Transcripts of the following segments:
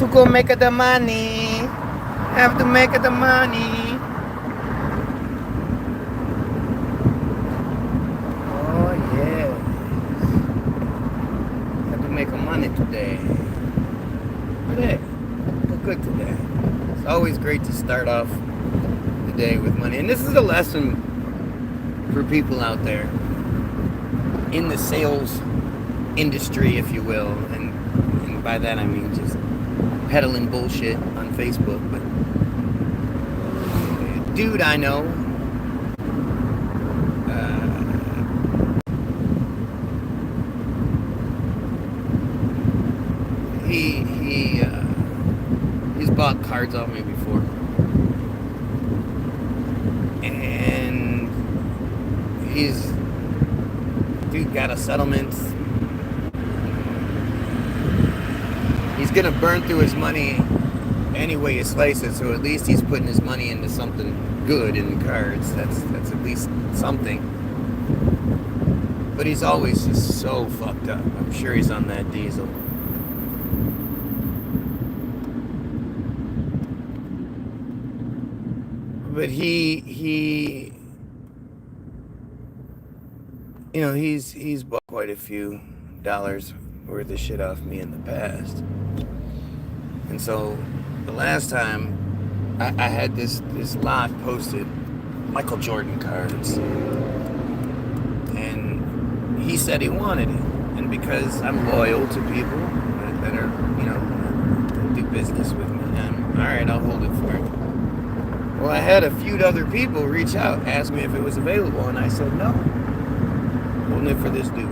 to go make the money. Have to make the money. Oh yeah. Have to make money today. Today. Look good today. It's always great to start off the day with money. And this is a lesson for people out there in the sales industry, if you will. And by that I mean just peddling bullshit on Facebook. But dude I know, he's bought cards off me before, and dude got a settlement. He's gonna burn through his money any way you slice it, so at least he's putting his money into something good in the cards. That's at least something. But he's always just so fucked up. I'm sure he's on that diesel. But he you know, he's bought quite a few dollars worth of shit off me in the past. And so the last time I had this lot posted, Michael Jordan cards, and he said he wanted it. And because I'm loyal to people that are, you know, do business with me, I'm alright, I'll hold it for him. Well, I had a few other people reach out, ask me if it was available, and I said no. Holding it for this dude.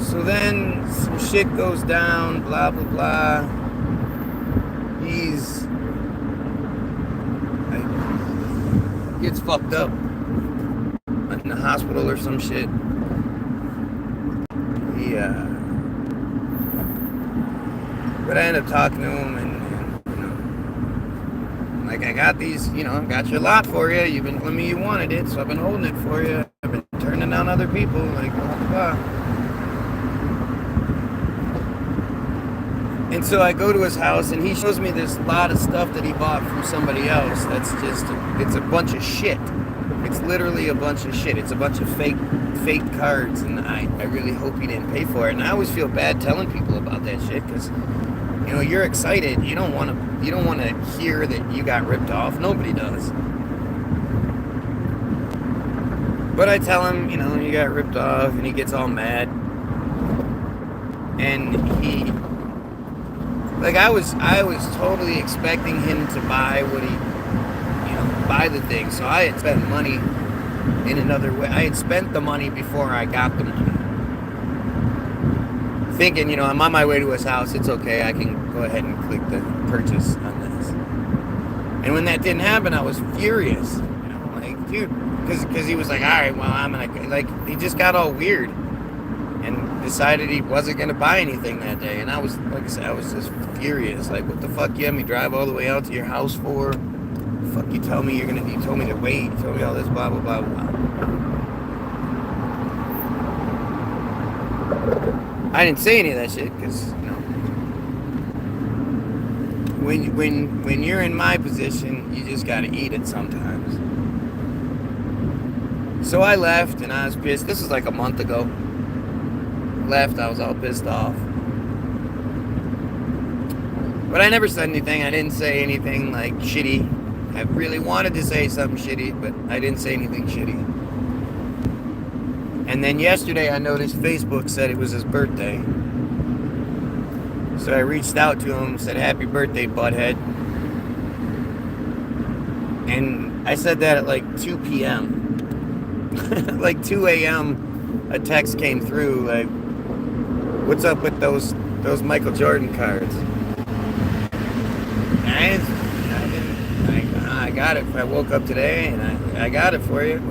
So then some shit goes down, blah, blah, blah. He's gets fucked up in the hospital or some shit. But I ended up talking to him and you know, like, I got these, you know, I got your lot for you. You've been telling me you wanted it, so I've been holding it for you. I've been turning down other people, like, blah, blah, blah. And so I go to his house, and he shows me this lot of stuff that he bought from somebody else. That's just, it's a bunch of shit. It's literally a bunch of shit. It's a bunch of fake cards, and I really hope he didn't pay for it. And I always feel bad telling people about that shit, because, you know, you're excited. You don't want to hear that you got ripped off. Nobody does. But I tell him, you know, you got ripped off, and he gets all mad. And he... Like, I was totally expecting him to buy what he, you know, buy the thing. So I had spent money in another way. I had spent the money before I got the money. Thinking, you know, I'm on my way to his house. It's okay. I can go ahead and click the purchase on this. And when that didn't happen, I was furious. You know, like, dude, because he was like, all right, well, I'm going to, like, he just got all weird. And decided he wasn't going to buy anything that day. And I was, like I said, I was just furious. Like, what the fuck you had me drive all the way out to your house for? The fuck you tell me you told me to wait. You told me all this blah, blah, blah, blah. I didn't say any of that shit because, you know, when you're in my position, you just got to eat it sometimes. So I left and I was pissed. This was like a month ago. Left, I was all pissed off. But I never said anything. I didn't say anything like shitty. I really wanted to say something shitty, but I didn't say anything shitty. And then yesterday I noticed Facebook said it was his birthday. So I reached out to him, said happy birthday, butthead. And I said that at like 2 p.m. Like 2 a.m. a text came through like, what's up with those Michael Jordan cards? I got it. I woke up today and I got it for you.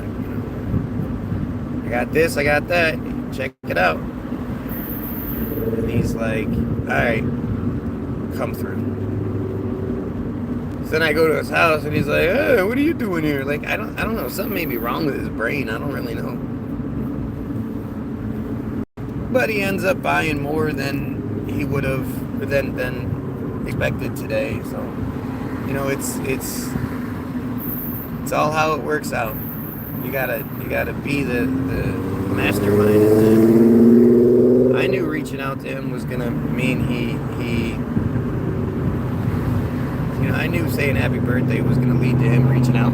I got this, I got that. Check it out. And he's like, alright, come through. So then I go to his house and he's like, hey, what are you doing here? Like, I don't know. Something may be wrong with his brain. I don't really know. But he ends up buying more than he would have than expected today. So, you know, it's all how it works out. You gotta be the mastermind in that. I knew reaching out to him was gonna mean he you know, I knew saying happy birthday was gonna lead to him reaching out.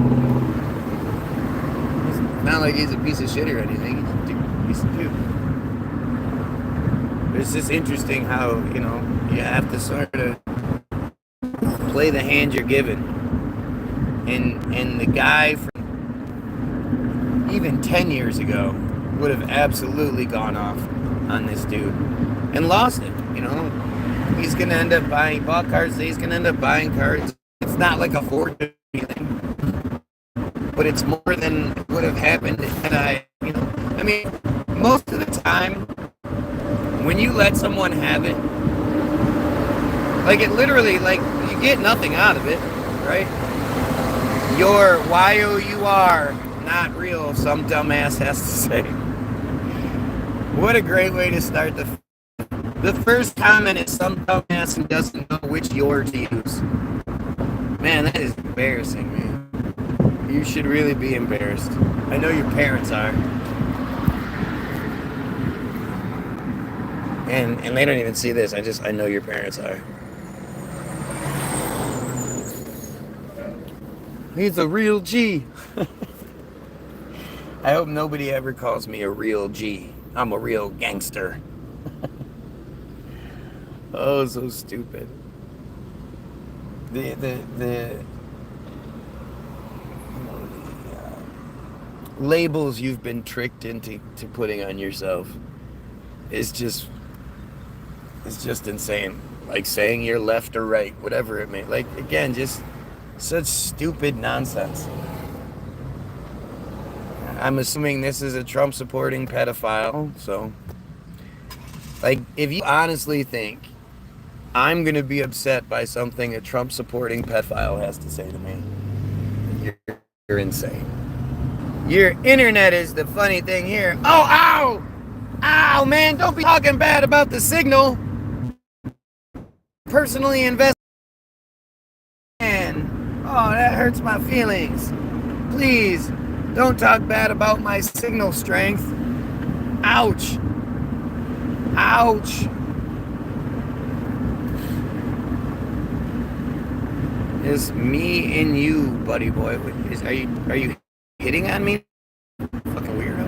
It's not like he's a piece of shit or anything. He's a dude. It's just interesting how, you know, you have to sort of play the hand you're given. And the guy from even 10 years ago would have absolutely gone off on this dude and lost it, you know. He's going to end up buying, he bought cards, he's going to end up buying cards. It's not like a fortune or anything, but it's more than would have happened had you know, I mean, most of the time, when you let someone have it, like it literally, like you get nothing out of it, right? Your Y-O-U-R, not real, some dumbass has to say. What a great way to start the first comment is some dumbass who doesn't know which your to use. Man, that is embarrassing, man. You should really be embarrassed. I know your parents are. And they don't even see this. I know your parents are. He's a real G. I hope nobody ever calls me a real G. I'm a real gangster. Oh, so stupid. The labels you've been tricked into putting on yourself is just insane. Like saying you're left or right, whatever it may. Like, again, just such stupid nonsense. I'm assuming this is a Trump supporting pedophile, so like, if you honestly think I'm gonna be upset by something a Trump supporting pedophile has to say to me, you're insane. Your internet is the funny thing here. Oh, ow! Ow, man, don't be talking bad about the signal. Personally invested. Oh, that hurts my feelings. Please, don't talk bad about my signal strength. Ouch. Ouch. It's me and you, buddy boy. Are you hitting on me? Fucking weirdo.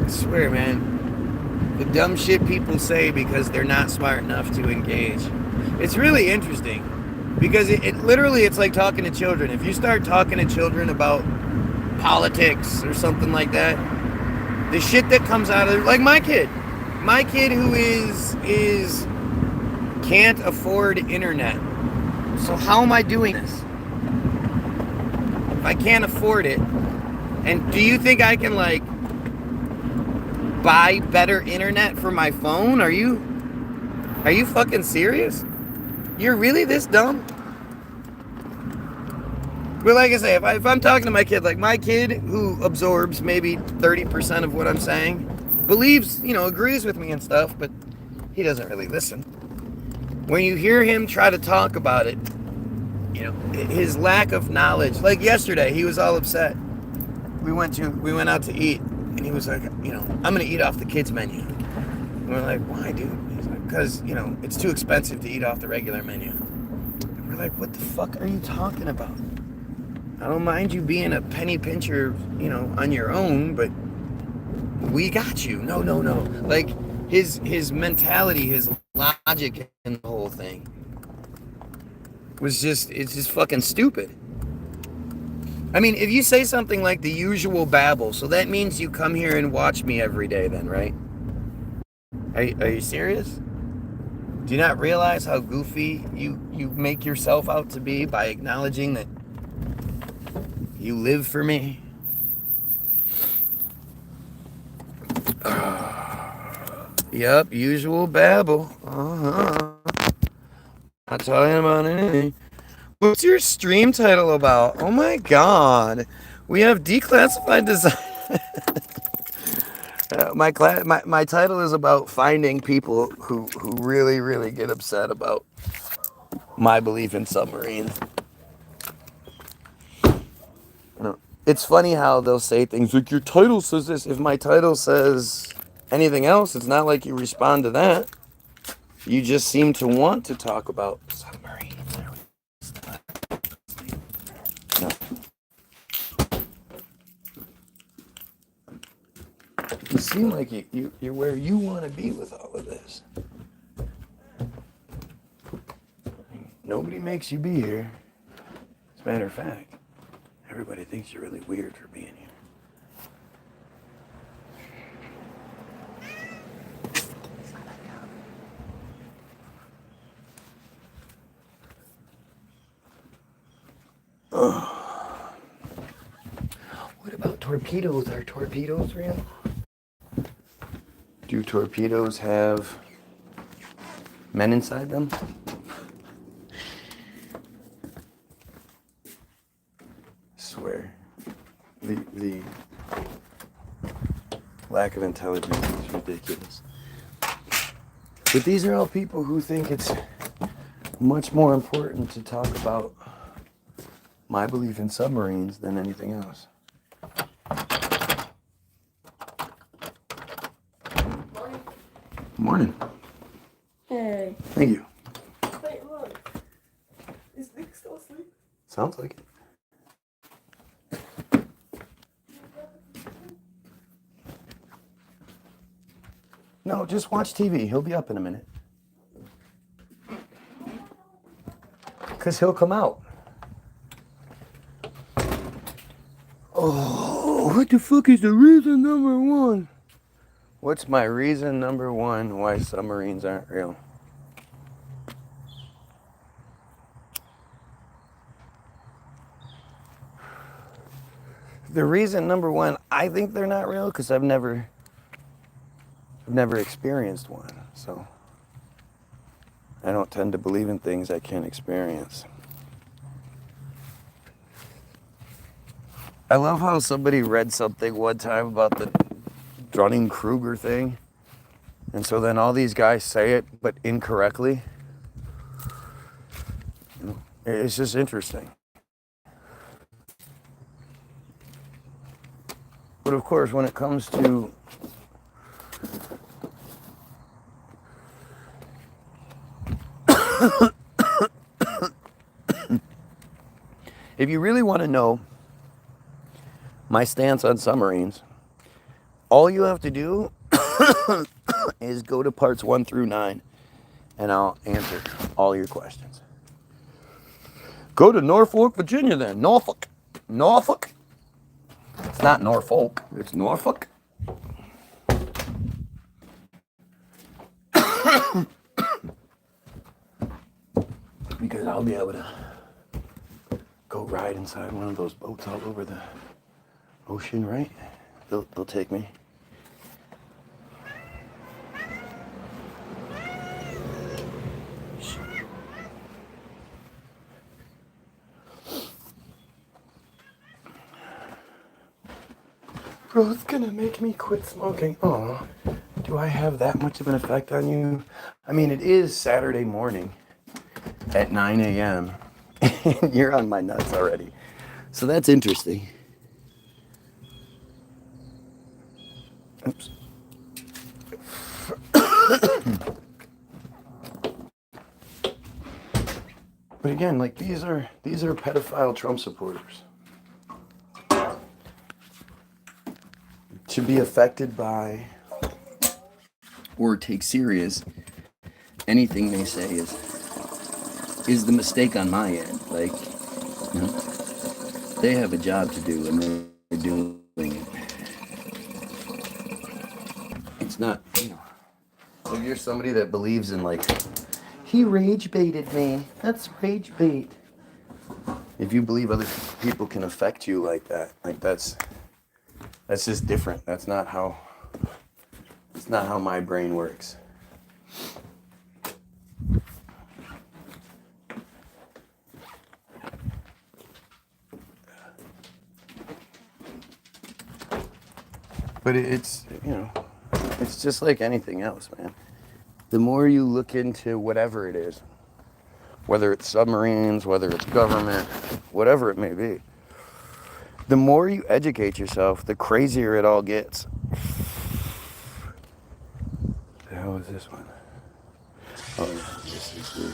I swear, man. The dumb shit people say because they're not smart enough to engage. It's really interesting because it literally, it's like talking to children. If you start talking to children about politics or something like that, the shit that comes out of it, like my kid who is can't afford internet. So how am I doing this? If I can't afford it, and do you think I can like buy better internet for my phone? Are you fucking serious? You're really this dumb? But like I say, if I'm talking to my kid, like my kid who absorbs maybe 30% of what I'm saying, believes, you know, agrees with me and stuff, but he doesn't really listen. When you hear him try to talk about it, you know, his lack of knowledge, like yesterday, he was all upset. We went out to eat, and he was like, you know, I'm gonna eat off the kids' menu. And we're like, why, dude? He's like, because, you know, it's too expensive to eat off the regular menu. And we're like, what the fuck are you talking about? I don't mind you being a penny pincher, you know, on your own, but we got you. No. Like, his mentality, his logic in the whole thing was it's just fucking stupid. I mean, if you say something like the usual babble, so that means you come here and watch me every day then, right? Are you serious? Do you not realize how goofy you make yourself out to be by acknowledging that you live for me? Yep, usual babble. Not talking about anything. What's your stream title about? Oh my god. We have declassified design. My title is about finding people who really, really get upset about my belief in submarines. It's funny how they'll say things like, your title says this. If my title says anything else, it's not like you respond to that. You just seem to want to talk about submarines. No. You seem like you're where you want to be with all of this. Nobody makes you be here. As a matter of fact, everybody thinks you're really weird for being here. What about torpedoes? Are torpedoes real? Do torpedoes have men inside them? I swear. The lack of intelligence is ridiculous. But these are all people who think it's much more important to talk about my belief in submarines than anything else. Morning. Hey. Thank you. Wait, look. Is Nick still asleep? Sounds like it. No, just watch TV. He'll be up in a minute. Because he'll come out. Oh, what the fuck is the reason number one? What's my reason number one why submarines aren't real? The reason number one, I think they're not real because I've never experienced one. So I don't tend to believe in things I can't experience. I love how somebody read something one time about the Dunning-Kruger thing. And so then all these guys say it, but incorrectly. It's just interesting. But of course, when it comes to if you really want to know my stance on submarines, all you have to do is go to parts 1 through 9, and I'll answer all your questions. Go to Norfolk, Virginia then. Norfolk. Norfolk. It's not Norfolk, it's Norfolk. Because I'll be able to go ride inside one of those boats all over the ocean, right? They'll take me. Bro, it's gonna make me quit smoking. Oh, do I have that much of an effect on you? I mean, it is Saturday morning at 9 a.m. and you're on my nuts already. So that's interesting. Oops. But again, like these are pedophile Trump supporters. To be affected by or take serious anything they say is the mistake on my end. Like, you know, they have a job to do and they're doing it. It's not, you know, if you're somebody that believes in like, he rage baited me, that's rage bait. If you believe other people can affect you like that, like that's just different. It's not how my brain works. But it's, it's just like anything else, man. The more you look into whatever it is, whether it's submarines, whether it's government, whatever it may be, the more you educate yourself, the crazier it all gets. The hell is this one? Oh, yeah, this is the...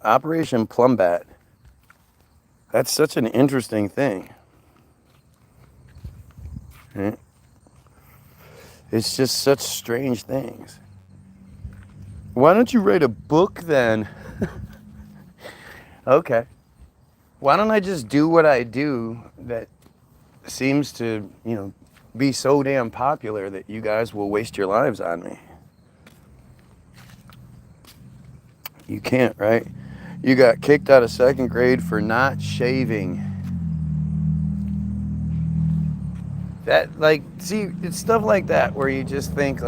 Operation Plumbat. That's such an interesting thing. Right? It's just such strange things. Why don't you write a book then? Okay. Why don't I just do what I do that seems to, be so damn popular that you guys will waste your lives on me? You can't, right? You got kicked out of 2nd grade for not shaving. That, see, it's stuff like that where you just think,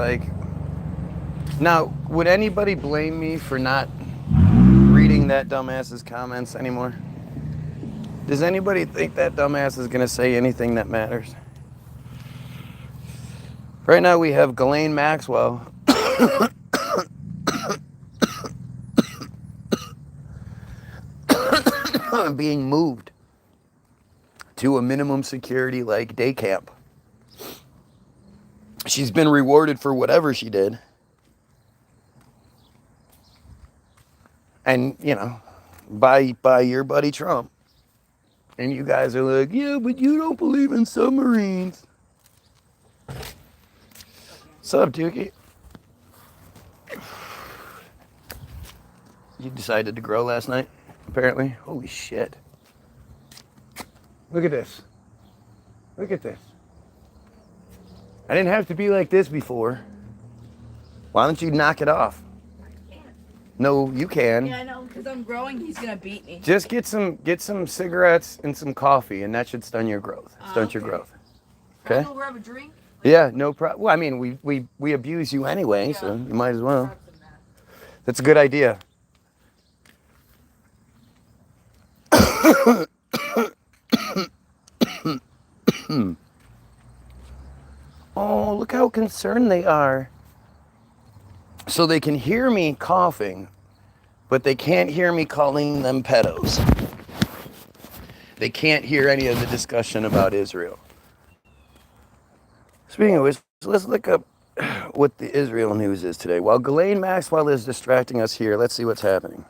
now, would anybody blame me for not reading that dumbass's comments anymore? Does anybody think that dumbass is going to say anything that matters? Right now we have Ghislaine Maxwell being moved to a minimum security day camp. She's been rewarded for whatever she did. And, by your buddy Trump. And you guys are like, yeah, but you don't believe in submarines. What's up, Dookie? You decided to grow last night, apparently. Holy shit. Look at this. Look at this. I didn't have to be like this before. Why don't you knock it off? I can't. No, you can. Yeah, I know, because I'm growing, he's going to beat me. Just get some cigarettes and some coffee, and that should stunt your growth. Stunt your growth. Okay? Can I go grab a drink? Yeah, no problem. Well, I mean, we abuse you anyway, so you might as well. That's a good idea. Oh, look how concerned they are. So they can hear me coughing, but they can't hear me calling them pedos. They can't hear any of the discussion about Israel. Speaking of which, let's look up what the Israel news is today. While Ghislaine Maxwell is distracting us here, let's see what's happening.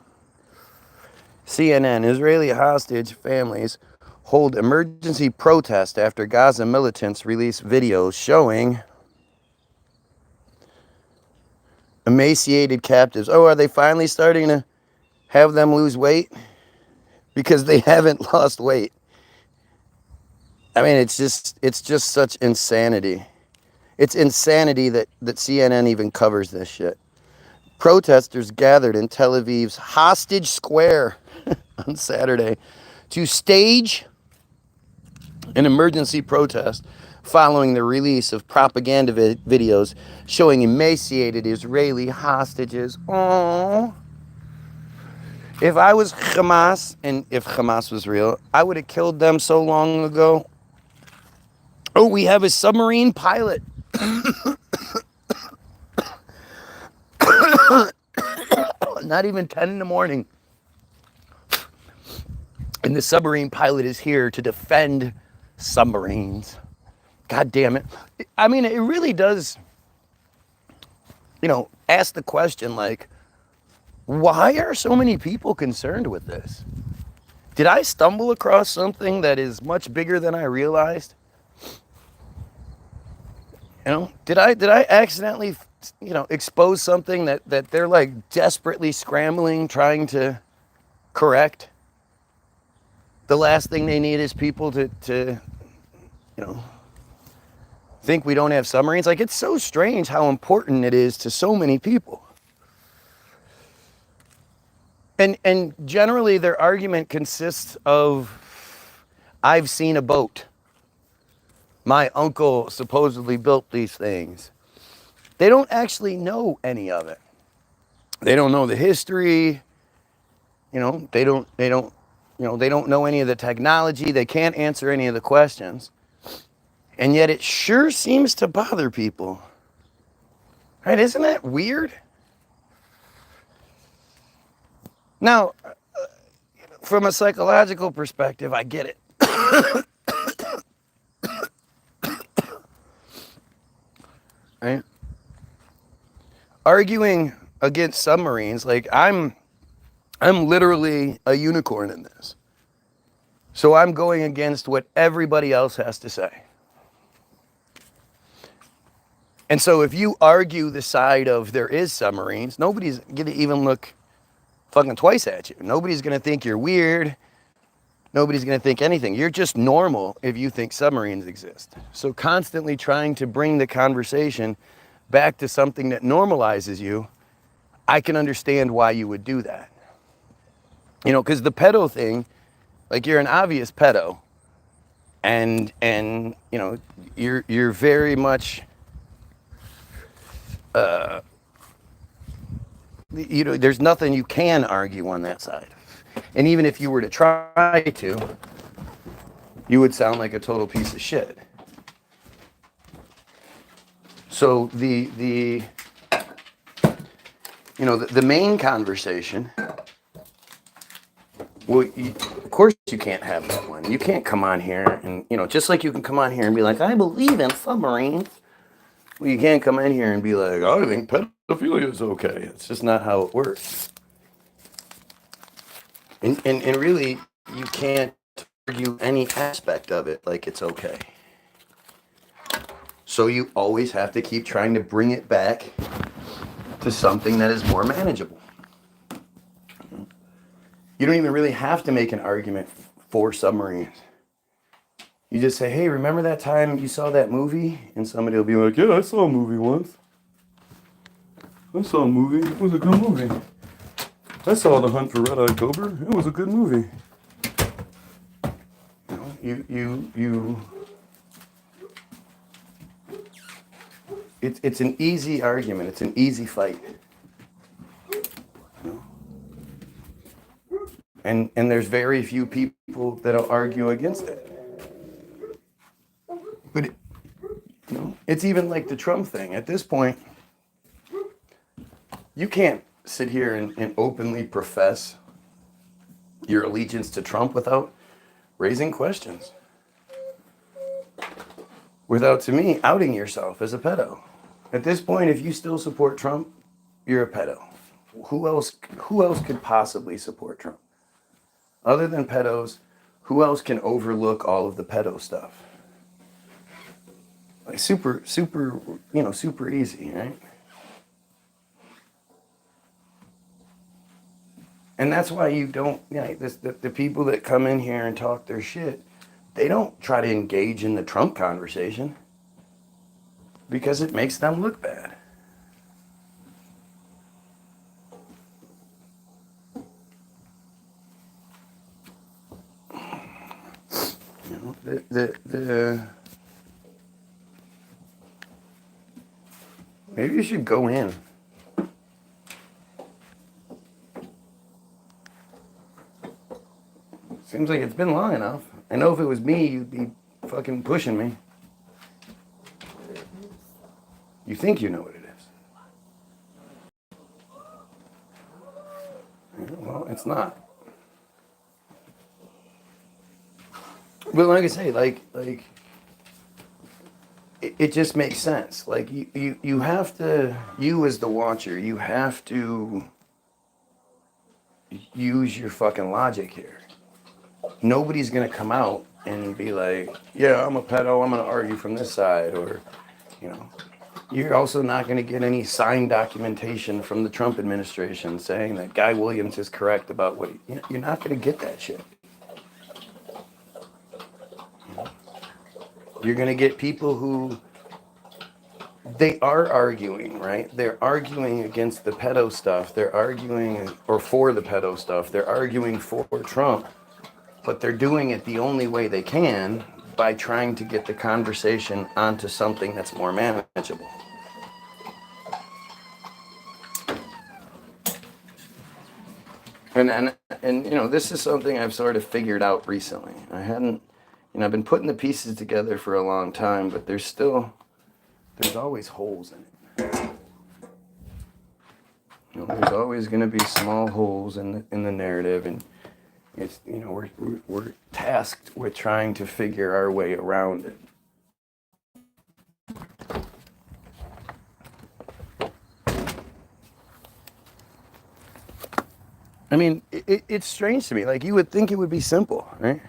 CNN, Israeli hostage families hold emergency protest after Gaza militants release videos showing emaciated captives. Oh, are they finally starting to have them lose weight? Because they haven't lost weight. I mean, it's just such insanity. It's insanity that CNN even covers this shit. Protesters gathered in Tel Aviv's Hostage Square on Saturday to stage an emergency protest following the release of propaganda videos showing emaciated Israeli hostages. Oh, if I was Hamas, and if Hamas was real, I would have killed them so long ago. Oh, we have a submarine pilot. Not even 10 in the morning. And the submarine pilot is here to defend submarines. God damn it. I mean, it really does, ask the question, why are so many people concerned with this? Did I stumble across something that is much bigger than I realized? Did I accidentally, expose something that they're desperately scrambling, trying to correct? The last thing they need is people to think we don't have submarines. It's so strange how important it is to so many people. And generally their argument consists of, I've seen a boat. My uncle supposedly built these things. They don't actually know any of it. They don't know the history. You know, they don't know any of the technology. They can't answer any of the questions. And yet it sure seems to bother people. Right? Isn't that weird? Now, from a psychological perspective, I get it. Right? Arguing against submarines, like I'm literally a unicorn in this. So I'm going against what everybody else has to say. And so if you argue the side of there is submarines, nobody's going to even look fucking twice at you. Nobody's going to think you're weird. Nobody's going to think anything. You're just normal if you think submarines exist. So constantly trying to bring the conversation back to something that normalizes you, I can understand why you would do that. You know, because the pedo thing, like you're an obvious pedo, and you know, you're very much, you know, there's nothing you can argue on that side. And even if you were to try to, you would sound like a total piece of shit. So the you know, the main conversation, well, of course you can't have that one. You can't come on here and, you know, just like you can come on here and be like, I believe in submarines. Well, you can't come in here and be like, I think pedophilia is okay. It's just not how it works. And really, you can't argue any aspect of it like it's okay. So you always have to keep trying to bring it back to something that is more manageable. You don't even really have to make an argument for submarines. You just say, hey, remember that time you saw that movie? And somebody will be like, yeah, I saw a movie once. I saw a movie. It was a good movie. I saw The Hunt for Red October. It was a good movie. It's an easy argument. It's an easy fight. And there's very few people that'll argue against it. But you know, it's even like the Trump thing. At this point, you can't sit here and openly profess your allegiance to Trump without raising questions. Without, to me, outing yourself as a pedo. At this point, if you still support Trump, you're a pedo. Who else could possibly support Trump? Other than pedos, who else can overlook all of the pedo stuff? Like super, you know, super easy, right? And that's why you don't, you know, the people that come in here and talk their shit, they don't try to engage in the Trump conversation because it makes them look bad. You know, maybe you should go in. Seems like it's been long enough. I know if it was me, you'd be fucking pushing me. You think you know what it is. Well, it's not. But like I say, like it just makes sense. Like you have to, you as the watcher, you have to use your fucking logic here. Nobody's gonna come out and be like, yeah, I'm a pedo, I'm gonna argue from this side, or, you know. You're also not going to get any signed documentation from the Trump administration saying that Guy Williams is correct about what you're not going to get that shit. You're going to get people who, they are arguing, right? They're arguing against the pedo stuff. They're arguing, or for the pedo stuff. They're arguing for Trump, but they're doing it the only way they can by trying to get the conversation onto something that's more manageable. And you know, this is something I've sort of figured out recently. I hadn't, you know, I've been putting the pieces together for a long time, but there's always holes in it. You know, there's always going to be small holes in the narrative, and it's, you know, we're tasked with trying to figure our way around it. I mean, it's strange to me. Like, you would think it would be simple, right?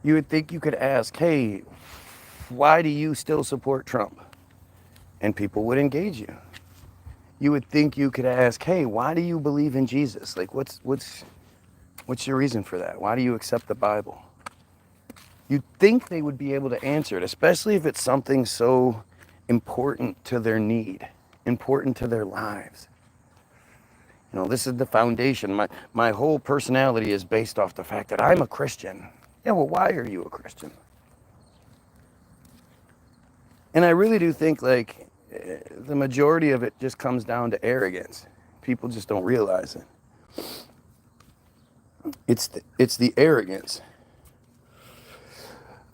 You would think you could ask, hey, why do you still support Trump? And people would engage you. You would think you could ask, hey, why do you believe in Jesus? Like, what's your reason for that? Why do you accept the Bible? You'd think they would be able to answer it, especially if it's something so important to their need, important to their lives. You know, this is the foundation. My whole personality is based off the fact that I'm a Christian. Yeah, well, why are you a Christian? And I really do think, like, the majority of it just comes down to arrogance. People just don't realize it. It's the arrogance.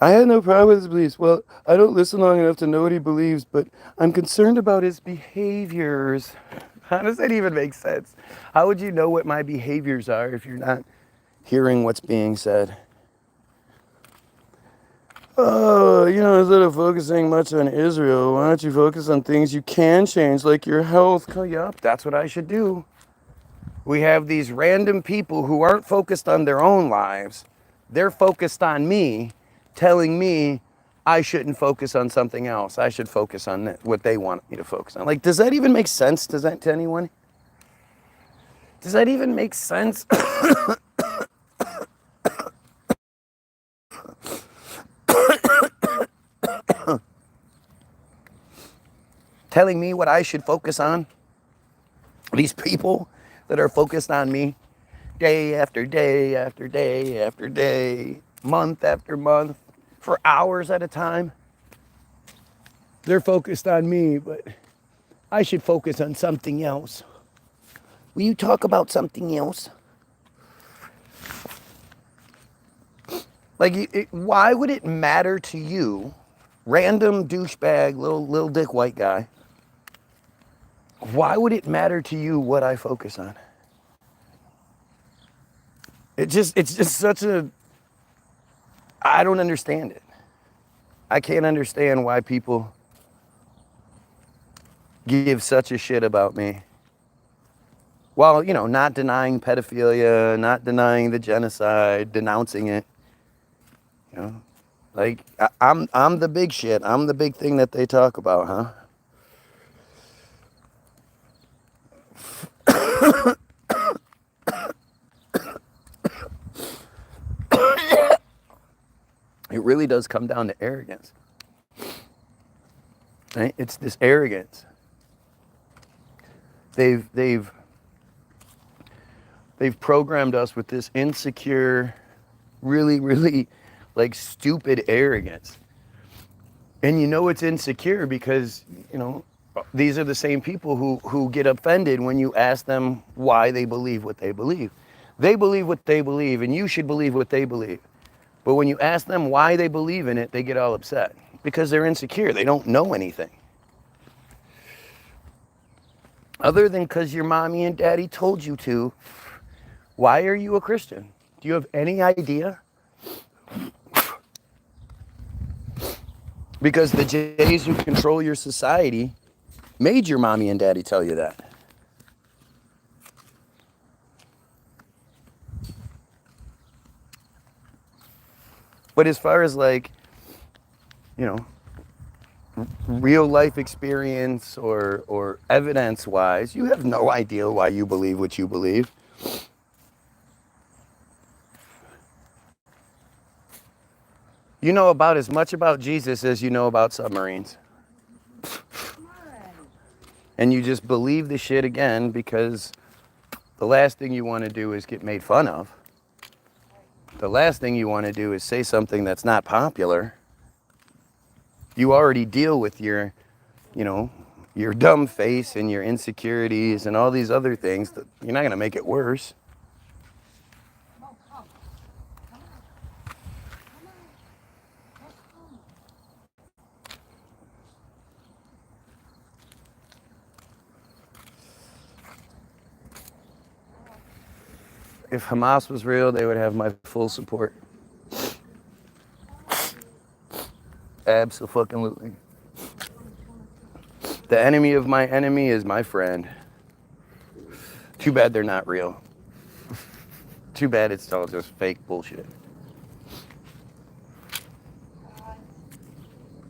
I had no problem with his beliefs. Well, I don't listen long enough to know what he believes, but I'm concerned about his behaviors. How does that even make sense? How would you know what my behaviors are if you're not hearing what's being said? Oh, you know, instead of focusing much on Israel, why don't you focus on things you can change, like your health? Oh, yep, that's what I should do. We have these random people who aren't focused on their own lives. They're focused on me, telling me I shouldn't focus on something else. I should focus on what they want me to focus on. Like, does that even make sense? Does that to anyone? Does that even make sense? Telling me what I should focus on? These people that are focused on me day after day after day after day, month after month, for hours at a time. They're focused on me, but I should focus on something else. Will you talk about something else? Like, why would it matter to you, random douchebag, little dick white guy, why would it matter to you what I focus on? It's just such a, I don't understand it. I can't understand why people give such a shit about me. While, you know, not denying pedophilia, not denying the genocide, denouncing it. You know, like, I'm the big shit. I'm the big thing that they talk about, huh? It really does come down to arrogance. Right? It's this arrogance. They've programmed us with this insecure, really like stupid arrogance. And you know it's insecure because, you know, these are the same people who get offended when you ask them why they believe what they believe. They believe what they believe, and you should believe what they believe. But when you ask them why they believe in it, they get all upset because they're insecure. They don't know anything. Other than because your mommy and daddy told you to, why are you a Christian? Do you have any idea? Because the Jays who control your society made your mommy and daddy tell you that. But as far as, like, you know, real life experience or evidence wise, you have no idea why you believe what you believe. You know about as much about Jesus as you know about submarines. And you just believe the shit again because the last thing you want to do is get made fun of. The last thing you want to do is say something that's not popular. You already deal with your, you know, your dumb face and your insecurities and all these other things, that you're not going to make it worse. If Hamas was real, they would have my full support. Abso-fucking-lutely. The enemy of my enemy is my friend. Too bad they're not real. Too bad it's all just fake bullshit.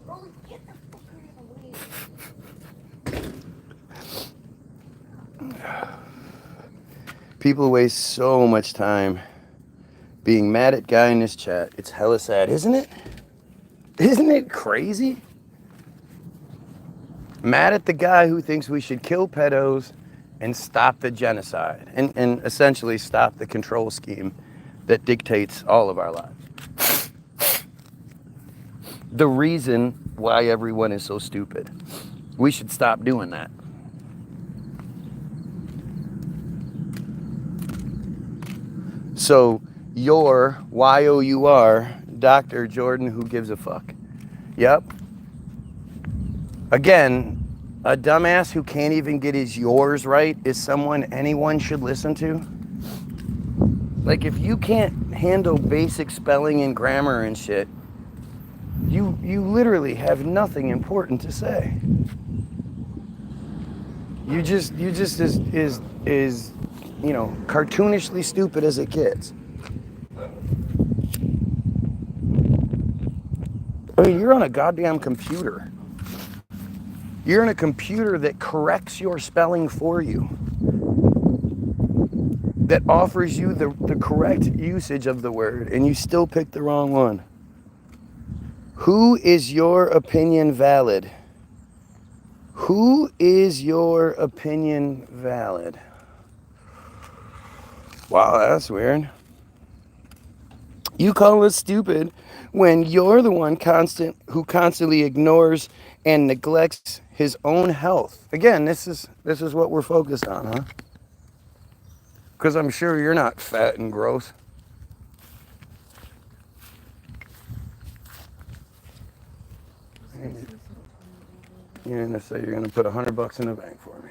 Oh, get the fuck out of the way. People waste so much time being mad at guy in this chat. It's hella sad, isn't it? Isn't it crazy? Mad at the guy who thinks we should kill pedos and stop the genocide and essentially stop the control scheme that dictates all of our lives. The reason why everyone is so stupid. We should stop doing that. So your Y-O-U-R, Dr. Jordan, who gives a fuck. Yep. Again, a dumbass who can't even get his yours right is someone anyone should listen to. Like, if you can't handle basic spelling and grammar and shit, you literally have nothing important to say. You just is you know, cartoonishly stupid as it gets. I mean, you're on a goddamn computer. You're in a computer that corrects your spelling for you, that offers you the correct usage of the word, and you still pick the wrong one. Who is your opinion valid? Who is your opinion valid? Wow, that's weird. You call us stupid when you're the one who constantly ignores and neglects his own health. Again, this is what we're focused on, huh? Because I'm sure you're not fat and gross. You're gonna say you're gonna put $100 in the bank for me.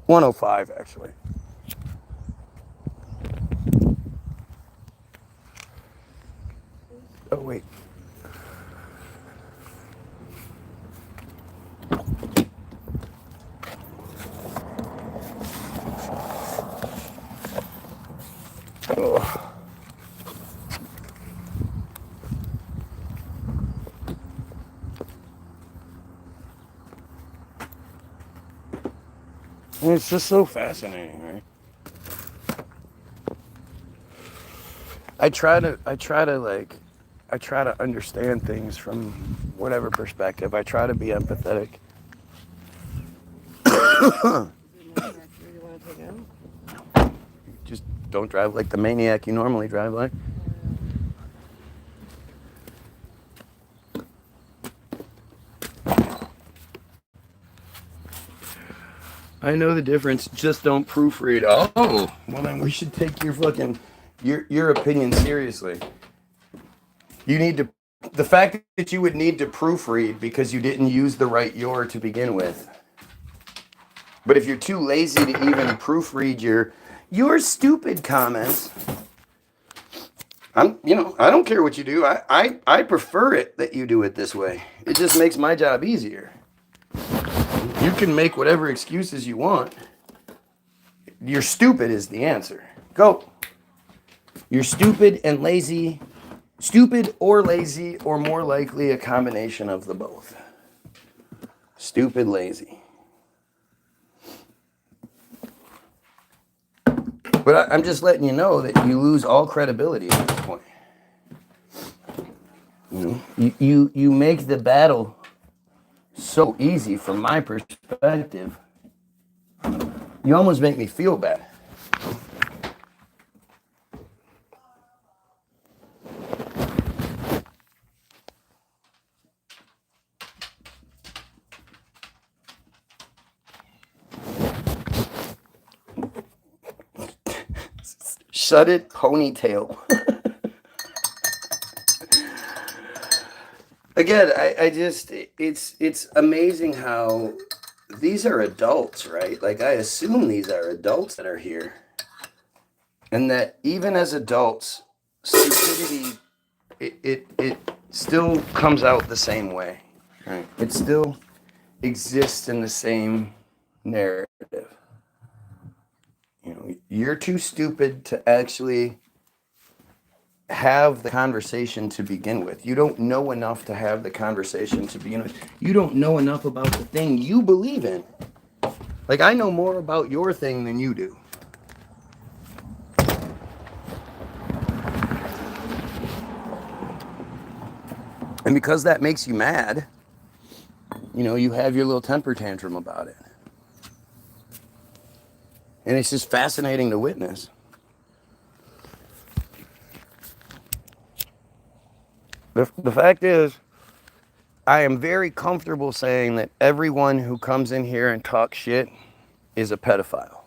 $105 actually. Oh wait. Oh. It's just so fascinating, right? I try to understand things from whatever perspective. I try to be empathetic. Just don't drive like the maniac you normally drive like. I know the difference. Just don't proofread. Oh, well then we should take your fucking your opinion seriously. You need to. The fact that you would need to proofread because you didn't use the right your to begin with. But if you're too lazy to even proofread your stupid comments, I don't care what you do. I prefer it that you do it this way. It just makes my job easier. You can make whatever excuses you want. You're stupid is the answer. Go. You're stupid and lazy. Stupid or lazy, or more likely a combination of the both. Stupid, lazy. But I'm just letting you know that you lose all credibility at this point. You make the battle so easy from my perspective. You almost make me feel bad. Shut it, ponytail. Again, I just, it's amazing how these are adults, right? Like, I assume these are adults that are here. And that even as adults, stupidity, it still comes out the same way, right? It still exists in the same narrative. You know, you're too stupid to actually have the conversation to begin with. You don't know enough to have the conversation to begin with. You don't know enough about the thing you believe in. Like, I know more about your thing than you do. And because that makes you mad, you know, you have your little temper tantrum about it. And it's just fascinating to witness. The fact is, I am very comfortable saying that everyone who comes in here and talks shit is a pedophile.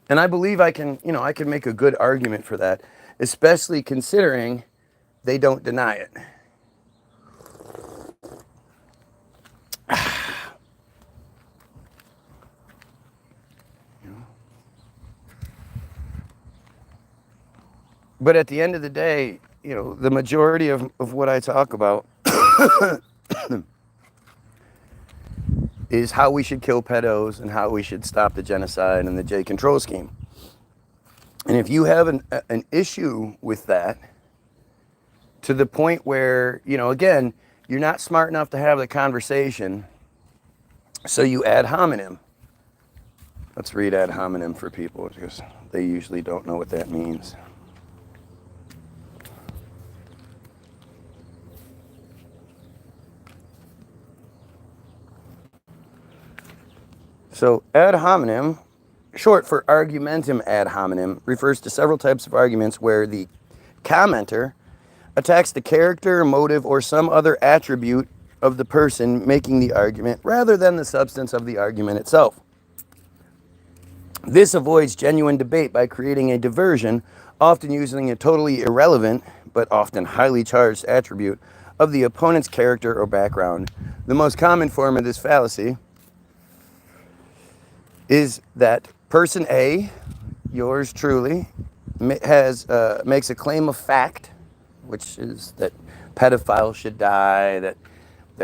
And I believe I can make a good argument for that, especially considering they don't deny it. But at the end of the day, you know, the majority of what I talk about is how we should kill pedos and how we should stop the genocide and the J control scheme. And if you have an issue with that, to the point where, you know, again, you're not smart enough to have the conversation, so you ad hominem. Let's read ad hominem for people because they usually don't know what that means. So ad hominem, short for argumentum ad hominem, refers to several types of arguments where the commenter attacks the character, motive, or some other attribute of the person making the argument rather than the substance of the argument itself. This avoids genuine debate by creating a diversion, often using a totally irrelevant but often highly charged attribute of the opponent's character or background. The most common form of this fallacy is that person A, yours truly, makes a claim of fact, which is that pedophiles should die, that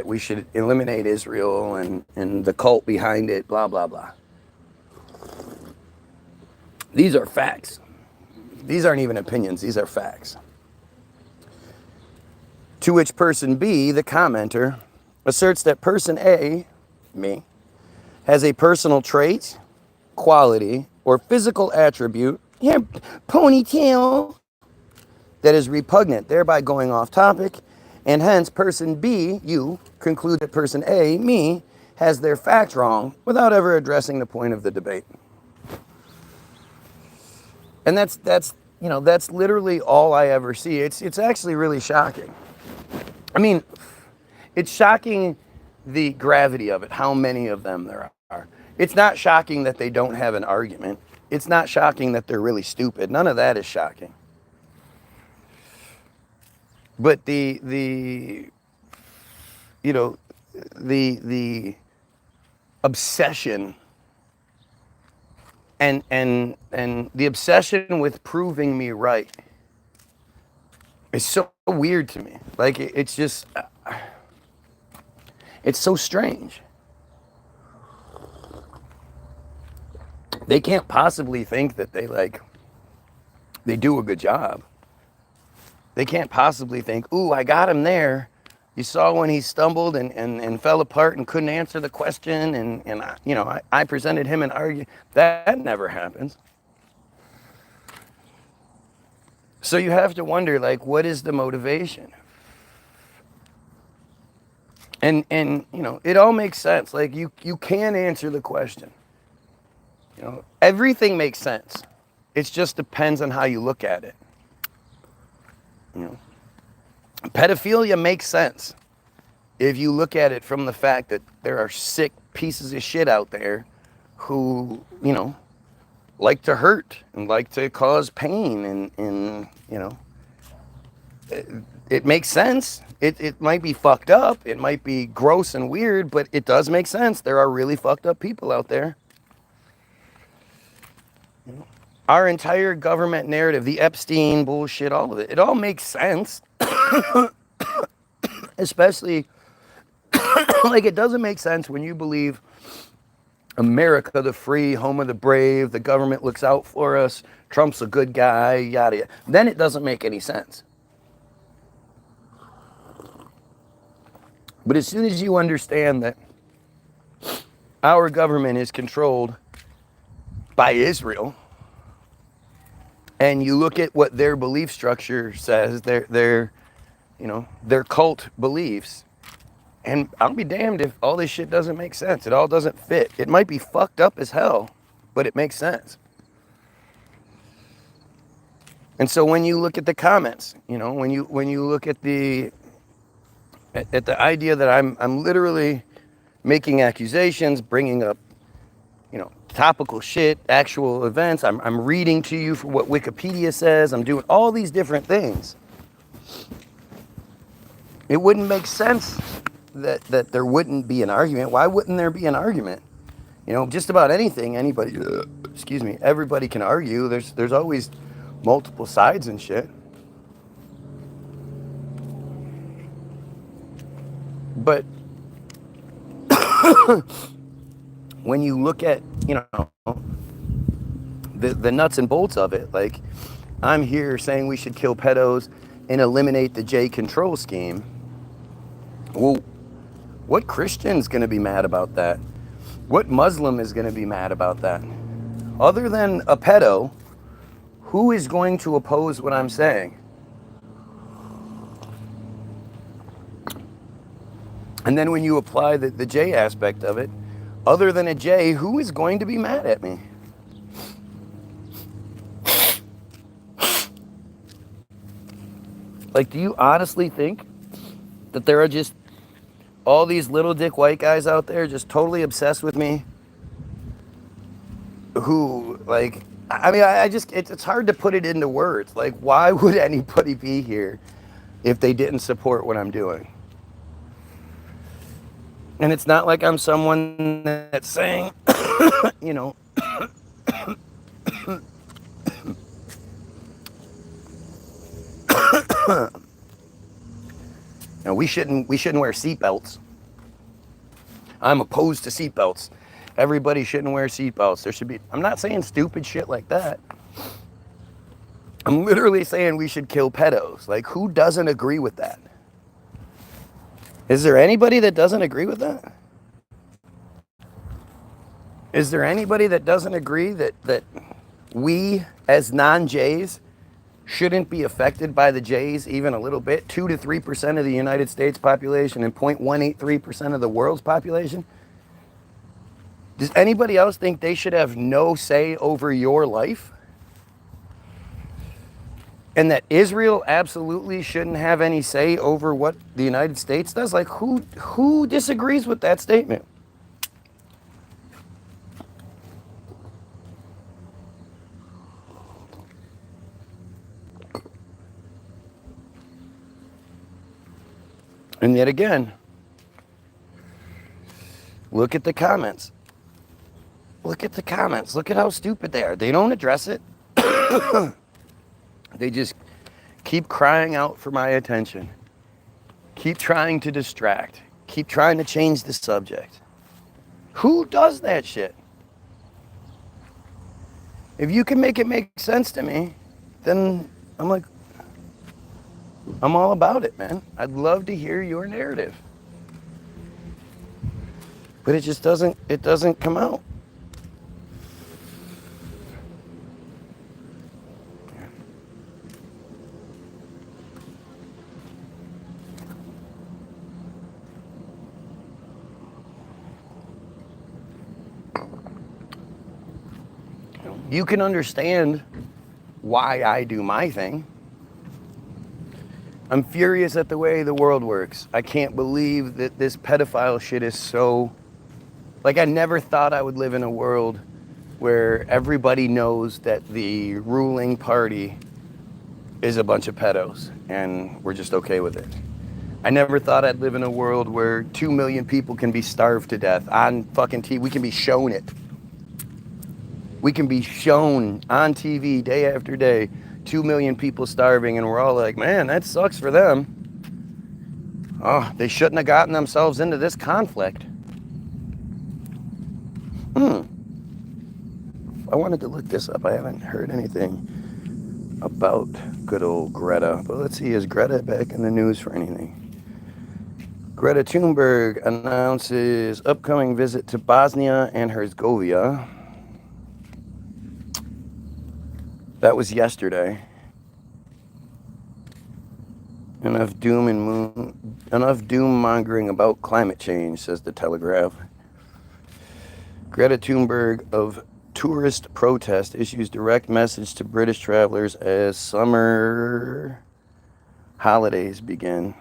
we should eliminate Israel and the cult behind it, blah, blah, blah. These are facts. These aren't even opinions, these are facts. To which person B, the commenter, asserts that person A, me, has a personal trait, quality, or physical attribute, ponytail, that is repugnant, thereby going off topic, and hence person B, you, conclude that person A, me, has their fact wrong without ever addressing the point of the debate. And that's literally all I ever see. It's actually really shocking. I mean, it's shocking the gravity of it, how many of them there are. It's not shocking that they don't have an argument. It's not shocking that they're really stupid. None of that is shocking. But the obsession and the obsession with proving me right is so weird to me. Like, it's just, it's so strange. They can't possibly think that they do a good job. They can't possibly think, ooh, I got him there. You saw when he stumbled and fell apart and couldn't answer the question, and I presented him an argument. That never happens. So you have to wonder, like, what is the motivation? And it all makes sense. Like, you can answer the question. Everything makes sense. It just depends on how you look at it. Pedophilia makes sense if you look at it from the fact that there are sick pieces of shit out there who, like to hurt and like to cause pain, and you know, it makes sense. It might be fucked up, it might be gross and weird, but it does make sense. There are really fucked up people out there. Our entire government narrative, the Epstein bullshit, all of it, it all makes sense. Especially, like, it doesn't make sense when you believe America, the free, home of the brave, the government looks out for us, Trump's a good guy, yada yada. Then it doesn't make any sense. But as soon as you understand that our government is controlled by Israel, and you look at what their belief structure says, their cult beliefs, and I'll be damned if all this shit doesn't make sense. It all doesn't fit. It might be fucked up as hell, but it makes sense. And so when you look at the comments, you know, when you look at the idea that I'm literally making accusations, bringing up, you know, topical shit, actual events, I'm reading to you for what Wikipedia says, I'm doing all these different things. It wouldn't make sense that there wouldn't be an argument. Why wouldn't there be an argument? You know, just about anything, anybody, everybody can argue. There's always multiple sides and shit. But when you look at, you know, the nuts and bolts of it, like, I'm here saying we should kill pedos and eliminate the J control scheme. Well, what Christian's going to be mad about that? What Muslim is going to be mad about that? Other than a pedo, who is going to oppose what I'm saying? And then when you apply the J aspect of it, other than a J, who is going to be mad at me? Like, do you honestly think that there are just all these little dick white guys out there just totally obsessed with me? Who, like, I mean, I just, it's hard to put it into words. Like, why would anybody be here if they didn't support what I'm doing? And it's not like I'm someone that's saying, you know, no, we shouldn't wear seatbelts. I'm opposed to seatbelts. Everybody shouldn't wear seatbelts. There should be, I'm not saying stupid shit like that. I'm literally saying we should kill pedos. Like, who doesn't agree with that? Is there anybody that doesn't agree with that? Is there anybody that doesn't agree that we as non-Jays shouldn't be affected by the Jays even a little bit? 2 to 3% of the United States population and 0.183% of the world's population? Does anybody else think they should have no say over your life? And that Israel absolutely shouldn't have any say over what the United States does? Like, who disagrees with that statement? And yet again, look at the comments. Look at the comments. Look at how stupid they are. They don't address it. They just keep crying out for my attention. Keep trying to distract. Keep trying to change the subject. Who does that shit? If you can make it make sense to me, then I'm like, I'm all about it, man. I'd love to hear your narrative. But it just doesn't come out. You can understand why I do my thing. I'm furious at the way the world works. I can't believe that this pedophile shit is so... Like, I never thought I would live in a world where everybody knows that the ruling party is a bunch of pedos, and we're just okay with it. I never thought I'd live in a world where 2 million people can be starved to death on fucking TV. We can be shown it. We can be shown on TV day after day, 2 million people starving, and we're all like, man, that sucks for them. Oh, they shouldn't have gotten themselves into this conflict. I wanted to look this up. I haven't heard anything about good old Greta. But let's see, is Greta back in the news for anything? Greta Thunberg announces upcoming visit to Bosnia and Herzegovina. That was yesterday. Enough doom mongering about climate change, says the Telegraph. Greta Thunberg of Tourist Protest issues direct message to British travelers as summer holidays begin.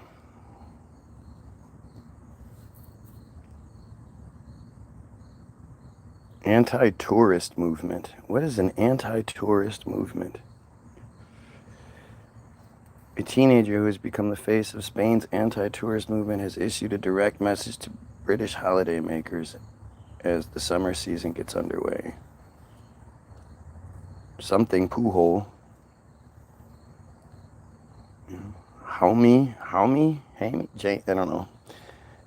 Anti-tourist movement. What is an anti-tourist movement? A teenager who has become the face of Spain's anti-tourist movement has issued a direct message to British holidaymakers as the summer season gets underway. Something Poohole. Hammy, Jay, I don't know.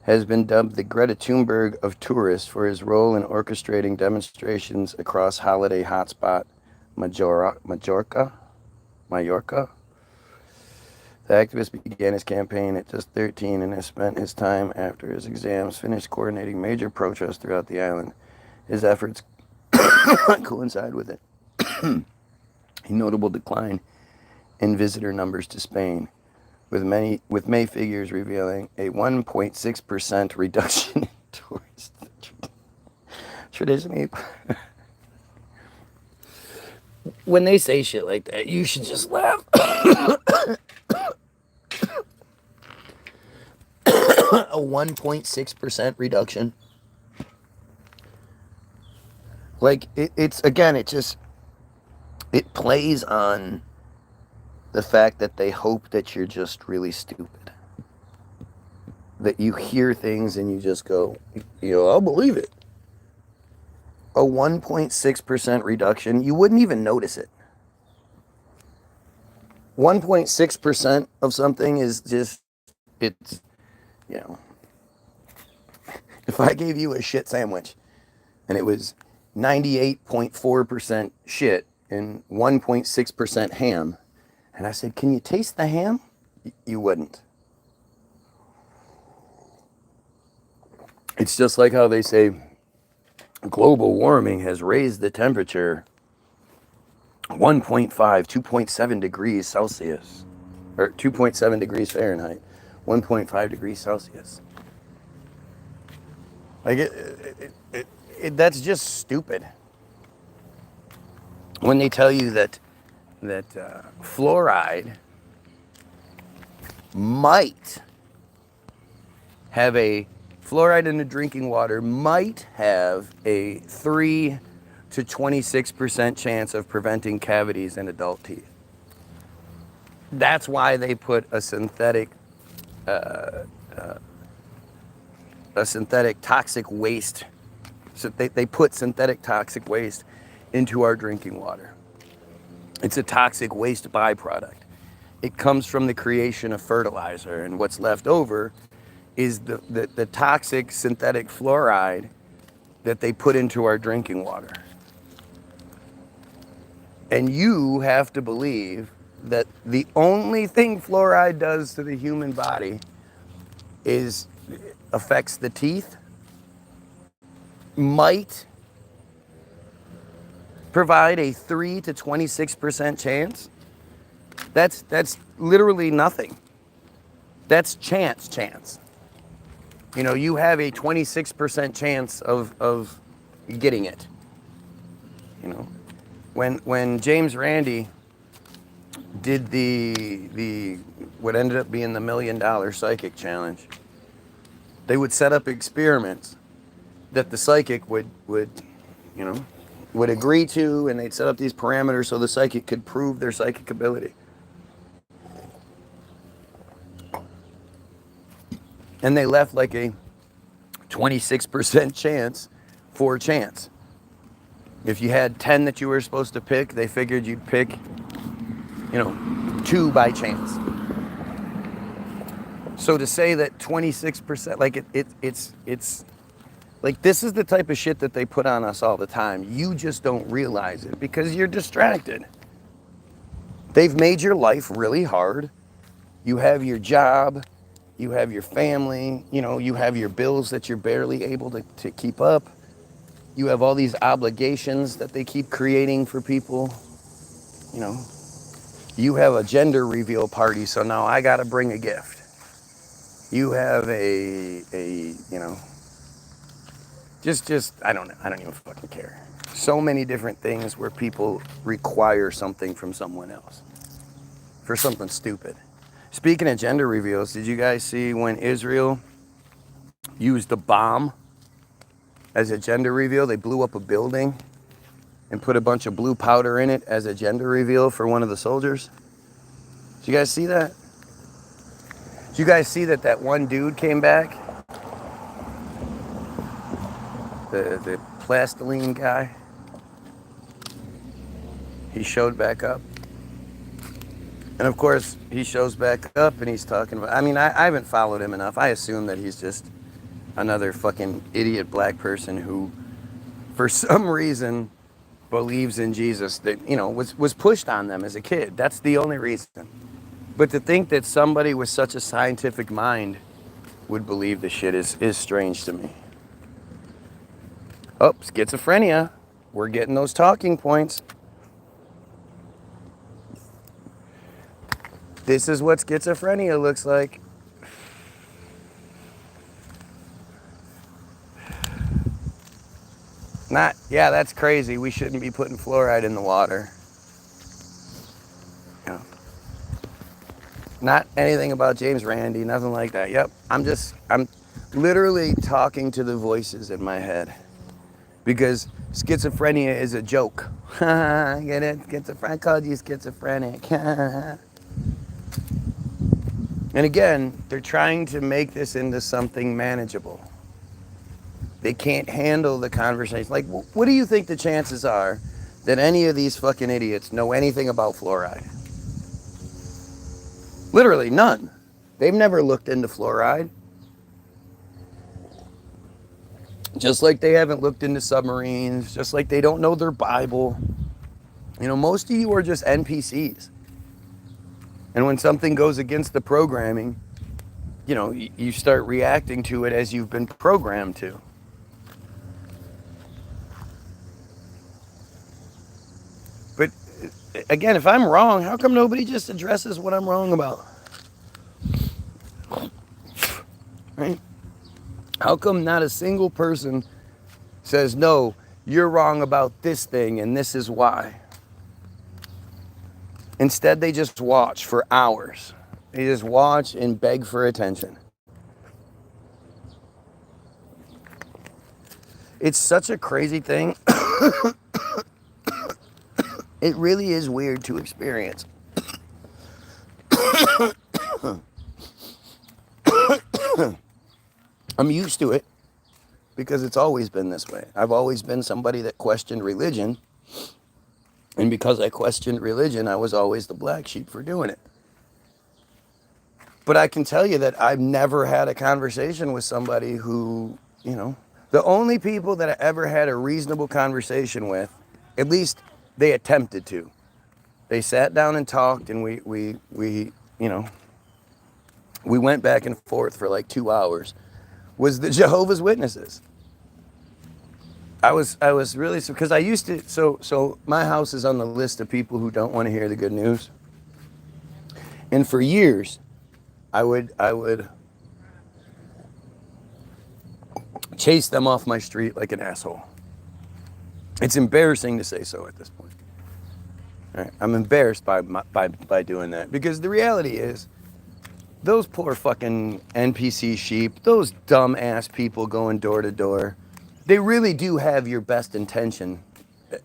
Has been dubbed the Greta Thunberg of tourists for his role in orchestrating demonstrations across holiday hotspot Mallorca. The activist began his campaign at just 13 and has spent his time after his exams finished coordinating major protests throughout the island. His efforts coincide with it. A notable decline in visitor numbers to Spain, with May figures revealing a 1.6% reduction in tourist tradition. When they say shit like that, you should just laugh. A 1.6% reduction. Like, it's again, it plays on the fact that they hope that you're just really stupid. That you hear things and you just go, I'll believe it. A 1.6% reduction, you wouldn't even notice it. 1.6% of something is just, it's, if I gave you a shit sandwich and it was 98.4% shit and 1.6% ham, and I said, can you taste the ham? You wouldn't. It's just like how they say global warming has raised the temperature 1.5, 2.7 degrees Celsius, or 2.7 degrees Fahrenheit, 1.5 degrees Celsius. Like, that's just stupid. When they tell you that fluoride might have fluoride in the drinking water might have a 3 to 26% chance of preventing cavities in adult teeth. That's why they put a synthetic toxic waste. So they put synthetic toxic waste into our drinking water. It's a toxic waste byproduct. It comes from the creation of fertilizer, and what's left over is the toxic synthetic fluoride that they put into our drinking water. And you have to believe that the only thing fluoride does to the human body is affects the teeth, might provide a 3 to 26% chance. That's literally nothing. That's chance. You have a 26% chance of getting it. When James Randi did the what ended up being the $1 million psychic challenge, they would set up experiments that the psychic would would agree to, and they'd set up these parameters so the psychic could prove their psychic ability. And they left like a 26% chance for chance. If you had 10 that you were supposed to pick, they figured you'd pick, 2 by chance. So to say that 26%, like it's like, this is the type of shit that they put on us all the time. You just don't realize it because you're distracted. They've made your life really hard. You have your job, you have your family, you have your bills that you're barely able to keep up. You have all these obligations that they keep creating for people. You have a gender reveal party, so now I gotta bring a gift. You have just I don't know. I don't even fucking care. So many different things where people require something from someone else for something stupid. Speaking of gender reveals, did you guys see when Israel used a bomb as a gender reveal? They blew up a building and put a bunch of blue powder in it as a gender reveal for one of the soldiers. Did you guys see that? Did you guys see that one dude came back? The plastiline guy. He showed back up. And of course, he shows back up and he's talking about, I haven't followed him enough. I assume that he's just another fucking idiot black person who, for some reason, believes in Jesus that, was pushed on them as a kid. That's the only reason. But to think that somebody with such a scientific mind would believe this shit is strange to me. Oh, schizophrenia. We're getting those talking points. This is what schizophrenia looks like. Yeah, that's crazy. We shouldn't be putting fluoride in the water. No. Not anything about James Randi, nothing like that. Yep, I'm literally talking to the voices in my head. Because schizophrenia is a joke. Get it? I called you schizophrenic. And again, they're trying to make this into something manageable. They can't handle the conversation. Like, what do you think the chances are that any of these fucking idiots know anything about fluoride? Literally none. They've never looked into fluoride. Just like they haven't looked into submarines, just like they don't know their Bible. Most of you are just NPCs. And when something goes against the programming, you start reacting to it as you've been programmed to. But again, if I'm wrong, how come nobody just addresses what I'm wrong about? Right? How come not a single person says, no, you're wrong about this thing and this is why? Instead, they just watch for hours. They just watch and beg for attention. It's such a crazy thing. It really is weird to experience. I'm used to it because it's always been this way. I've always been somebody that questioned religion. And because I questioned religion, I was always the black sheep for doing it. But I can tell you that I've never had a conversation with somebody who, the only people that I ever had a reasonable conversation with, at least they attempted to. They sat down and talked, and we went back and forth for like 2 hours, was the Jehovah's Witnesses. I was really, because I used to, so my house is on the list of people who don't want to hear the good news. And for years, I would chase them off my street like an asshole. It's embarrassing to say so at this point. All right, I'm embarrassed by doing that, because the reality is, those poor fucking NPC sheep, those dumb ass people going door to door, they really do have your best intention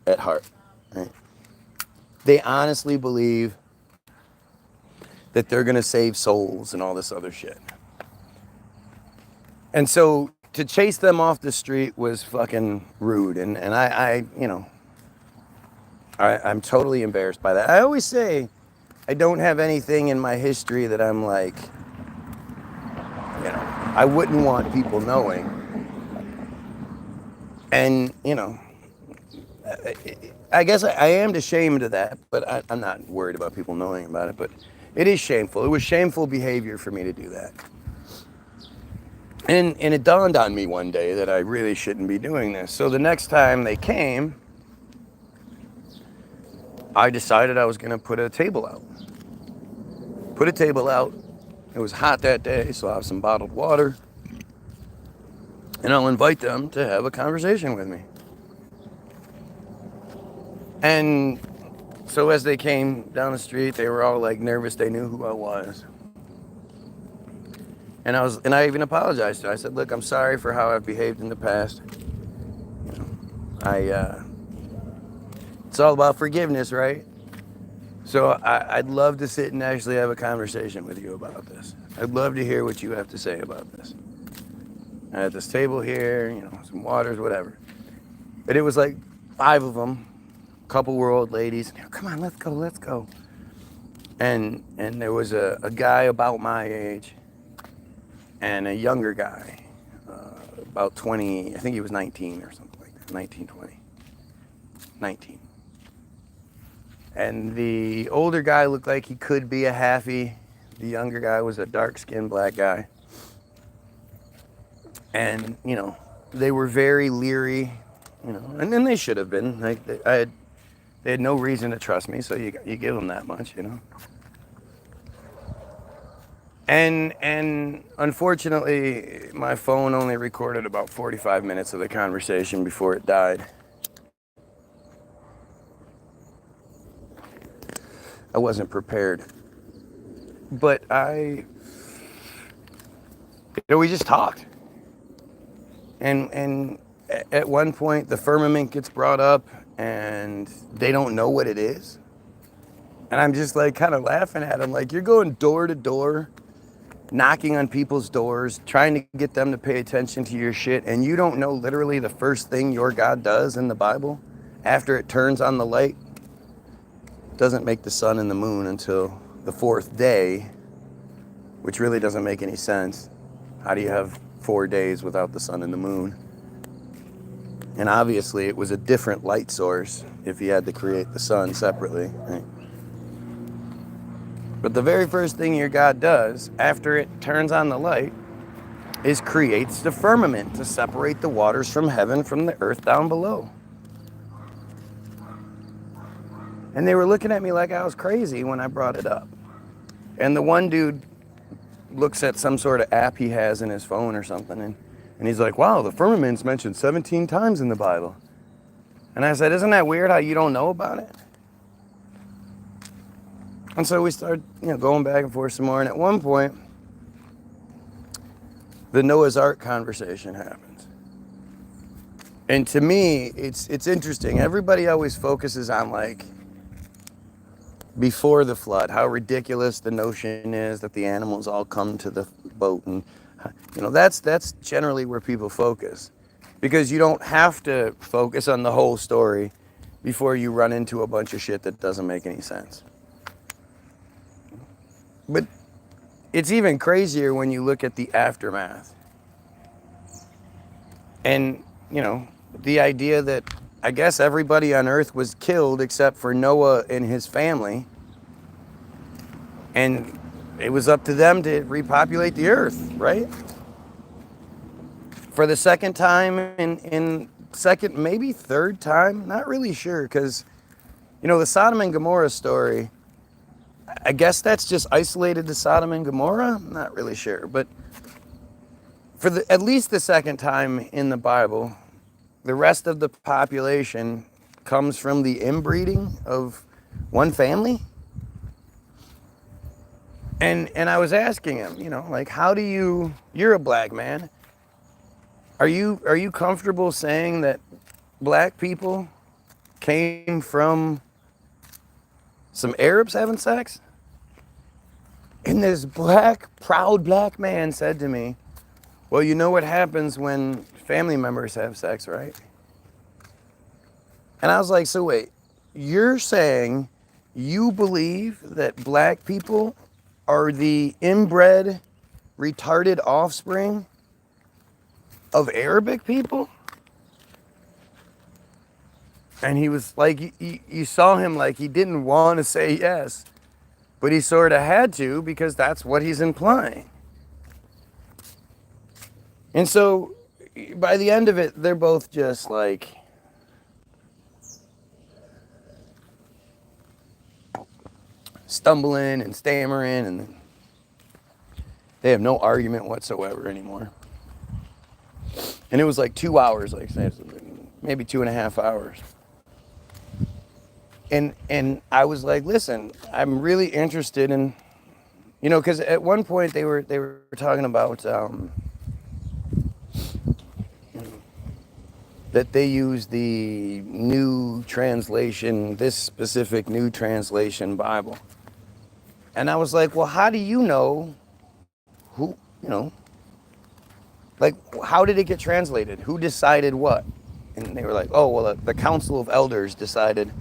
at heart. Right? They honestly believe that they're going to save souls and all this other shit. And so to chase them off the street was fucking rude. And I I'm totally embarrassed by that. I always say I don't have anything in my history that I'm like, I wouldn't want people knowing. And, I guess I am ashamed of that, but I'm not worried about people knowing about it. But it is shameful. It was shameful behavior for me to do that. And it dawned on me one day that I really shouldn't be doing this. So the next time they came, I decided I was going to put a table out. Put a table out. It was hot that day, so I'll have some bottled water. And I'll invite them to have a conversation with me. And so as they came down the street, they were all like nervous. They knew who I was. And I even apologized to them. I said, look, I'm sorry for how I've behaved in the past. It's all about forgiveness, right? So I'd love to sit and actually have a conversation with you about this. I'd love to hear what you have to say about this. I had this table here, some waters, whatever. But it was like 5 of them. A couple were old ladies. Come on, let's go. And there was a guy about my age and a younger guy, about 20, I think he was 19 or something like that, 19, 20. 19. And the older guy looked like he could be a halfie. The younger guy was a dark-skinned black guy. And, they were very leery, and then they should have been. Like, they had no reason to trust me, so you give them that much, And unfortunately, my phone only recorded about 45 minutes of the conversation before it died. I wasn't prepared. But we just talked. And at one point, the firmament gets brought up, and they don't know what it is. And I'm just like kind of laughing at them, like, you're going door to door, knocking on people's doors, trying to get them to pay attention to your shit, and you don't know literally the first thing your God does in the Bible after it turns on the light. Doesn't make the sun and the moon until the 4th day, which really doesn't make any sense. How do you have 4 days without the sun and the moon? And obviously it was a different light source if he had to create the sun separately, right? But the very first thing your God does after it turns on the light is creates the firmament to separate the waters from heaven from the earth down below. And they were looking at me like I was crazy when I brought it up. And the one dude looks at some sort of app he has in his phone or something, and he's like, wow, the firmament's mentioned 17 times in the Bible. And I said, isn't that weird how you don't know about it? And so we started, going back and forth some more. And at one point, the Noah's Ark conversation happens. And to me, it's interesting. Everybody always focuses on, like, before the flood, how ridiculous the notion is that the animals all come to the boat. And, that's generally where people focus. Because you don't have to focus on the whole story before you run into a bunch of shit that doesn't make any sense. But it's even crazier when you look at the aftermath. And, the idea that I guess everybody on earth was killed except for Noah and his family. And it was up to them to repopulate the earth, right? For the second time, in second, maybe third time, not really sure, because, the Sodom and Gomorrah story, I guess that's just isolated to Sodom and Gomorrah. I'm not really sure, but for at least the second time in the Bible, the rest of the population comes from the inbreeding of one family. And I was asking him, like, how do you're a black man. Are you comfortable saying that black people came from some Arabs having sex? And this proud black man said to me, well, you know what happens when family members have sex, right? And I was like, so wait, you're saying you believe that black people are the inbred, retarded offspring of Arabic people? And he was like, you saw him like he didn't want to say yes, but he sort of had to because that's what he's implying. And so by the end of it, they're both just like, stumbling and stammering, and they have no argument whatsoever anymore. And it was like 2 hours, like maybe 2.5 hours. And I was like, listen, I'm really interested in, you know, because at one point they were talking about that they use the new translation, this specific new translation Bible. And I was like, well, how do you know who, you know, like, how did it get translated? Who decided what? And they were like, oh, well, the Council of Elders decided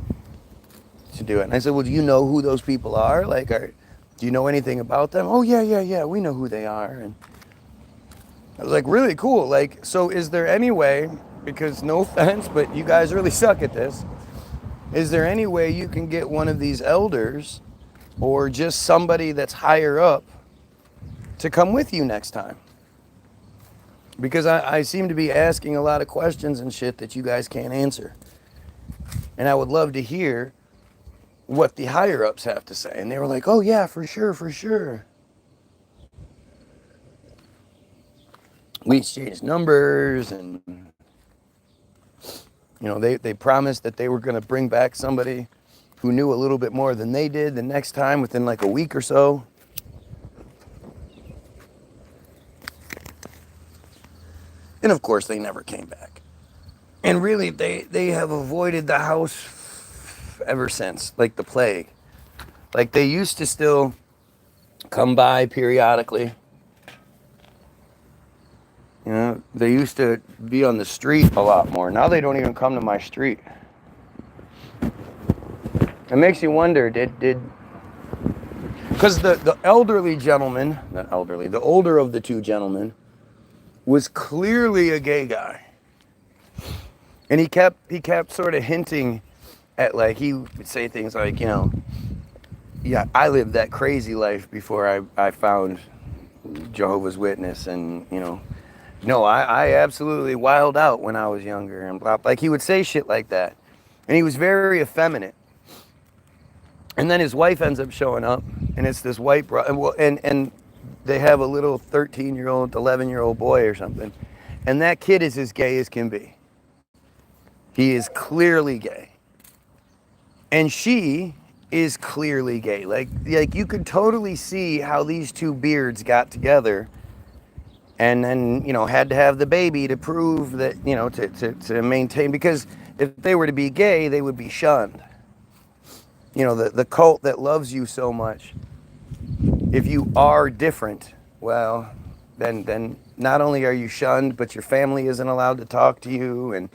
to do it. And I said, well, do you know who those people are? Like, do you know anything about them? Oh, yeah, we know who they are. And I was like, really cool. Like, so is there any way, because no offense, but you guys really suck at this, is there any way you can get one of these elders or just somebody that's higher up to come with you next time? Because I seem to be asking a lot of questions and shit that you guys can't answer. And I would love to hear what the higher ups have to say. And they were like, oh yeah, for sure. We exchanged numbers, and you know, they promised that they were going to bring back somebody who knew a little bit more than they did the next time within like a week or so. And of course, they never came back. And really, they have avoided the house ever since, like the plague. Like, they used to still come by periodically. You know, they used to be on the street a lot more. Now they don't even come to my street. It makes you wonder, because the elderly gentleman, not elderly, the older of the two gentlemen, was clearly a gay guy. And he kept sort of hinting at, like, he would say things like, you know, yeah, I lived that crazy life before I found Jehovah's Witness, and, you know, no, I absolutely wild out when I was younger, and blah. Like, he would say shit like that. And he was very effeminate. And then his wife ends up showing up, and it's this white bro, and they have a little 13-year-old, 11-year-old boy or something. And that kid is as gay as can be. He is clearly gay. And she is clearly gay. Like you could totally see how these two beards got together, and then, you know, had to have the baby to prove that, you know, to maintain, because if they were to be gay, they would be shunned. You know, the cult that loves you so much, if you are different, well, then not only are you shunned, but your family isn't allowed to talk to you, and,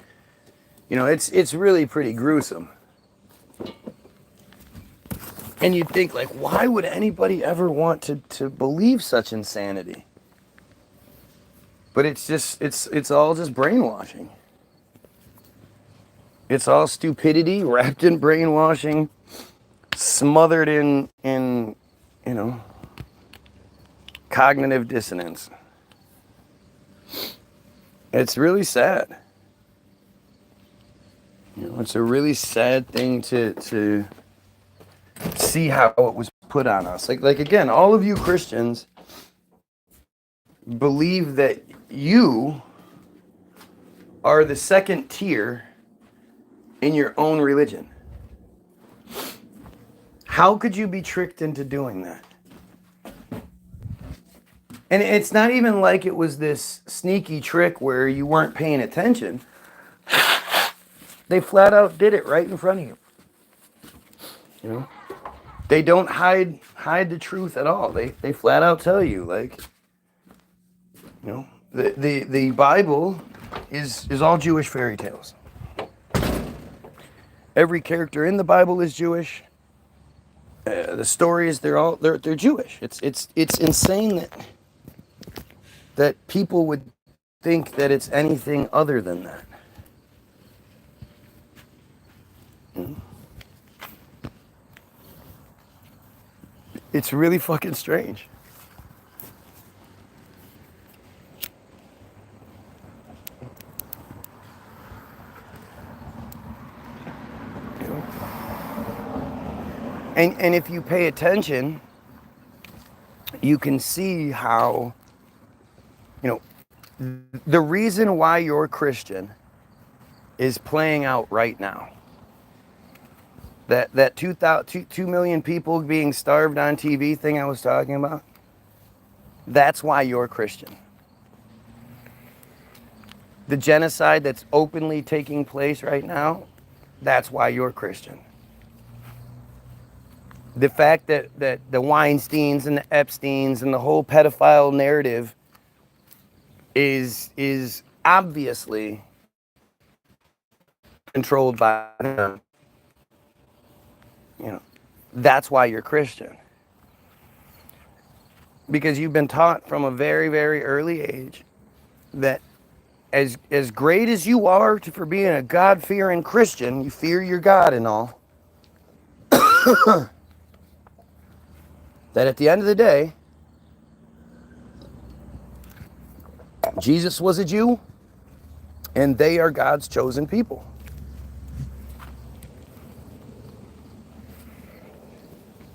you know, it's really pretty gruesome. And you'd think, like, why would anybody ever want to believe such insanity? But it's just, it's all just brainwashing. It's all stupidity wrapped in brainwashing, smothered in you know, cognitive dissonance. It's really sad. You know, it's a really sad thing to see how it was put on us. Like again, all of you Christians believe that you are the second tier in your own religion. How could you be tricked into doing that? And it's not even like it was this sneaky trick where you weren't paying attention. They flat out did it right in front of you. You know, they don't hide the truth at all. They flat out tell you, like, you know, the Bible is all Jewish fairy tales. Every character in the Bible is Jewish. The stories, they're Jewish. It's insane that people would think that it's anything other than that. It's really fucking strange. And if you pay attention, you can see how, you know, the reason why you're Christian is playing out right now. That 2 million people being starved on TV thing I was talking about, that's why you're Christian. The genocide that's openly taking place right now, that's why you're Christian. The fact that the Weinsteins and the Epsteins and the whole pedophile narrative is obviously controlled by them. You know, that's why you're Christian. Because you've been taught from a very, very early age that as great as you are for being a God-fearing Christian, you fear your God and all, that at the end of the day, Jesus was a Jew, and they are God's chosen people.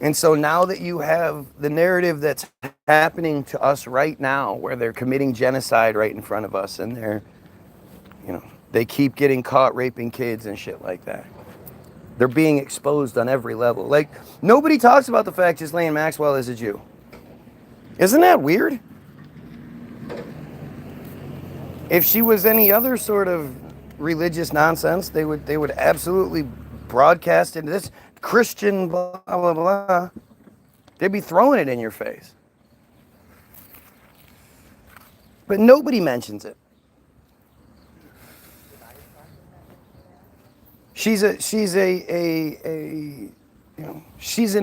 And so now that you have the narrative that's happening to us right now, where they're committing genocide right in front of us, and they're, you know, they keep getting caught raping kids and shit like that. They're being exposed on every level. Like, nobody talks about the fact Ghislaine Maxwell is a Jew. Isn't that weird? If she was any other sort of religious nonsense, they would absolutely broadcast it. This Christian blah, blah, blah. They'd be throwing it in your face. But nobody mentions it. She's an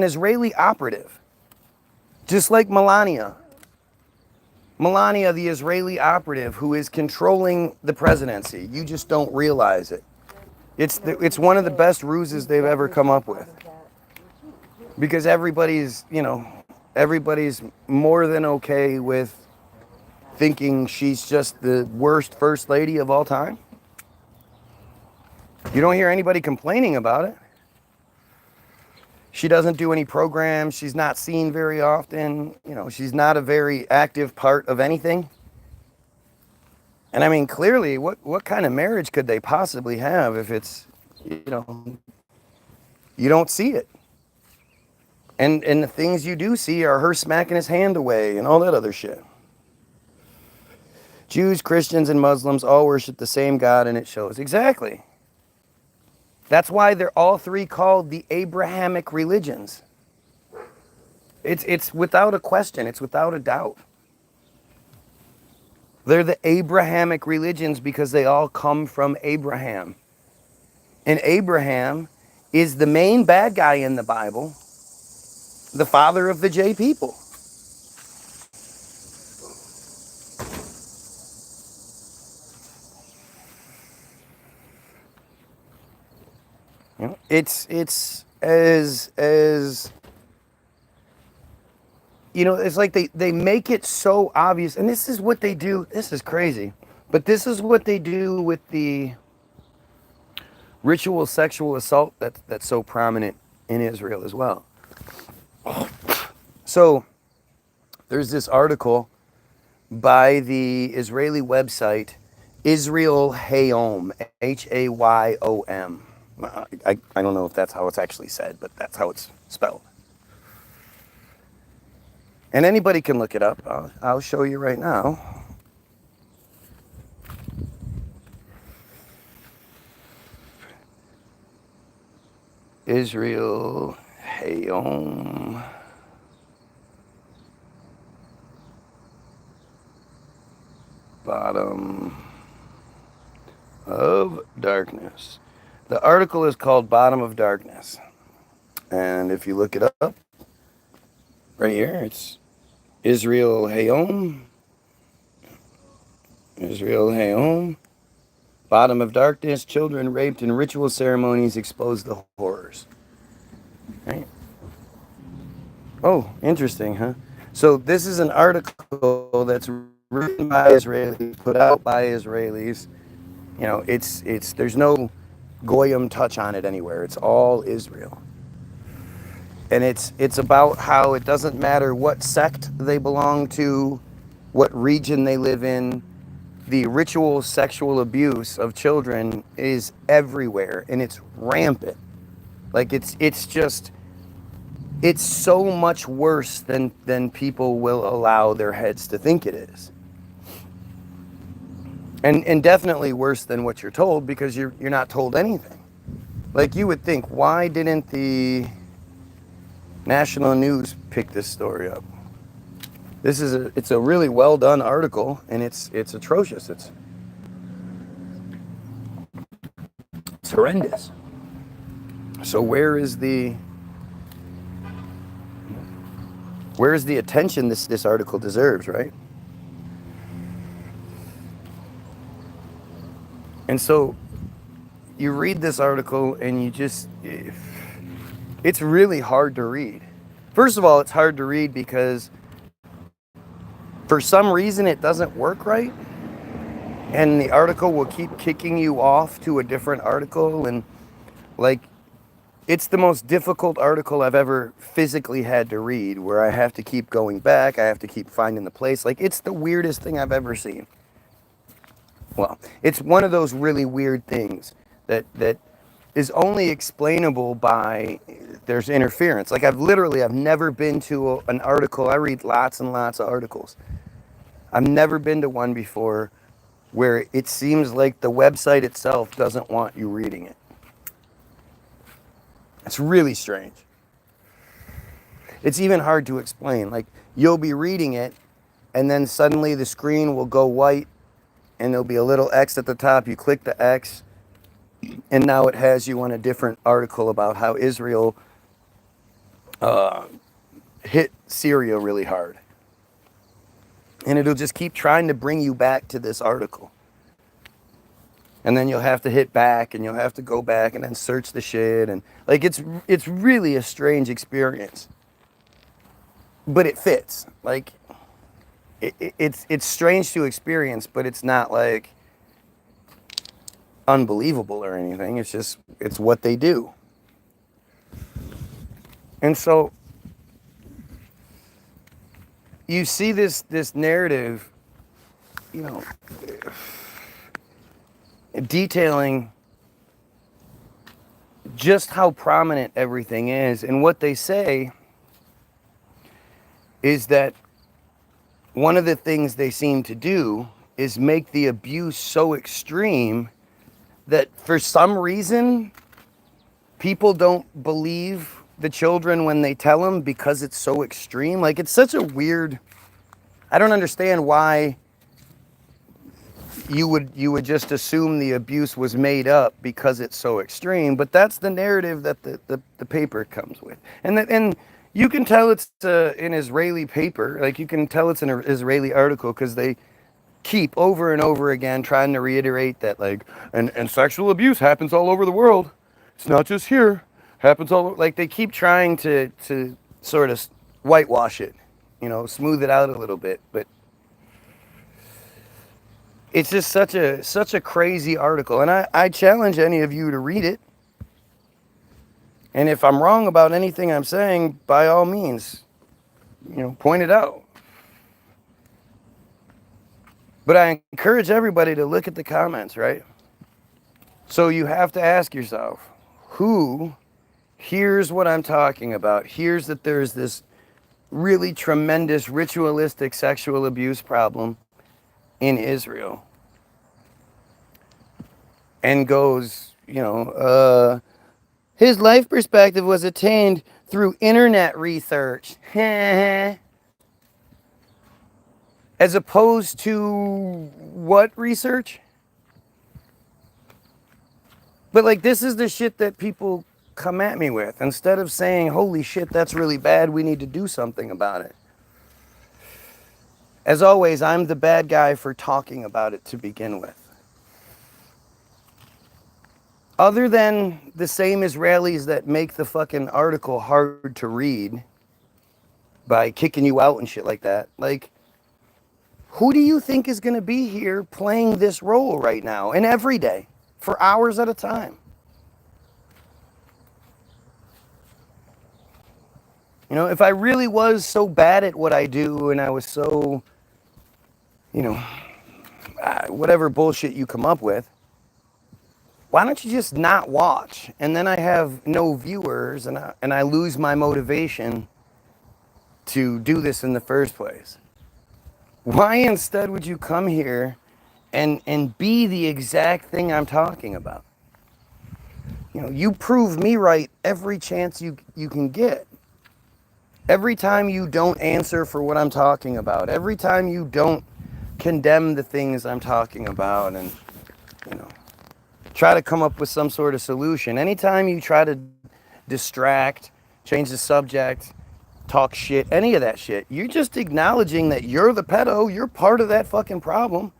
Israeli operative. Just like Melania. Melania, the Israeli operative who is controlling the presidency. You just don't realize it. It's one of the best ruses they've ever come up with. Because everybody's more than okay with thinking she's just the worst first lady of all time. You don't hear anybody complaining about it. She doesn't do any programs. She's not seen very often. You know, she's not a very active part of anything. And I mean, clearly, what kind of marriage could they possibly have if it's, you know, you don't see it. And the things you do see are her smacking his hand away and all that other shit. Jews, Christians, and Muslims all worship the same God, and it shows. Exactly. That's why they're all three called the Abrahamic religions. It's without a question. It's without a doubt. They're the Abrahamic religions because they all come from Abraham. And Abraham is the main bad guy in the Bible, the father of the J people. You know, it's as you know, it's like they make it so obvious, and this is what they do. This is crazy, but this is what they do with the ritual sexual assault that's so prominent in Israel as well. So there's this article by the Israeli website Israel Hayom, Hayom. I don't know if that's how it's actually said, but that's how it's spelled. And anybody can look it up. I'll show you right now. Israel Hayom. Bottom of Darkness. The article is called Bottom of Darkness. And if you look it up, right here, it's Israel Hayom. Israel Hayom. Bottom of Darkness. Children raped in ritual ceremonies expose the horrors. Right? Oh, interesting, huh? So this is an article that's written by Israelis, put out by Israelis. You know, it's there's no Goyim touch on it anywhere. It's all Israel. And it's about how it doesn't matter what sect they belong to, what region they live in. The ritual sexual abuse of children is everywhere, and it's rampant. Like it's just it's so much worse than people will allow their heads to think it is. And definitely worse than what you're told, because you're not told anything. Like, you would think, why didn't the national news pick this story up? It's a really well done article, and it's atrocious. It's horrendous. So where's the attention this article deserves, right? And so you read this article and it's really hard to read. First of all, it's hard to read because for some reason it doesn't work right. And the article will keep kicking you off to a different article. And like, it's the most difficult article I've ever physically had to read, where I have to keep going back. I have to keep finding the place. Like, it's the weirdest thing I've ever seen. Well, it's one of those really weird things that is only explainable by there's interference. Like, I've never been to an article. I read lots and lots of articles. I've never been to one before where it seems like the website itself doesn't want you reading it. It's really strange. It's even hard to explain. Like, you'll be reading it, and then suddenly the screen will go white, and there'll be a little X at the top. You click the X, and now it has you on a different article about how Israel hit Syria really hard. And it'll just keep trying to bring you back to this article. And then you'll have to hit back, and you'll have to go back and then search the shit. And like, it's really a strange experience. But it fits. Like, it's strange to experience, but it's not like unbelievable or anything. It's what they do. And so you see this narrative, you know, detailing just how prominent everything is. And what they say is that one of the things they seem to do is make the abuse so extreme that for some reason people don't believe the children when they tell them, because it's so extreme. Like, it's such a weird, I don't understand why you would just assume the abuse was made up because it's so extreme, but that's the narrative that the paper comes with. And you can tell it's an Israeli paper. Like, you can tell it's an Israeli article because they keep over and over again trying to reiterate that, like, and sexual abuse happens all over the world. It's not just here. Happens all over. Like, they keep trying to sort of whitewash it, you know, smooth it out a little bit. But it's just such a crazy article. And I challenge any of you to read it. And if I'm wrong about anything I'm saying, by all means, you know, point it out. But I encourage everybody to look at the comments, right? So you have to ask yourself, who hears what I'm talking about, hears that there's this really tremendous ritualistic sexual abuse problem in Israel, and goes, you know, His life perspective was attained through internet research. As opposed to what research? But like, this is the shit that people come at me with. Instead of saying, holy shit, that's really bad, we need to do something about it. As always, I'm the bad guy for talking about it to begin with. Other than the same Israelis that make the fucking article hard to read by kicking you out and shit like that, like, who do you think is going to be here playing this role right now and every day for hours at a time? You know, if I really was so bad at what I do and I was so, you know, whatever bullshit you come up with, why don't you just not watch? And then I have no viewers and I lose my motivation to do this in the first place. Why instead would you come here and be the exact thing I'm talking about? You know, you prove me right every chance you can get. Every time you don't answer for what I'm talking about, every time you don't condemn the things I'm talking about and, you know, try to come up with some sort of solution. Anytime you try to distract, change the subject, talk shit, any of that shit, you're just acknowledging that you're the pedo, you're part of that fucking problem.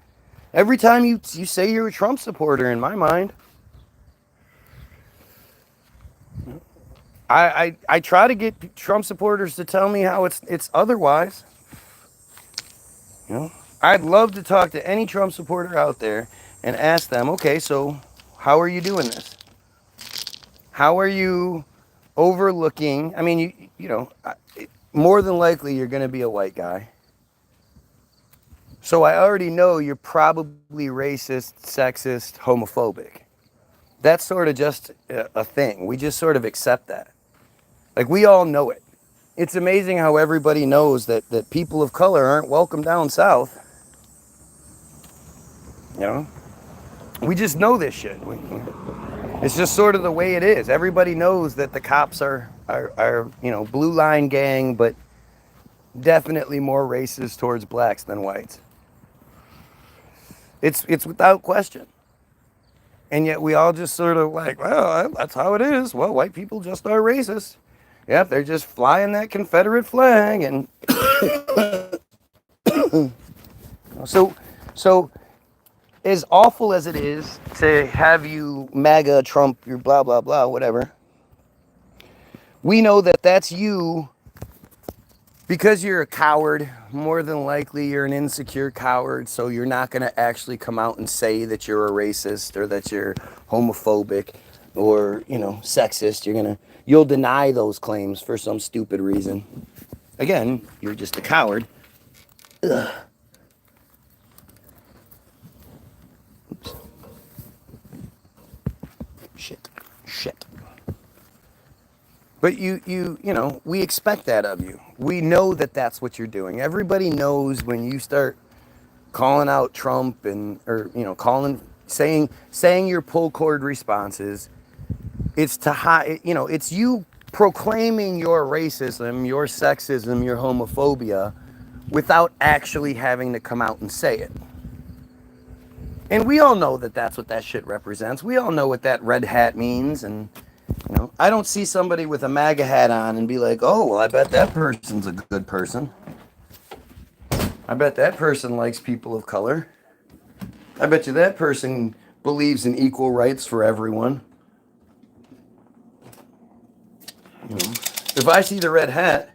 Every time you say you're a Trump supporter, in my mind, I try to get Trump supporters to tell me how it's otherwise. You know, I'd love to talk to any Trump supporter out there and ask them, okay, so how are you doing this? How are you overlooking? I mean, you know, more than likely you're going to be a white guy. So I already know you're probably racist, sexist, homophobic. That's sort of just a thing. We just sort of accept that. Like, we all know it. It's amazing how everybody knows that people of color aren't welcome down south. You know? We just know this shit. It's just sort of the way it is. Everybody knows that the cops are you know, blue line gang, but definitely more racist towards blacks than whites. It's without question. And yet we all just sort of like, well, that's how it is. Well, white people just are racist. Yep, they're just flying that Confederate flag. And so as awful as it is to have you MAGA, Trump, your blah, blah, blah, whatever, we know that that's you because you're a coward. More than likely you're an insecure coward, so you're not going to actually come out and say that you're a racist or that you're homophobic or, you know, sexist. You'll deny those claims for some stupid reason. Again, you're just a coward. Ugh. Oops. Shit. But you know, we expect that of you. We know that that's what you're doing. Everybody knows when you start calling out Trump or you know, saying your pull cord responses. It's it's you proclaiming your racism, your sexism, your homophobia without actually having to come out and say it. And we all know that that's what that shit represents. We all know what that red hat means. And, you know, I don't see somebody with a MAGA hat on and be like, oh, well, I bet that person's a good person. I bet that person likes people of color. I bet you that person believes in equal rights for everyone. You know, if I see the red hat,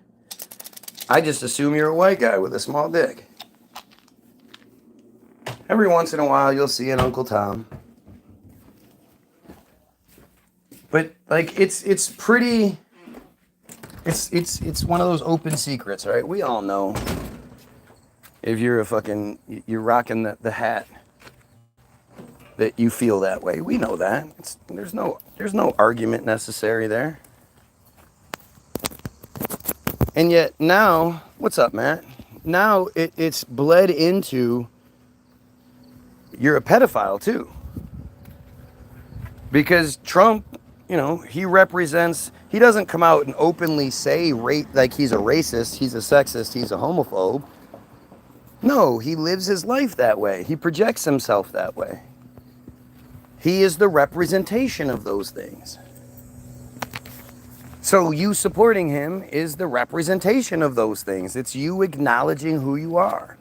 I just assume you're a white guy with a small dick. Every once in a while, you'll see an Uncle Tom. But like, it's pretty. It's one of those open secrets, right? We all know if you're you're rocking the hat that you feel that way. We know that. There's no argument necessary there. And yet now, what's up, Matt? Now it's bled into. You're a pedophile too. Because Trump you know, he represents, he doesn't come out and openly say like he's a racist, he's a sexist, he's a homophobe. No, he lives his life that way. He projects himself that way. He is the representation of those things. So you supporting him is the representation of those things. It's you acknowledging who you are.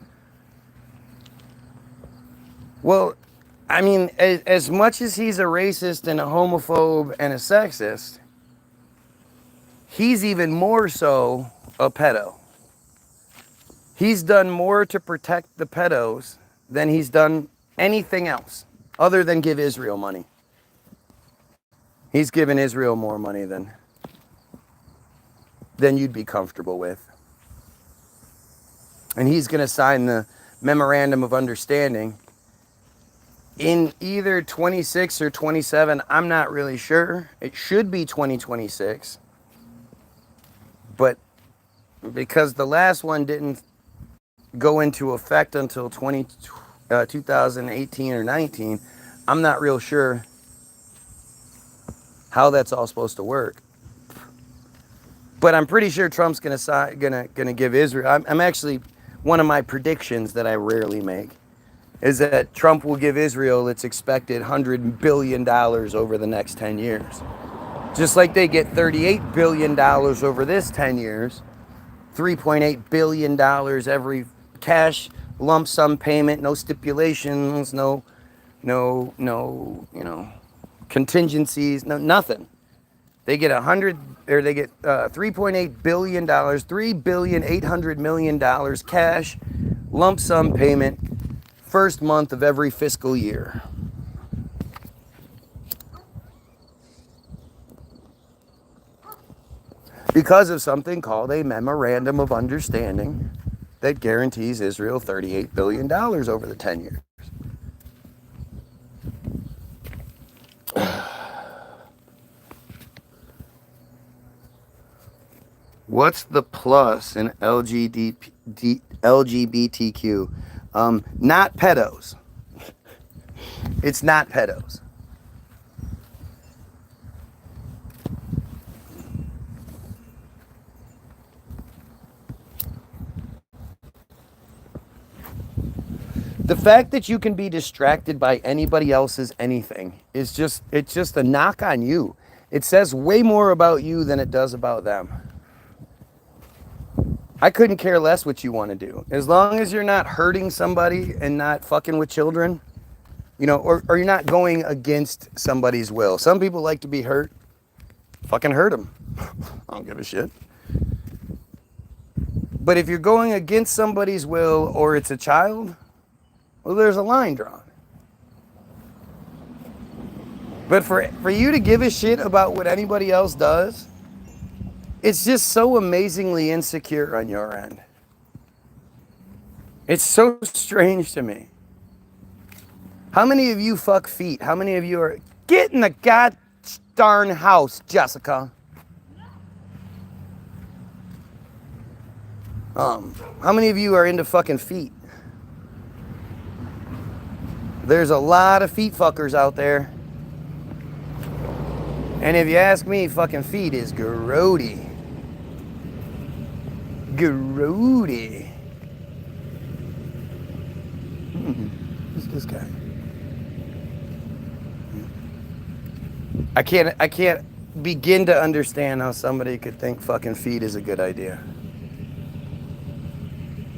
Well, I mean, as much as he's a racist and a homophobe and a sexist, he's even more so a pedo. He's done more to protect the pedos than he's done anything else other than give Israel money. He's given Israel more money than you'd be comfortable with. And he's going to sign the memorandum of understanding in either 26 or 27. I'm not really sure. It should be 2026. But because the last one didn't go into effect until 2018 or 19, I'm not real sure how that's all supposed to work. But I'm pretty sure Trump's gonna give Israel. I'm actually, one of my predictions that I rarely make is that Trump will give Israel its expected $100 billion over the next 10 years. Just like they get $38 billion over this 10 years, $3.8 billion every cash lump sum payment, no stipulations, no, you know, contingencies, no, nothing. They get $3.8 billion, $3,800,000,000 cash lump sum payment first month of every fiscal year. Because of something called a memorandum of understanding that guarantees Israel $38 billion over the 10 years. What's the plus in LGBTQ? Not pedos. It's not pedos. The fact that you can be distracted by anybody else's anything is just a knock on you. It says way more about you than it does about them. I couldn't care less what you want to do. As long as you're not hurting somebody and not fucking with children, you know, or you're not going against somebody's will. Some people like to be hurt. Fucking hurt them. I don't give a shit. But if you're going against somebody's will or it's a child, well, there's a line drawn. But for you to give a shit about what anybody else does, it's just so amazingly insecure on your end. It's so strange to me. How many of you fuck feet? How many of you are... Get in the god darn house, Jessica. How many of you are into fucking feet? There's a lot of feet fuckers out there. And if you ask me, fucking feet is grody. Grody. Who's this guy? I can't begin to understand how somebody could think fucking feet is a good idea.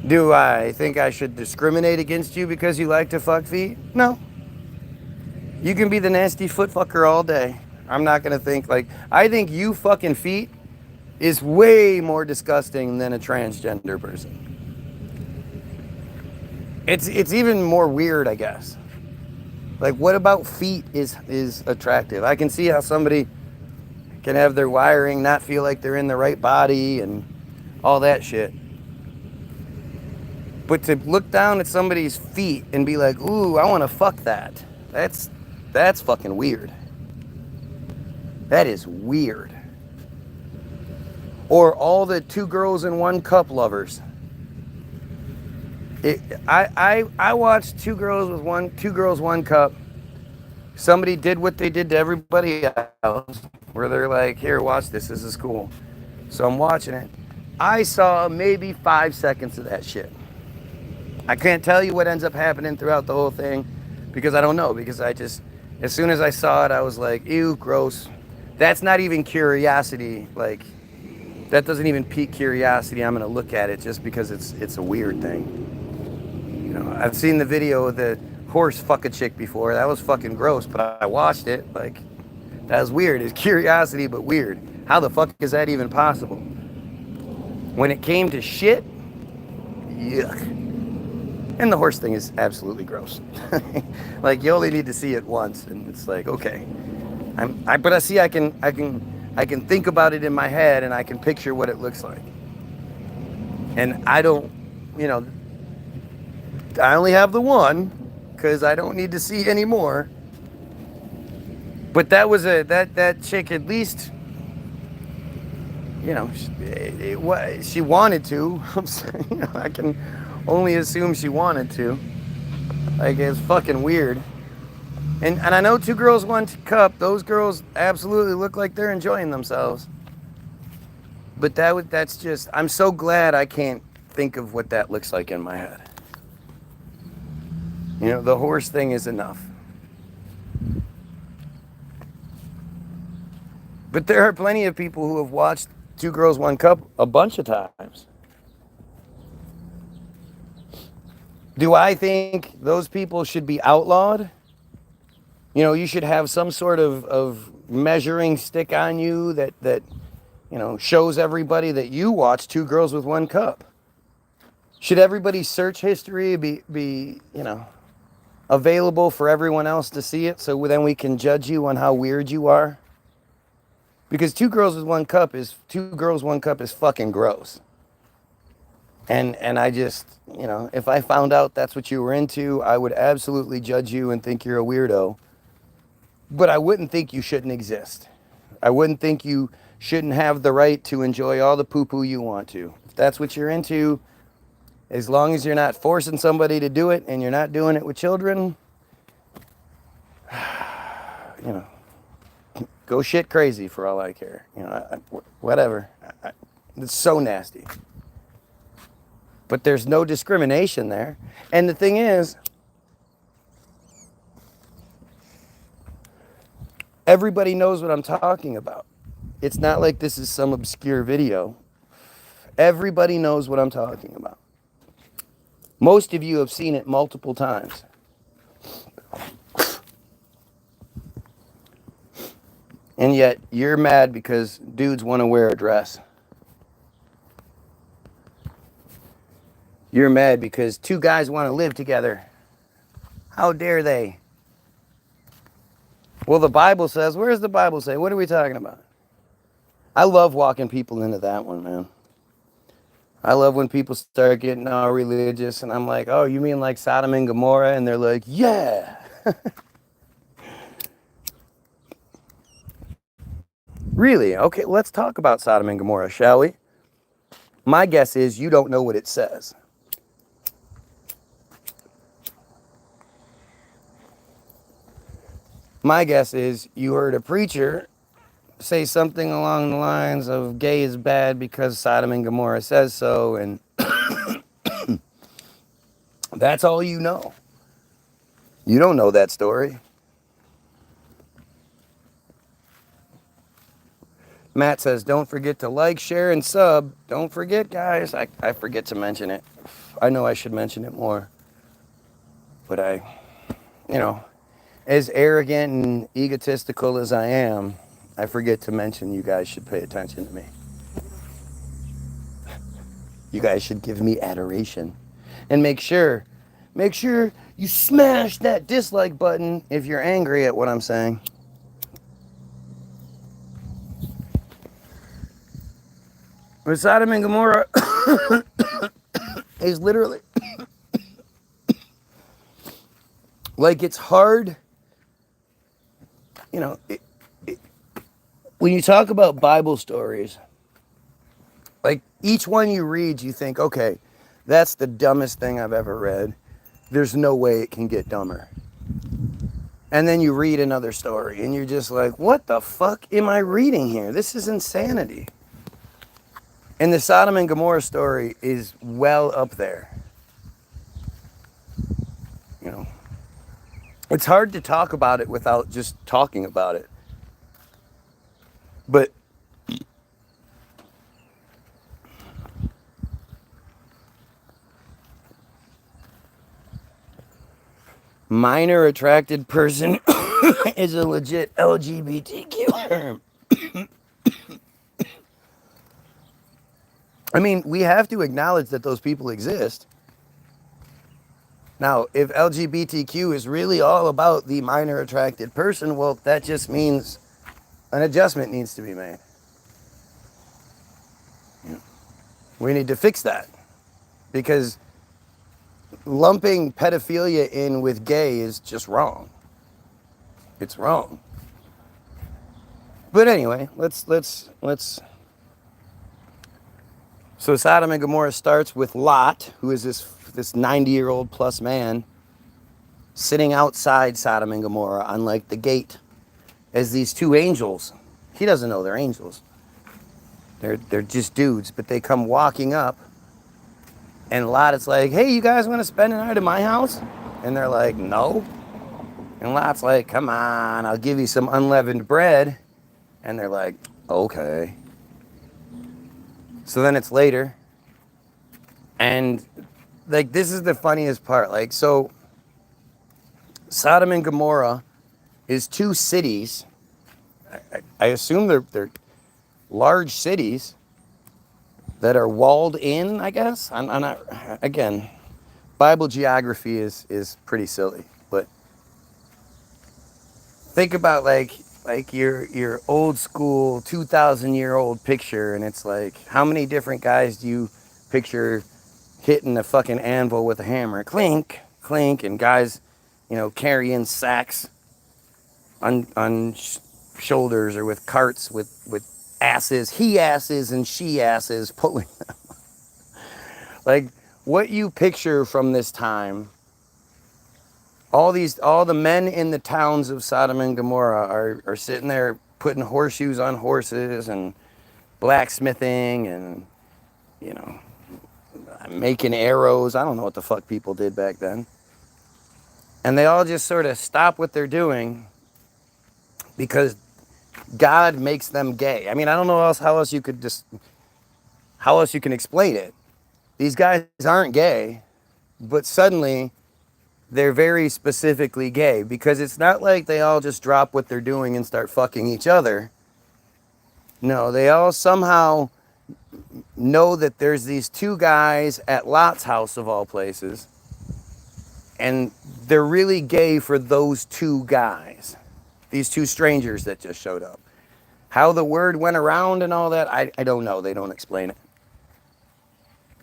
Do I think I should discriminate against you because you like to fuck feet? No. You can be the nasty foot fucker all day. I'm not going to think like... I think you fucking feet is way more disgusting than a transgender person. It's even more weird, I guess. Like, what about feet is attractive? I can see how somebody can have their wiring not feel like they're in the right body and all that shit. But to look down at somebody's feet and be like, ooh, I want to fuck that. That's fucking weird. That is weird. Or all the 2 girls in 1 cup lovers. I watched 2 girls 1 cup somebody did what they did to everybody else, where they're like, here, watch this is cool. So I'm watching it. I saw maybe 5 seconds of that shit. I can't tell you what ends up happening throughout the whole thing because I don't know, because I just, as soon as I saw it, I was like, ew, gross. That's not even curiosity. Like, that doesn't even pique curiosity. I'm gonna look at it just because it's a weird thing. You know, I've seen the video of the horse fuck a chick before. That was fucking gross, but I watched it. Like, that was weird. It's curiosity, but weird. How the fuck is that even possible? When it came to shit, yuck. And the horse thing is absolutely gross. Like, you only need to see it once, and it's like, okay. But I see I can think about it in my head, and I can picture what it looks like. And I don't, you know, I only have the one because I don't need to see any more. But that was that chick, at least, you know, she wanted to. You know, I can only assume she wanted to. Like, it's fucking weird. And I know 2 Girls, 1 Cup, those girls absolutely look like they're enjoying themselves. But that's just, I'm so glad I can't think of what that looks like in my head. You know, the horse thing is enough. But there are plenty of people who have watched 2 Girls, 1 Cup a bunch of times. Do I think those people should be outlawed? You know, you should have some sort of measuring stick on you that you know, shows everybody that you watch 2 Girls with 1 Cup. Should everybody's search history be you know, available for everyone else to see it, so then we can judge you on how weird you are? Because 2 Girls with 1 Cup is 2 Girls, 1 Cup is fucking gross. And I just, you know, if I found out that's what you were into, I would absolutely judge you and think you're a weirdo. But I wouldn't think you shouldn't exist. I wouldn't think you shouldn't have the right to enjoy all the poo-poo you want to. If that's what you're into, as long as you're not forcing somebody to do it and you're not doing it with children, you know, go shit crazy for all I care. You know, whatever. It's so nasty. But there's no discrimination there. And the thing is, everybody knows what I'm talking about. It's not like this is some obscure video. Everybody knows what I'm talking about. Most of you have seen it multiple times. And yet, you're mad because dudes want to wear a dress. You're mad because 2 guys want to live together. How dare they? Well, the Bible says, where does the Bible say? What are we talking about? I love walking people into that one, man. I love when people start getting all religious and I'm like, oh, you mean like Sodom and Gomorrah? And they're like, yeah. Really? Okay, let's talk about Sodom and Gomorrah, shall we? My guess is you don't know what it says. My guess is you heard a preacher say something along the lines of gay is bad because Sodom and Gomorrah says so, and that's all you know. You don't know that story. Matt says, don't forget to like, share, and sub. Don't forget, guys. I forget to mention it. I know I should mention it more. But you know, as arrogant and egotistical as I am, I forget to mention you guys should pay attention to me. You guys should give me adoration. And make sure you smash that dislike button if you're angry at what I'm saying. But Sodom and Gomorrah is literally like, it's hard, you know, when you talk about Bible stories, like each one you read, you think, okay, that's the dumbest thing I've ever read. There's no way it can get dumber. And then you read another story and you're just like, what the fuck am I reading here? This is insanity. And the Sodom and Gomorrah story is well up there. You know, it's hard to talk about it without just talking about it. But minor attracted person is a legit LGBTQ term. I mean, we have to acknowledge that those people exist. Now, if LGBTQ is really all about the minor attracted person, well, that just means an adjustment needs to be made. We need to fix that. Because lumping pedophilia in with gay is just wrong. It's wrong. But anyway, let's So Sodom and Gomorrah starts with Lot, who is this 90-year-old plus man sitting outside Sodom and Gomorrah on like the gate as these two angels. He doesn't know they're angels. They're just dudes, but they come walking up, and Lot is like, hey, you guys want to spend the night at my house? And they're like, no. And Lot's like, come on, I'll give you some unleavened bread. And they're like, okay. So then it's later, and like this is the funniest part. Like, so Sodom and Gomorrah is two cities. I assume they're large cities that are walled in, I guess. I'm not, again, Bible geography is pretty silly, but think about like your old school 2,000-year-old picture, and it's like, how many different guys do you picture hitting a fucking anvil with a hammer? Clink, clink, and guys, you know, carrying sacks on shoulders or with carts with asses, he asses and she asses pulling them. Like, what you picture from this time, all the men in the towns of Sodom and Gomorrah are sitting there putting horseshoes on horses and blacksmithing and, you know, making arrows. I don't know what the fuck people did back then. And they all just sort of stop what they're doing because God makes them gay. I mean, I don't know how else you can explain it. These guys aren't gay, but suddenly they're very specifically gay, because it's not like they all just drop what they're doing and start fucking each other. No, they all somehow know that there's these two guys at Lot's house of all places, and they're really gay for those two guys, these two strangers that just showed up. How the word went around and all that, I don't know. They don't explain it.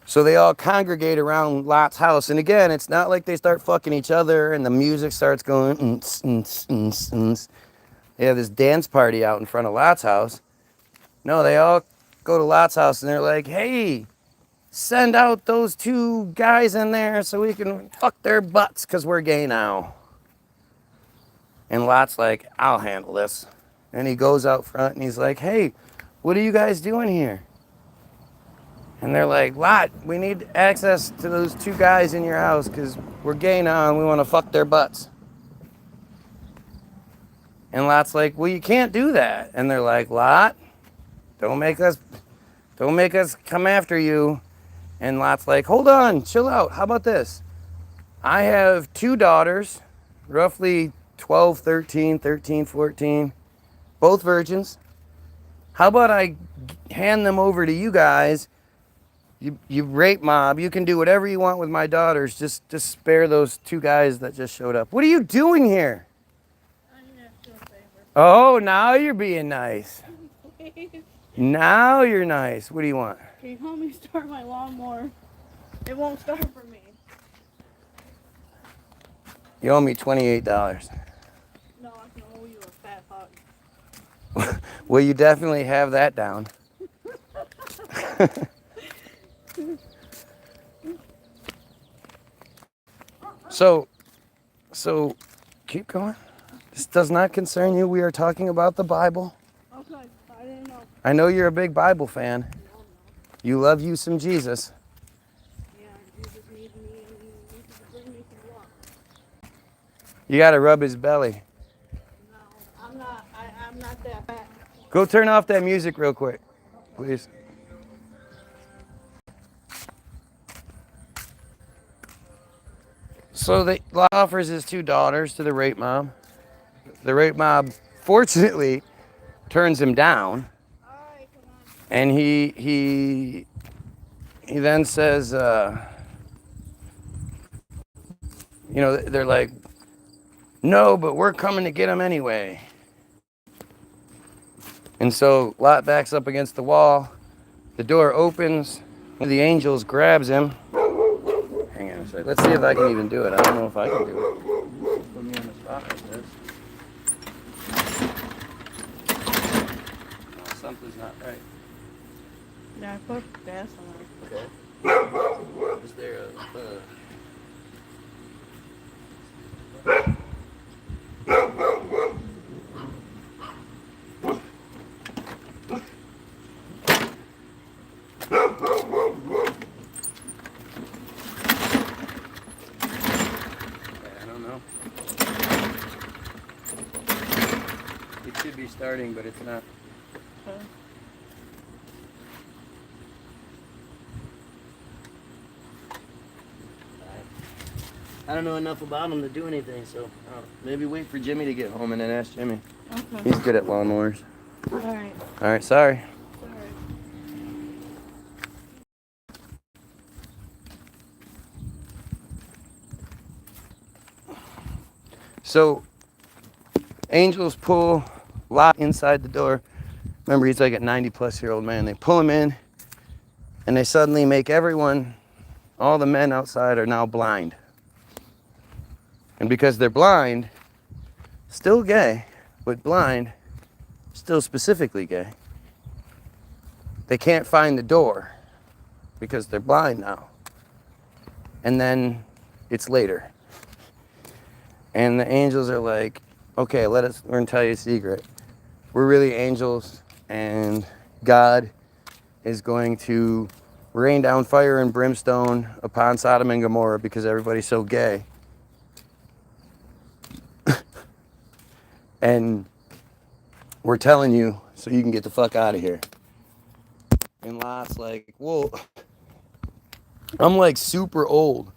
So they all congregate around Lot's house. And again, it's not like they start fucking each other and the music starts going. They have this dance party out in front of Lot's house. No, they all go to Lot's house and they're like, hey, send out those two guys in there so we can fuck their butts because we're gay now. And Lot's like, I'll handle this. And he goes out front and he's like, hey, what are you guys doing here? And they're like, Lot, we need access to those two guys in your house because we're gay now and we want to fuck their butts. And Lot's like, well, you can't do that. And they're like, Lot, don't make us come after you. And Lot's like, hold on, chill out. How about this? I have two daughters, roughly 12, 13, 14, both virgins. How about I hand them over to you guys? You rape mob. You can do whatever you want with my daughters. Just spare those two guys that just showed up. What are you doing here? I need to do a favor. Oh, now you're being nice. Please. Now you're nice. What do you want? Can you help me start my lawnmower? It won't start for me. You owe me $28. No, I can owe you a fat hug. Well, you definitely have that down. So keep going. This does not concern you. We are talking about the Bible. Okay, I didn't know. I know you're a big Bible fan. No, no. You love you some Jesus. Yeah, Jesus needs me and he needs to bring me some luck. You got to rub his belly. No, I'm not that bad. Go turn off that music real quick, please. So the law offers his 2 daughters to the rape mob. The rape mob, fortunately, turns him down, Alright, come on. and he then says, you know, they're like, no, but we're coming to get him anyway. And so Lot backs up against the wall. The door opens. One of the angels grabs him. Hang on a second. Let's see if I can even do it. I don't know if I can do it. Put me on the spot like this. No, something's not right. Yeah, I put gas on it. Okay. Is there a I don't know. It should be starting, but it's not. Okay. I don't know enough about him to do anything, so maybe wait for Jimmy to get home and then ask Jimmy. Okay. He's good at lawnmowers. Alright. All right, sorry. Sorry. So, angels pull Lot inside the door. Remember, he's like a 90-plus-year-old man. They pull him in, and they suddenly make everyone, all the men outside are now blind. And because they're blind, still gay, but blind, still specifically gay, they can't find the door because they're blind now. And then it's later. And the angels are like, okay, we're gonna tell you a secret. We're really angels, and God is going to rain down fire and brimstone upon Sodom and Gomorrah because everybody's so gay. And we're telling you so you can get the fuck out of here. And Lot's like, well, I'm like super old.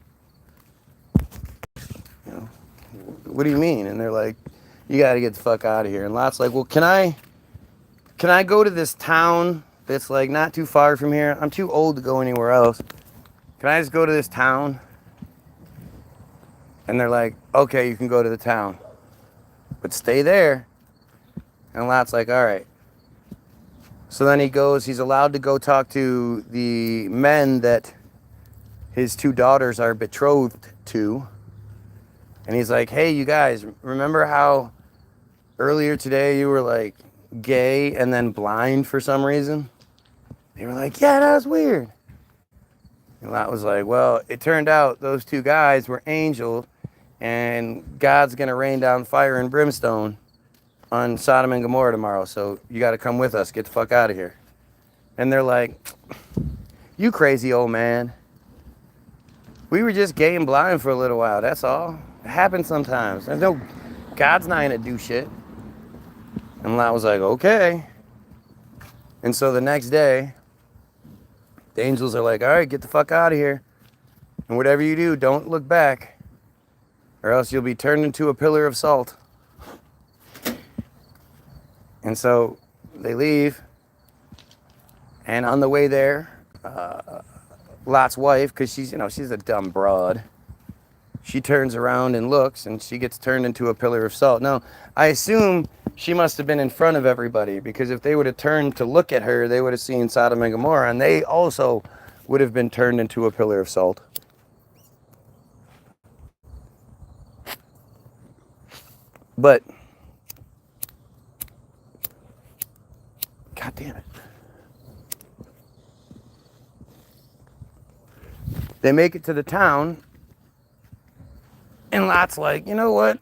You know, what do you mean? And they're like, you got to get the fuck out of here. And Lot's like, well, can I go to this town that's like not too far from here? I'm too old to go anywhere else. Can I just go to this town? And they're like, okay, you can go to the town, but stay there. And Lot's like, all right. So then he's allowed to go talk to the men that his 2 daughters are betrothed to. And he's like, hey, you guys, remember how earlier today you were like gay and then blind for some reason? They were like, yeah, that was weird. And Lot was like, well, it turned out those 2 guys were angels, and God's going to rain down fire and brimstone on Sodom and Gomorrah tomorrow, so you got to come with us. Get the fuck out of here. And they're like, you crazy old man. We were just gay and blind for a little while, that's all. It happens sometimes. There's no, God's not going to do shit. And Lot was like, okay. And so the next day, the angels are like, all right, get the fuck out of here. And whatever you do, don't look back, or else you'll be turned into a pillar of salt. And so they leave. And on the way there, Lot's wife, because she's a dumb broad, she turns around and looks, and she gets turned into a pillar of salt. Now, I assume she must have been in front of everybody, because if they would have turned to look at her, they would have seen Sodom and Gomorrah, and they also would have been turned into a pillar of salt. But, God damn it. They make it to the town, and Lot's like, you know what?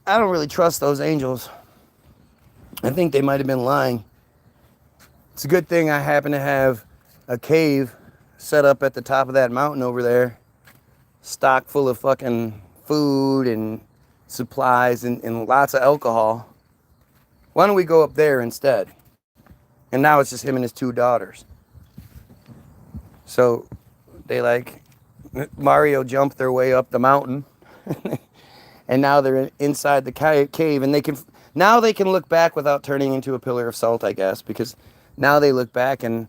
I don't really trust those angels. I think they might have been lying. It's a good thing I happen to have a cave set up at the top of that mountain over there, stocked full of fucking food and supplies and lots of alcohol. Why don't we go up there instead? And now it's just him and his 2 daughters. So they like Mario jumped their way up the mountain. And now they're inside the cave, and they can look back without turning into a pillar of salt, I guess, because now they look back and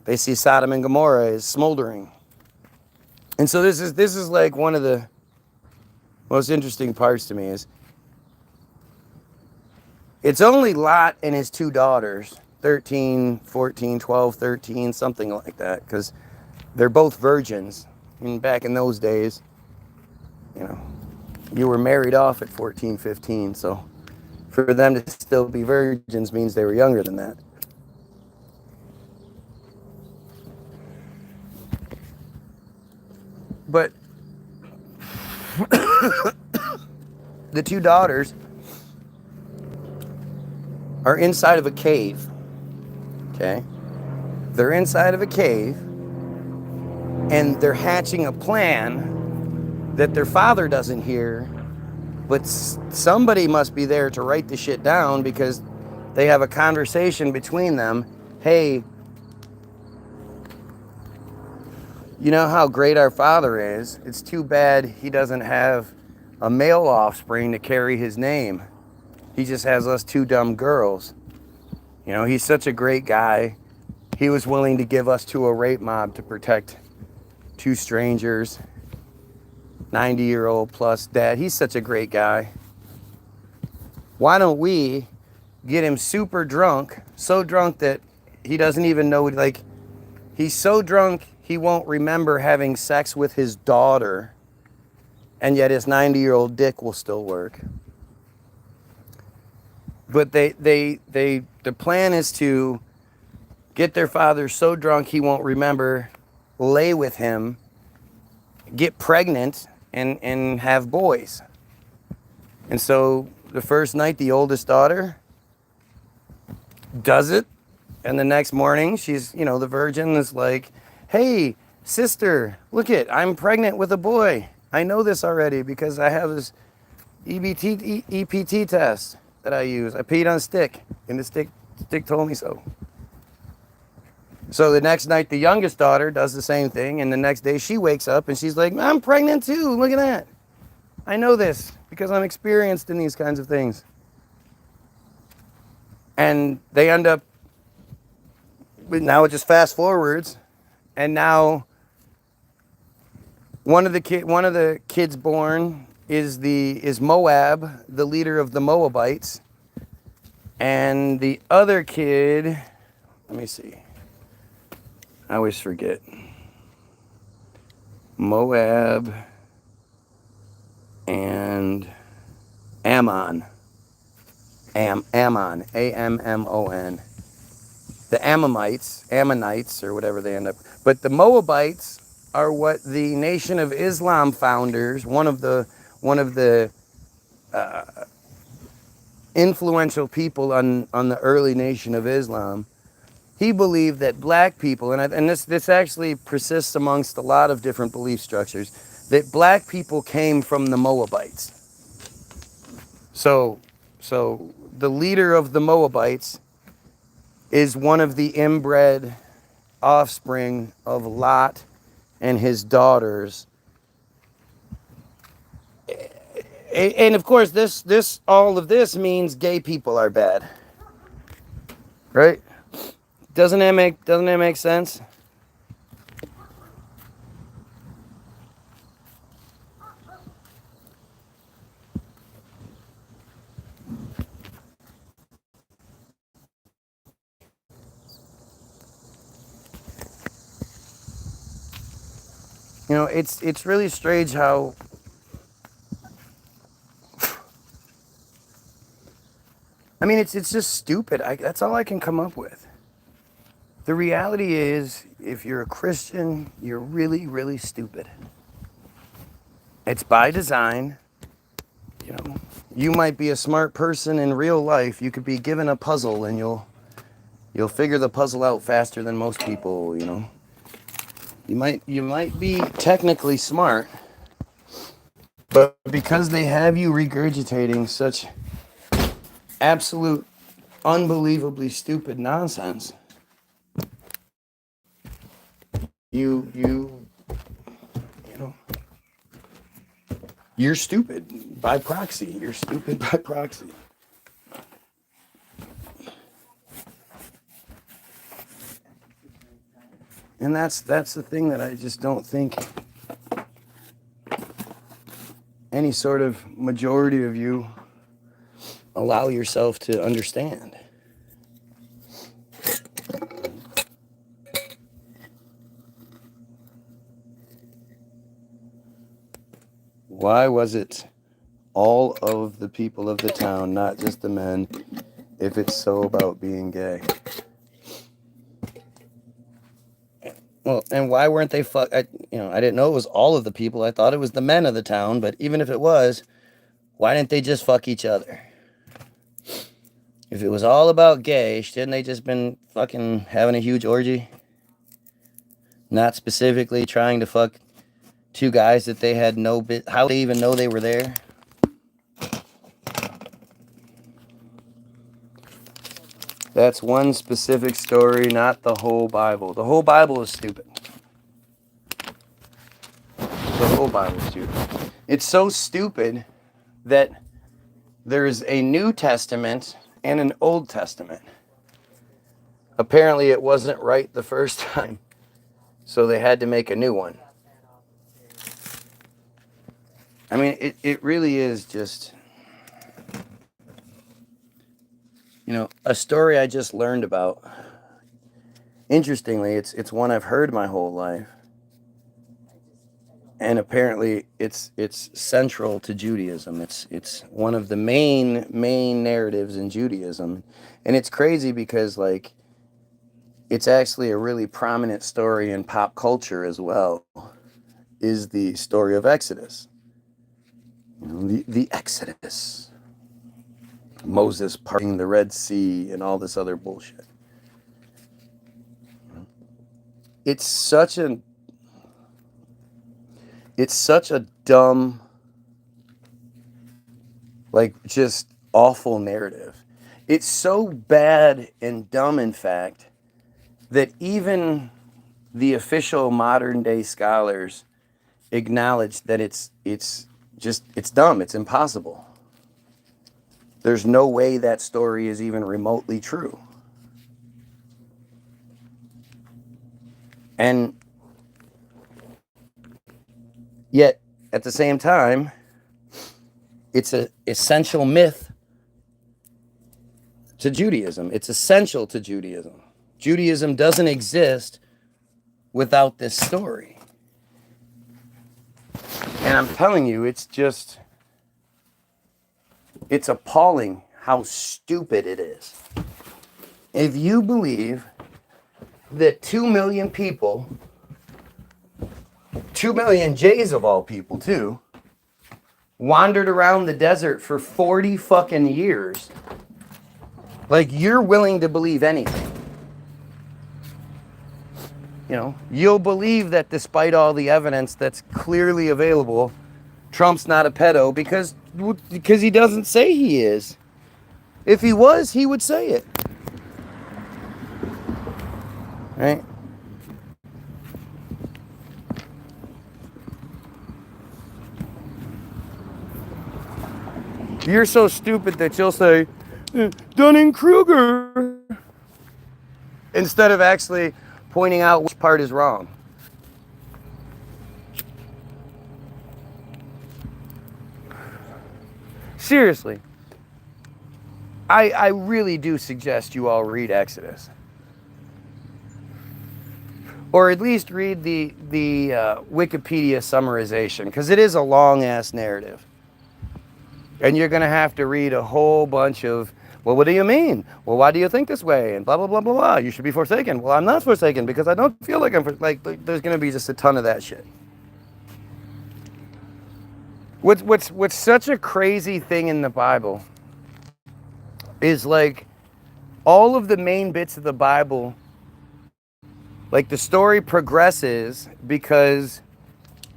they see Sodom and Gomorrah is smoldering. And so this is like one of the most interesting parts to me is it's only Lot and his 2 daughters, 13, 14, 12, 13, something like that, because they're both virgins. And back in those days, you know, you were married off at 14, 15, so for them to still be virgins means they were younger than that. But the 2 daughters are inside of a cave, okay? They're inside of a cave, and they're hatching a plan that their father doesn't hear, but somebody must be there to write the shit down, because they have a conversation between them. Hey, you know how great our father is? It's too bad he doesn't have a male offspring to carry his name. He just has us 2 dumb girls. You know, he's such a great guy. He was willing to give us to a rape mob to protect 2 strangers. 90-year-old plus dad. He's such a great guy. Why don't we get him super drunk, so drunk that he doesn't even know, like, he's so drunk he won't remember having sex with his daughter, and yet his 90-year-old dick will still work. But the plan is to get their father so drunk he won't remember, lay with him, get pregnant, and have boys. And so the first night, the oldest daughter does it, and the next morning, she's, you know, the virgin is like, hey, sister, look it, I'm pregnant with a boy. I know this already because I have this EPT test that I use. I peed on a stick, and the stick told me so. So the next night, the youngest daughter does the same thing, and the next day she wakes up and she's like, I'm pregnant too, look at that. I know this because I'm experienced in these kinds of things. And they end up, now it just fast forwards, and now one of the kids born is Moab, the leader of the Moabites, and the other kid, let me see. I always forget. Moab and Ammon. Ammon. A-M-M-O-N. The Ammonites, or whatever they end up. But the Moabites are what the Nation of Islam founders, one of the influential people on the early Nation of Islam. He believed that black people, and this actually persists amongst a lot of different belief structures, that black people came from the Moabites. So the leader of the Moabites is one of the inbred offspring of Lot and his daughters. And of course, all of this means gay people are bad, right? Doesn't that make sense? You know, it's really strange how I mean, it's just stupid. That's all I can come up with. The reality is, if you're a Christian, you're really, really stupid. It's by design, you know. you might be a smart person in real life. You could be given a puzzle and you'll figure the puzzle out faster than most people, you know. You might be technically smart, but because they have you regurgitating such absolute unbelievably stupid nonsense, you know, you're stupid by proxy. You're stupid by proxy. And that's the thing that I just don't think any sort of majority of you allow yourself to understand. Why was it all of the people of the town, not just the men, if it's so about being gay? Well, and why weren't they I didn't know it was all of the people. I thought it was the men of the town, but even if it was, why didn't they just fuck each other? If it was all about gay, shouldn't they just been fucking having a huge orgy? Not specifically trying to fuck two guys that they had no bit. How they even know they were there? That's one specific story, not the whole Bible. The whole Bible is stupid. The whole Bible is stupid. It's so stupid that there's a New Testament and an Old Testament. Apparently it wasn't right the first time, so they had to make a new one. I mean, it really is just, a story I just learned about. Interestingly, it's one I've heard my whole life. And apparently it's central to Judaism. It's one of the main narratives in Judaism. And it's crazy because, like, it's actually a really prominent story in pop culture as well, is the story of Exodus. The Exodus. Moses parting the Red Sea and all this other bullshit. It's such a dumb, like, just awful narrative. It's so bad and dumb, in fact, that even the official modern day scholars acknowledge that it's dumb. It's impossible. There's no way that story is even remotely true. And yet, at the same time, it's an essential myth to Judaism. It's essential to Judaism. Judaism doesn't exist without this story. And I'm telling you, it's appalling how stupid it is. If you believe that 2 million people, 2 million Jays of all people too, wandered around the desert for 40 fucking years, like, you're willing to believe anything. You'll believe that despite all the evidence that's clearly available, Trump's not a pedo because he doesn't say he is. If he was, he would say it. Right? You're so stupid that you'll say, Dunning-Kruger, instead of actually pointing out which part is wrong. Seriously, I really do suggest you all read Exodus. Or at least read the Wikipedia summarization, because it is a long-ass narrative. And you're going to have to read a whole bunch of, well, what do you mean? Well, why do you think this way? And blah, blah, blah, blah, blah. You should be forsaken. Well, I'm not forsaken because I don't feel like I'm there's going to be just a ton of that shit. What's such a crazy thing in the Bible is like all of the main bits of the Bible, like the story progresses because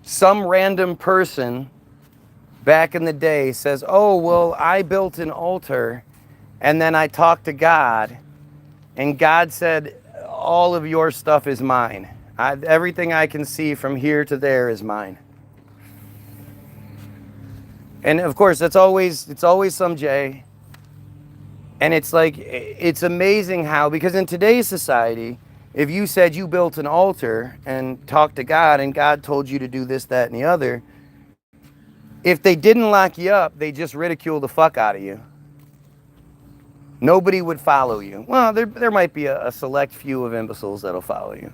some random person back in the day says, oh, well, I built an altar and then I talked to God and God said, all of your stuff is mine. Everything I can see from here to there is mine. And of course, it's always some J. And it's like, it's amazing how, because in today's society, if you said you built an altar and talked to God and God told you to do this, that, and the other, if they didn't lock you up, they just ridicule the fuck out of you. Nobody would follow you. Well, there might be a select few of imbeciles that'll follow you.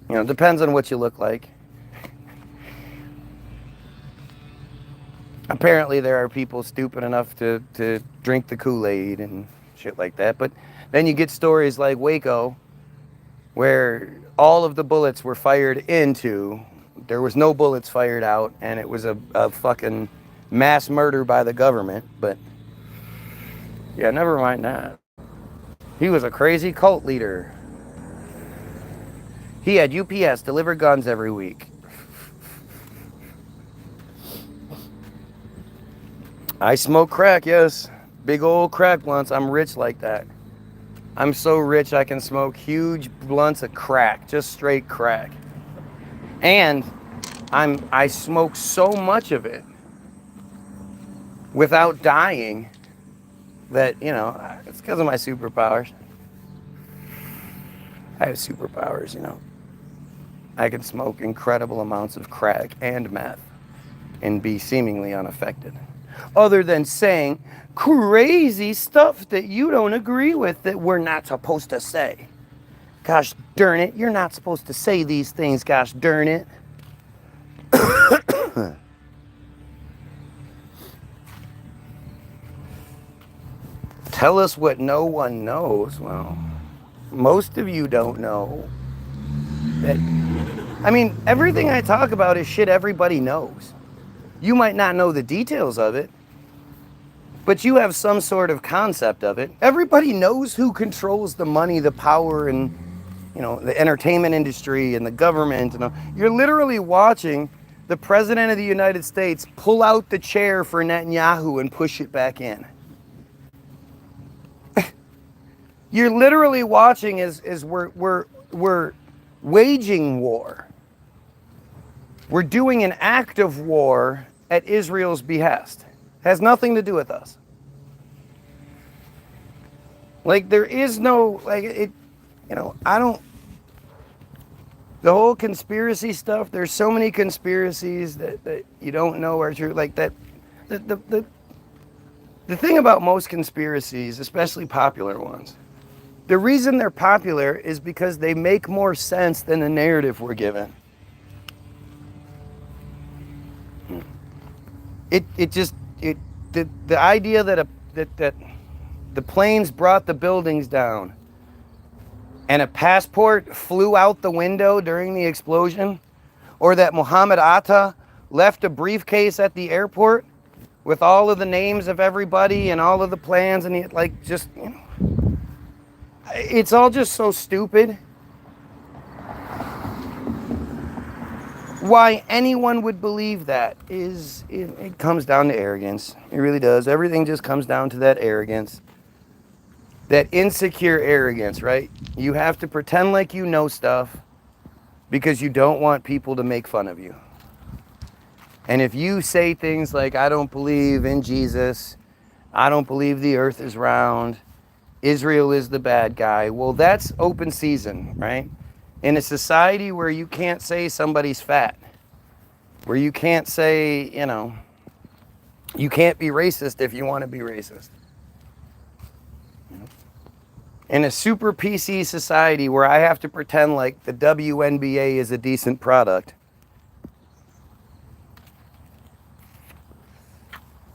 You know, depends on what you look like. Apparently there are people stupid enough to drink the Kool-Aid and shit like that. But then you get stories like Waco, where all of the bullets were fired into, there was no bullets fired out, and it was a fucking mass murder by the government. But yeah, never mind that. He was a crazy cult leader. He had UPS deliver guns every week. I smoke crack, yes. Big old crack blunts. I'm rich like that. I'm so rich I can smoke huge blunts of crack, just straight crack. And I smoke so much of it without dying that, you know, it's because of my superpowers. I have superpowers, you know. I can smoke incredible amounts of crack and meth and be seemingly unaffected. Other than saying crazy stuff that you don't agree with that we're not supposed to say. Gosh darn it, you're not supposed to say these things, gosh darn it. Tell us what no one knows. Well, most of you don't know that. I mean, everything I talk about is shit everybody knows. You might not know the details of it, but you have some sort of concept of it. Everybody knows who controls the money, the power, and, you know, the entertainment industry and the government. And you're literally watching the President of the United States pull out the chair for Netanyahu and push it back in. You're literally watching as we're waging war. We're doing an act of war at Israel's behest. Has nothing to do with us. Like, there is no, like, it, you know, I don't, the whole conspiracy stuff, there's so many conspiracies that you don't know are true. Like that, the thing about most conspiracies, especially popular ones, the reason they're popular is because they make more sense than the narrative we're given. The idea that the planes brought the buildings down and a passport flew out the window during the explosion, or that Muhammad Atta left a briefcase at the airport with all of the names of everybody and all of the plans, and he, like, just, you know, it's all just so stupid. Why anyone would believe that is, it comes down to arrogance. It really does. Everything just comes down to that arrogance. That insecure arrogance, right? You have to pretend like you know stuff because you don't want people to make fun of you. And if you say things like, I don't believe in Jesus, I don't believe the earth is round, Israel is the bad guy, well, that's open season, right? In a society where you can't say somebody's fat, where you can't say, you know, you can't be racist if you want to be racist. In a super PC society where I have to pretend like the WNBA is a decent product,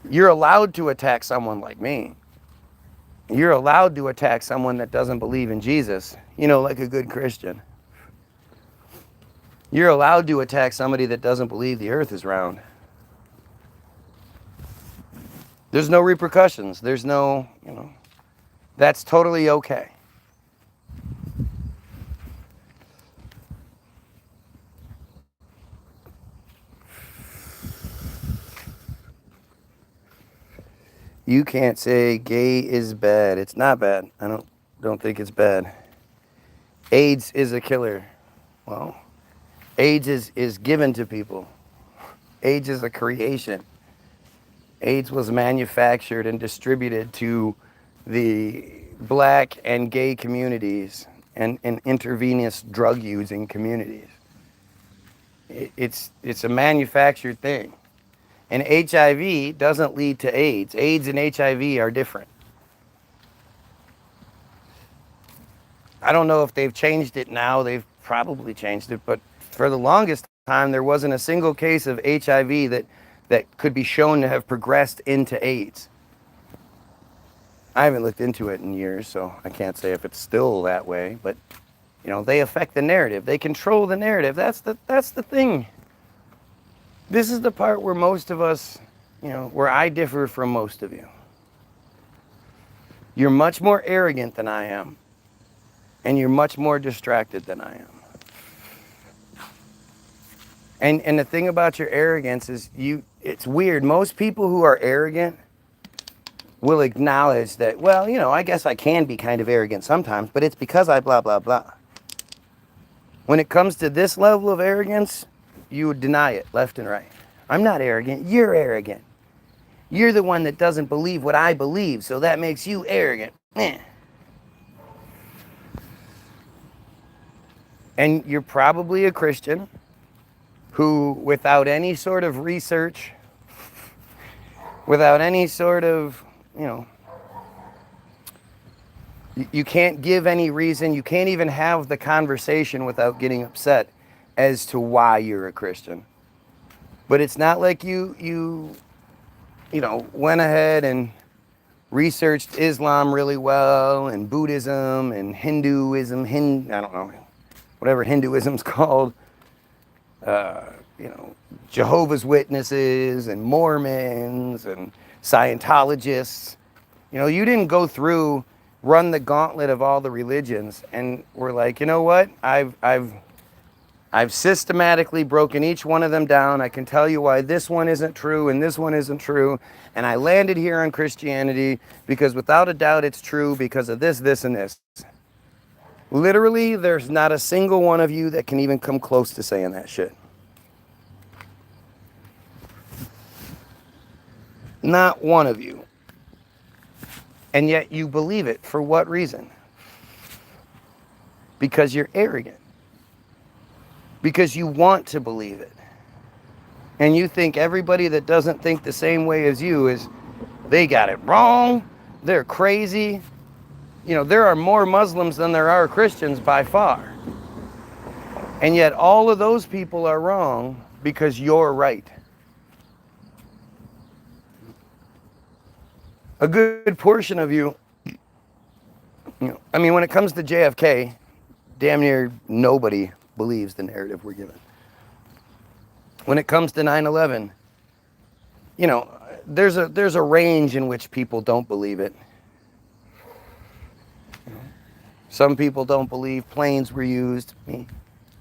you're allowed to attack someone like me. You're allowed to attack someone that doesn't believe in Jesus, you know, like a good Christian. You're allowed to attack somebody that doesn't believe the earth is round. There's no repercussions. There's no, that's totally okay. You can't say gay is bad. It's not bad. I don't think it's bad. AIDS is a killer. Well, AIDS is given to people. AIDS is a creation. AIDS was manufactured and distributed to the black and gay communities and intravenous drug using communities. It's a manufactured thing. And HIV doesn't lead to AIDS. AIDS and HIV are different. I don't know if they've changed it now. They've probably changed it, but for the longest time, there wasn't a single case of HIV that could be shown to have progressed into AIDS. I haven't looked into it in years, so I can't say if it's still that way, but they affect the narrative. They control the narrative. That's the thing. This is the part where most of us, where I differ from most of you. You're much more arrogant than I am, and you're much more distracted than I am. And the thing about your arrogance is it's weird. Most people who are arrogant will acknowledge that, well, I guess I can be kind of arrogant sometimes, but it's because I blah, blah, blah. When it comes to this level of arrogance, you would deny it left and right. I'm not arrogant. You're arrogant. You're the one that doesn't believe what I believe, so that makes you arrogant. And you're probably a Christian who, without any sort of research, without any sort of, you can't give any reason, you can't even have the conversation without getting upset as to why you're a Christian. But it's not like you went ahead and researched Islam really well, and Buddhism and Hinduism, I don't know, whatever Hinduism's called, Jehovah's Witnesses and Mormons and Scientologists. You didn't go through, run the gauntlet of all the religions, and we're like, you know what? I've systematically broken each one of them down. I can tell you why this one isn't true and this one isn't true. And I landed here on Christianity because without a doubt it's true because of this, this, and this. Literally, there's not a single one of you that can even come close to saying that shit. Not one of you. And yet you believe it. For what reason? Because you're arrogant. Because you want to believe it. And you think everybody that doesn't think the same way as you they got it wrong, they're crazy. There are more Muslims than there are Christians by far. And yet all of those people are wrong because you're right. A good portion of you, when it comes to JFK, damn near nobody believes the narrative we're given. When it comes to 9/11, there's a range in which people don't believe it. Some people don't believe planes were used.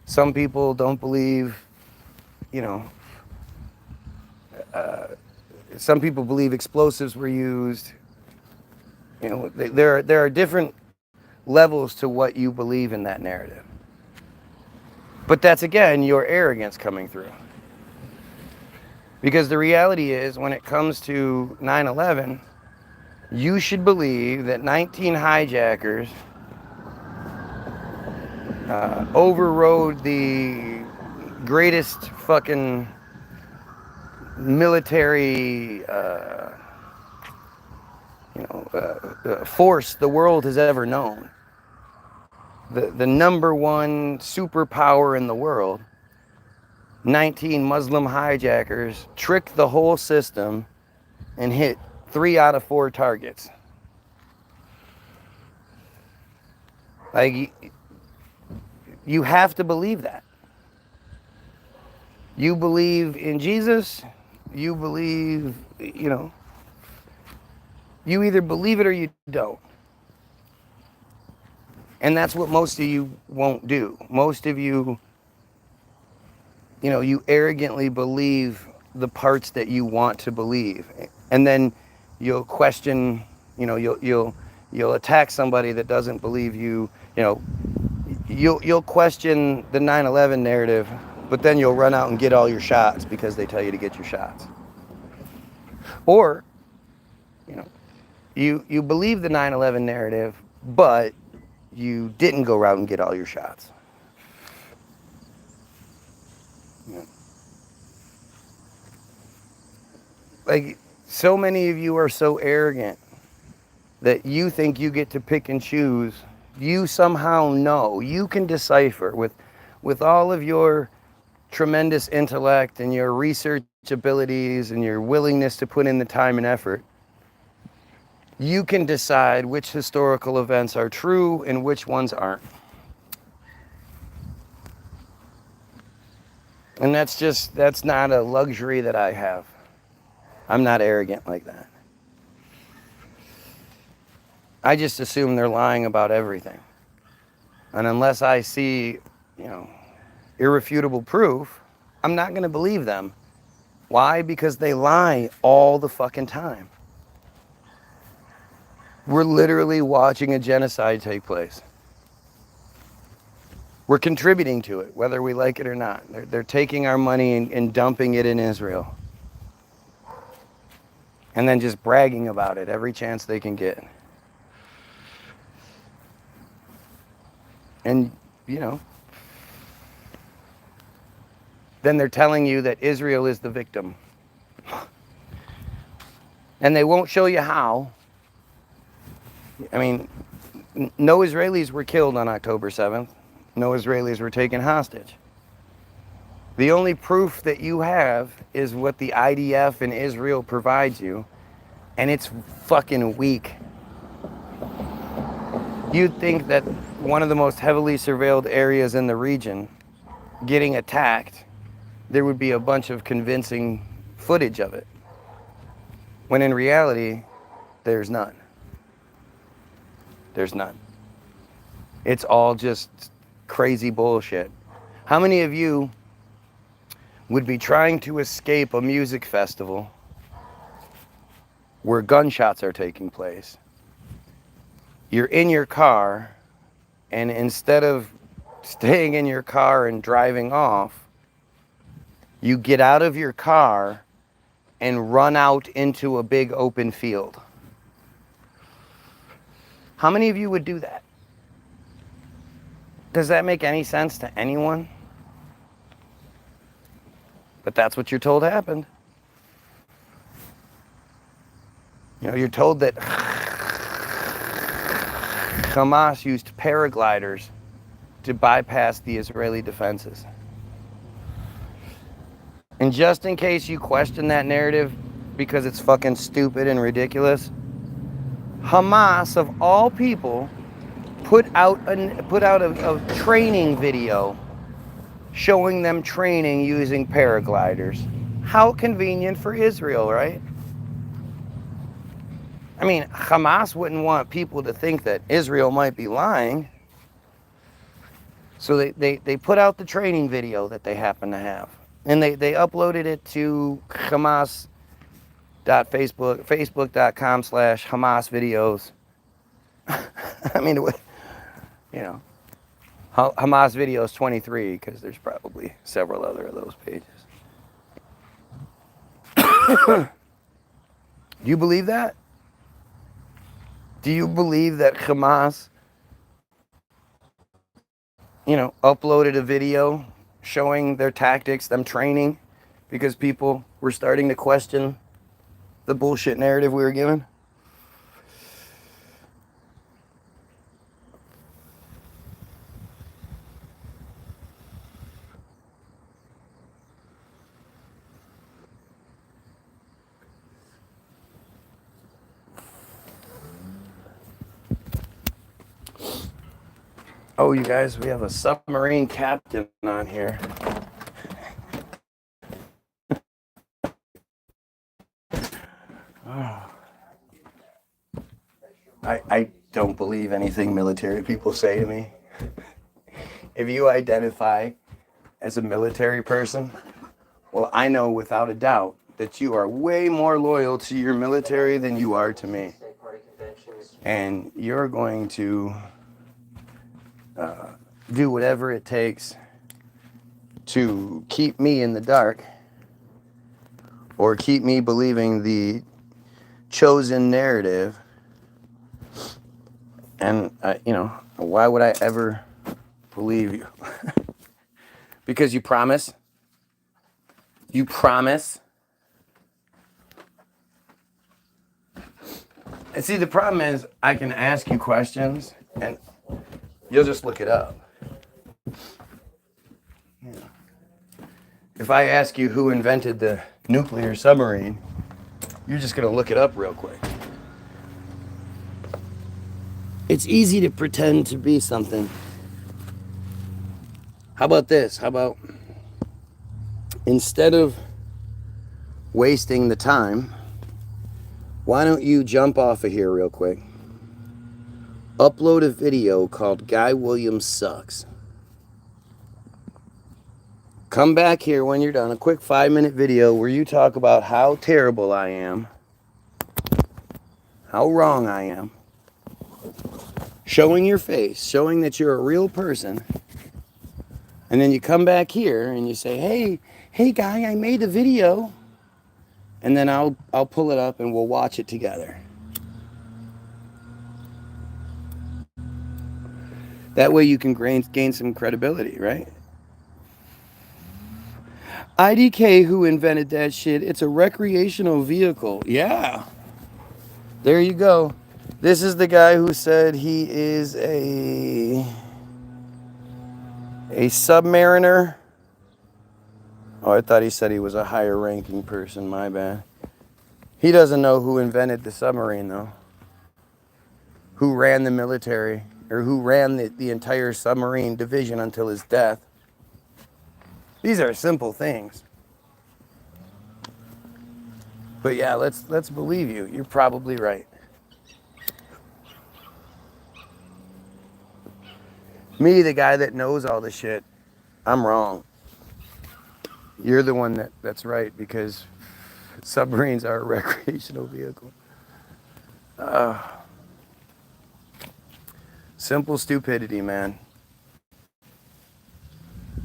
Some people don't believe, some people believe explosives were used. There are different levels to what you believe in that narrative. But that's, again, your arrogance coming through. Because the reality is, when it comes to 9/11, you should believe that 19 hijackers overrode the greatest fucking military force the world has ever known. The number one superpower in the world. 19 Muslim hijackers tricked the whole system and hit 3 out of 4 targets. Like, you have to believe that. You believe in Jesus, you believe, you either believe it or you don't. And that's what most of you won't do. Most of you, you arrogantly believe the parts that you want to believe. And then you'll question, you'll attack somebody that doesn't believe you, you'll question the 9/11 narrative, but then you'll run out and get all your shots because they tell you to get your shots. Or, you believe the 9/11 narrative, but you didn't go out and get all your shots. Like, so many of you are so arrogant that you think you get to pick and choose. You somehow know, you can decipher with all of your tremendous intellect and your research abilities and your willingness to put in the time and effort. You can decide which historical events are true and which ones aren't. And that's not a luxury that I have. I'm not arrogant like that. I just assume they're lying about everything. And unless I see, irrefutable proof, I'm not going to believe them. Why? Because they lie all the fucking time. We're literally watching a genocide take place. We're contributing to it, whether we like it or not. They're taking our money and dumping it in Israel. And then just bragging about it every chance they can get. And, then they're telling you that Israel is the victim. And they won't show you how. I mean, no Israelis were killed on October 7th. No Israelis were taken hostage. The only proof that you have is what the IDF in Israel provides you, and it's fucking weak. You'd think that one of the most heavily surveilled areas in the region getting attacked, there would be a bunch of convincing footage of it. When in reality, there's none. There's none. It's all just crazy bullshit. How many of you would be trying to escape a music festival where gunshots are taking place? You're in your car, and instead of staying in your car and driving off, you get out of your car and run out into a big open field. How many of you would do that? Does that make any sense to anyone? But that's what you're told happened. You're told that Hamas used paragliders to bypass the Israeli defenses. And just in case you question that narrative because it's fucking stupid and ridiculous, Hamas, of all people, put out a training video showing them training using paragliders. How convenient for Israel, right? I mean, Hamas wouldn't want people to think that Israel might be lying. So they put out the training video that they happen to have. And they uploaded it to facebook.com/Hamas videos. I mean, Hamas videos 23, because there's probably several other of those pages. Do you believe that? Do you believe that Hamas, uploaded a video showing their tactics, them training, because people were starting to question the bullshit narrative we were given? Oh, you guys, we have a submarine captain on here. I don't believe anything military people say to me. If you identify as a military person, well, I know without a doubt that you are way more loyal to your military than you are to me. And you're going to do whatever it takes to keep me in the dark or keep me believing the chosen narrative. And, why would I ever believe you? Because you promise. You promise. And see, the problem is I can ask you questions and you'll just look it up. Yeah. If I ask you who invented the nuclear submarine, you're just going to look it up real quick. It's easy to pretend to be something. How about this? How about instead of wasting the time, why don't you jump off of here real quick? Upload a video called Guy Williams Sucks. Come back here when you're done, a quick 5-minute video where you talk about how terrible I am, how wrong I am, showing your face, showing that you're a real person, and then you come back here and you say, hey Guy, I made a video, and then I'll pull it up and we'll watch it together. That way you can gain some credibility, right? IDK, who invented that shit, it's a recreational vehicle. Yeah. There you go. This is the guy who said he is a submariner. Oh, I thought he said he was a higher ranking person. My bad. He doesn't know who invented the submarine, though. Who ran the military, or who ran the entire submarine division until his death. These are simple things. But yeah, let's believe you. You're probably right. Me, the guy that knows all the shit, I'm wrong. You're the one that's right, because submarines are a recreational vehicle. Simple stupidity, man.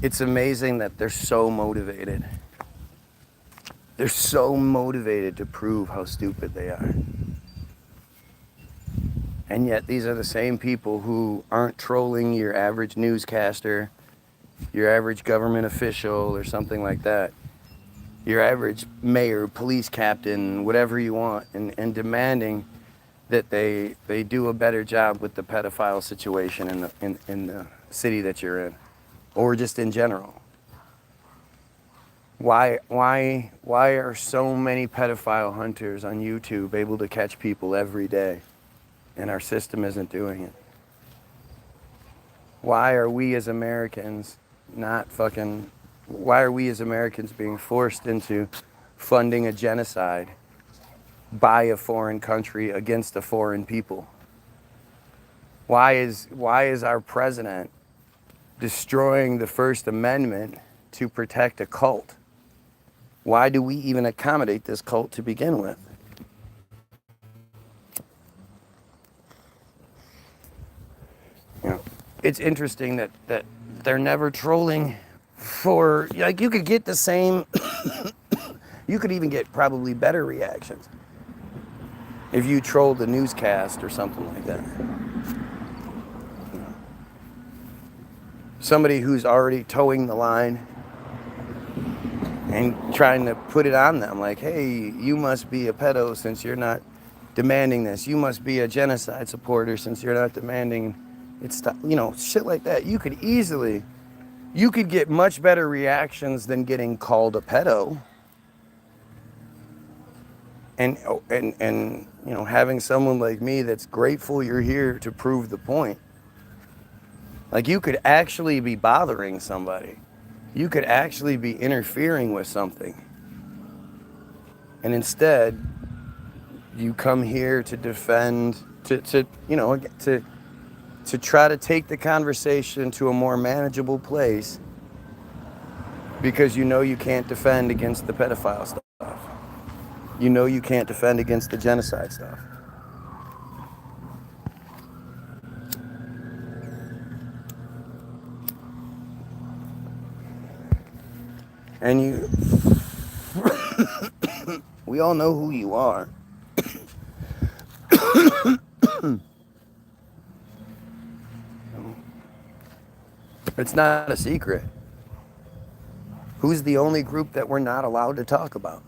It's amazing that they're so motivated. They're so motivated to prove how stupid they are. And yet these are the same people who aren't trolling your average newscaster, your average government official or something like that. Your average mayor, police captain, whatever you want, and demanding that they do a better job with the pedophile situation in the city that you're in, or just in general. Why are so many pedophile hunters on YouTube able to catch people every day, and our system isn't doing it? Why are we as Americans why are we as Americans being forced into funding a genocide by a foreign country against a foreign people? Why is our president destroying the First Amendment to protect a cult? Why do we even accommodate this cult to begin with? It's interesting that they're never trolling for, like, you could get the same, you could even get probably better reactions if you trolled the newscast or something like that. Somebody who's already towing the line and trying to put it on them, like, hey, you must be a pedo since you're not demanding this. You must be a genocide supporter since you're not demanding it stop. Shit like that. You could get much better reactions than getting called a pedo. And having someone like me that's grateful you're here to prove the point. Like, you could actually be bothering somebody. You could actually be interfering with something. And instead, you come here to defend, to try to take the conversation to a more manageable place because you know you can't defend against the pedophile stuff. You know you can't defend against the genocide stuff. And we all know who you are. It's not a secret. Who's the only group that we're not allowed to talk about?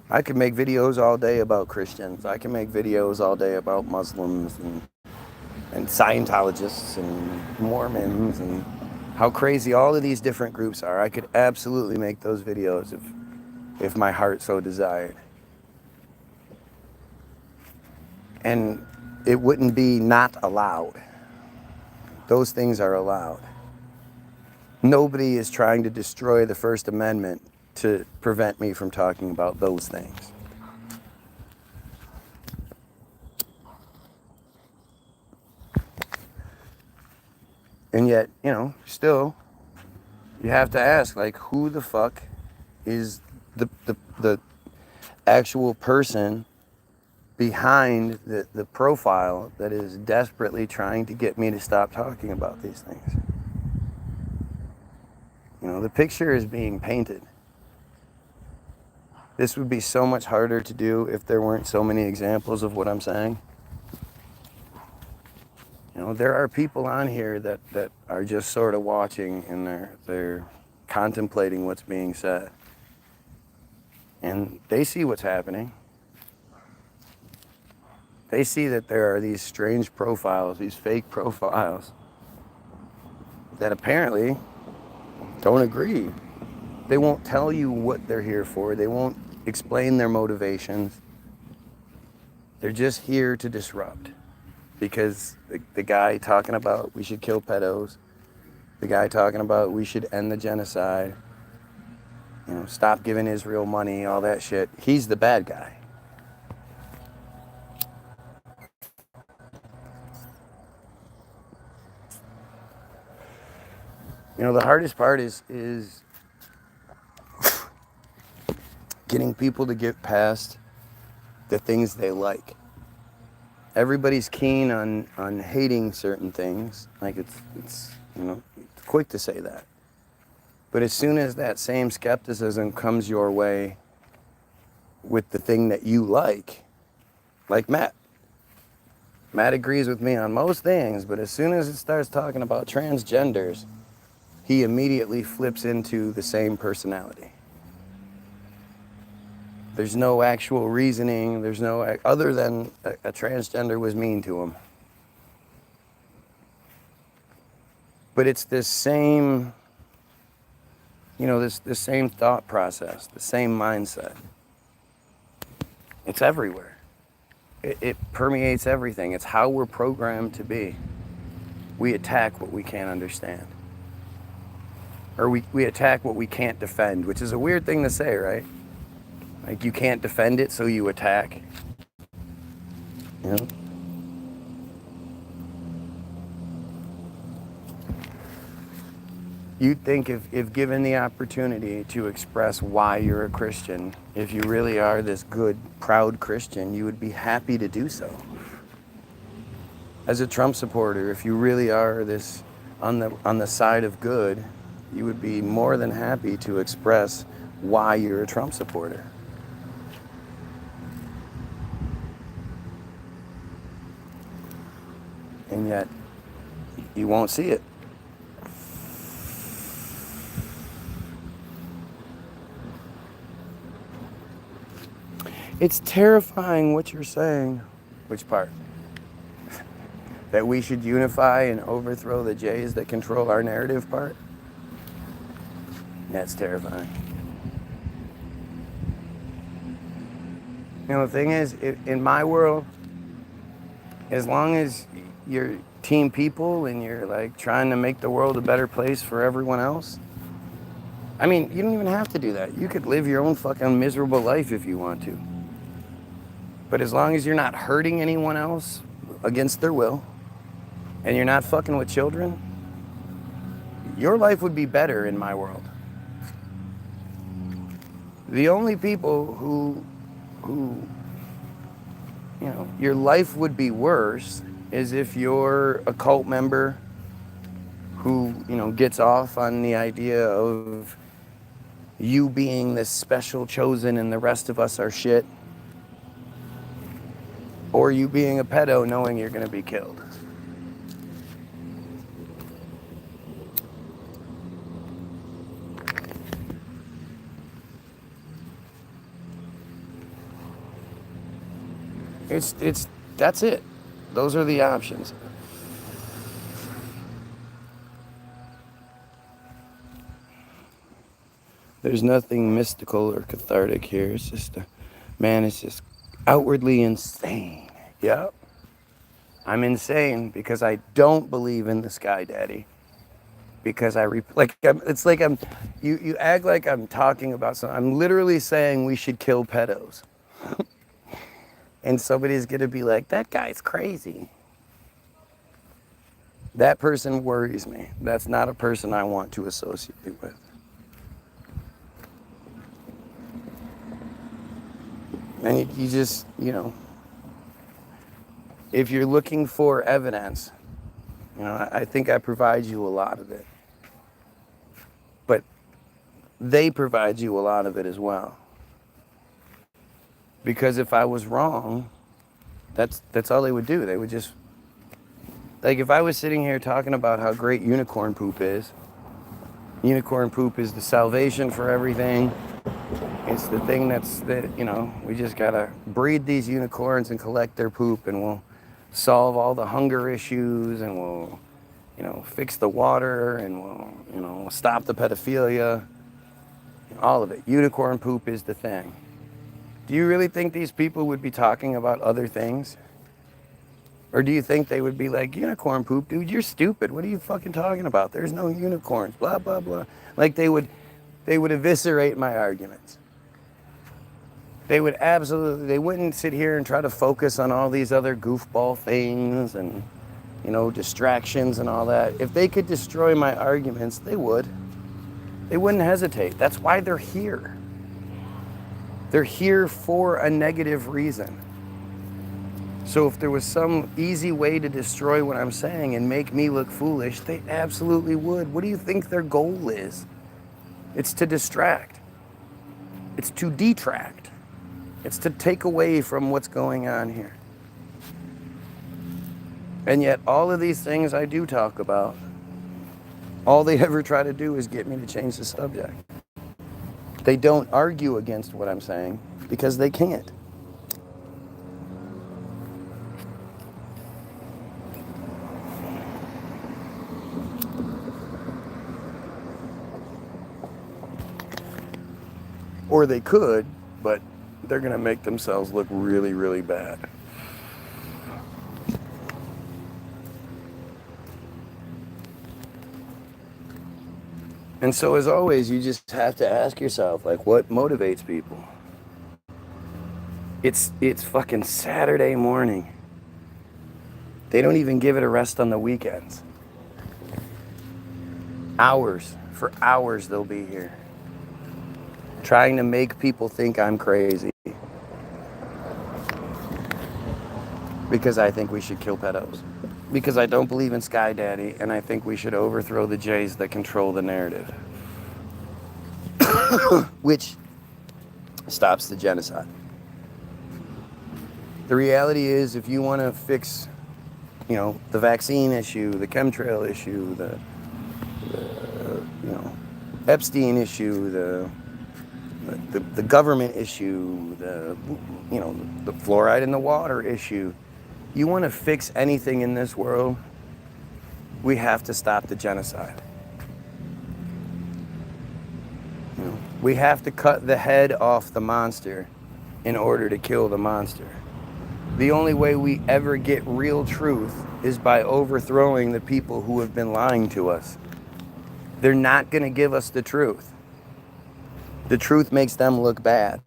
I could make videos all day about Christians. I can make videos all day about Muslims and Scientologists and Mormons and how crazy all of these different groups are. I could absolutely make those videos if my heart so desired. And it wouldn't be not allowed. Those things are allowed. Nobody is trying to destroy the First Amendment to prevent me from talking about those things. And yet, still, you have to ask, like, who the fuck is the actual person behind the profile that is desperately trying to get me to stop talking about these things? The picture is being painted. This would be so much harder to do if there weren't so many examples of what I'm saying. There are people on here that are just sort of watching and they're contemplating what's being said. And they see what's happening. They see that there are these strange profiles, these fake profiles, that apparently don't agree. They won't tell you what they're here for. They won't explain their motivations. They're just here to disrupt. Because the guy talking about we should kill pedos, the guy talking about we should end the genocide, stop giving Israel money, all that shit, he's the bad guy. The hardest part is getting people to get past the things they like. Everybody's keen on hating certain things. Like it's quick to say that. But as soon as that same skepticism comes your way with the thing that you like Matt agrees with me on most things, but as soon as it starts talking about transgenders, he immediately flips into the same personality. There's no actual reasoning. There's no, other than a transgender was mean to him. But it's this same, this same thought process, the same mindset. It's everywhere. It permeates everything. It's how we're programmed to be. We attack what we can't understand. Or we attack what we can't defend, which is a weird thing to say, right? Like, you can't defend it, so you attack. You'd think if given the opportunity to express why you're a Christian, if you really are this good, proud Christian, you would be happy to do so. As a Trump supporter, if you really are this on the side of good, you would be more than happy to express why you're a Trump supporter. And yet, you won't see it. It's terrifying what you're saying. Which part? That we should unify and overthrow the Jays that control our narrative part? That's terrifying. The thing is, in my world, as long as you're team people and you're like trying to make the world a better place for everyone else, I mean, you don't even have to do that. You could live your own fucking miserable life if you want to. But as long as you're not hurting anyone else against their will, and you're not fucking with children, your life would be better in my world. The only people who, you know, your life would be worse is if you're a cult member who, you know, gets off on the idea of you being this special chosen and the rest of us are shit. Or you being a pedo knowing you're going to be killed. That's it. Those are the options. There's nothing mystical or cathartic here. It's just man is just outwardly insane. Yep. I'm insane because I don't believe in the sky daddy. Because you act like I'm talking about something. I'm literally saying we should kill pedos. And somebody's gonna be like, that guy's crazy. That person worries me. That's not a person I want to associate with. And you just, you know, if you're looking for evidence, you know, I think I provide you a lot of it. But they provide you a lot of it as well. Because if I was wrong, that's all they would do. They would just, like if I was sitting here talking about how great unicorn poop is the salvation for everything. It's the thing that, you know, we just gotta breed these unicorns and collect their poop and we'll solve all the hunger issues and we'll, you know, fix the water and we'll, you know, stop the pedophilia. All of it. Unicorn poop is the thing. Do you really think these people would be talking about other things? Or do you think they would be like, unicorn poop, dude, you're stupid. What are you fucking talking about? There's no unicorns, blah, blah, blah. Like they would eviscerate my arguments. They wouldn't sit here and try to focus on all these other goofball things and, you know, distractions and all that. If they could destroy my arguments, they would. They wouldn't hesitate. That's why they're here. They're here for a negative reason. So if there was some easy way to destroy what I'm saying and make me look foolish, they absolutely would. What do you think their goal is? It's to distract. It's to detract. It's to take away from what's going on here. And yet all of these things I do talk about, all they ever try to do is get me to change the subject. They don't argue against what I'm saying because they can't. Or they could, but they're going to make themselves look really, really bad. And so as always, you just have to ask yourself, like, what motivates people? It's fucking Saturday morning. They don't even give it a rest on the weekends. For hours they'll be here. Trying to make people think I'm crazy. Because I think we should kill pedos. Because I don't believe in Sky Daddy, and I think we should overthrow the Jays that control the narrative. Which stops the genocide. The reality is, if you want to fix, you know, the vaccine issue, the chemtrail issue, the you know, Epstein issue, the government issue, you know, the fluoride in the water issue. You want to fix anything in this world, we have to stop the genocide. You know, we have to cut the head off the monster in order to kill the monster. The only way we ever get real truth is by overthrowing the people who have been lying to us. They're not going to give us the truth. The truth makes them look bad.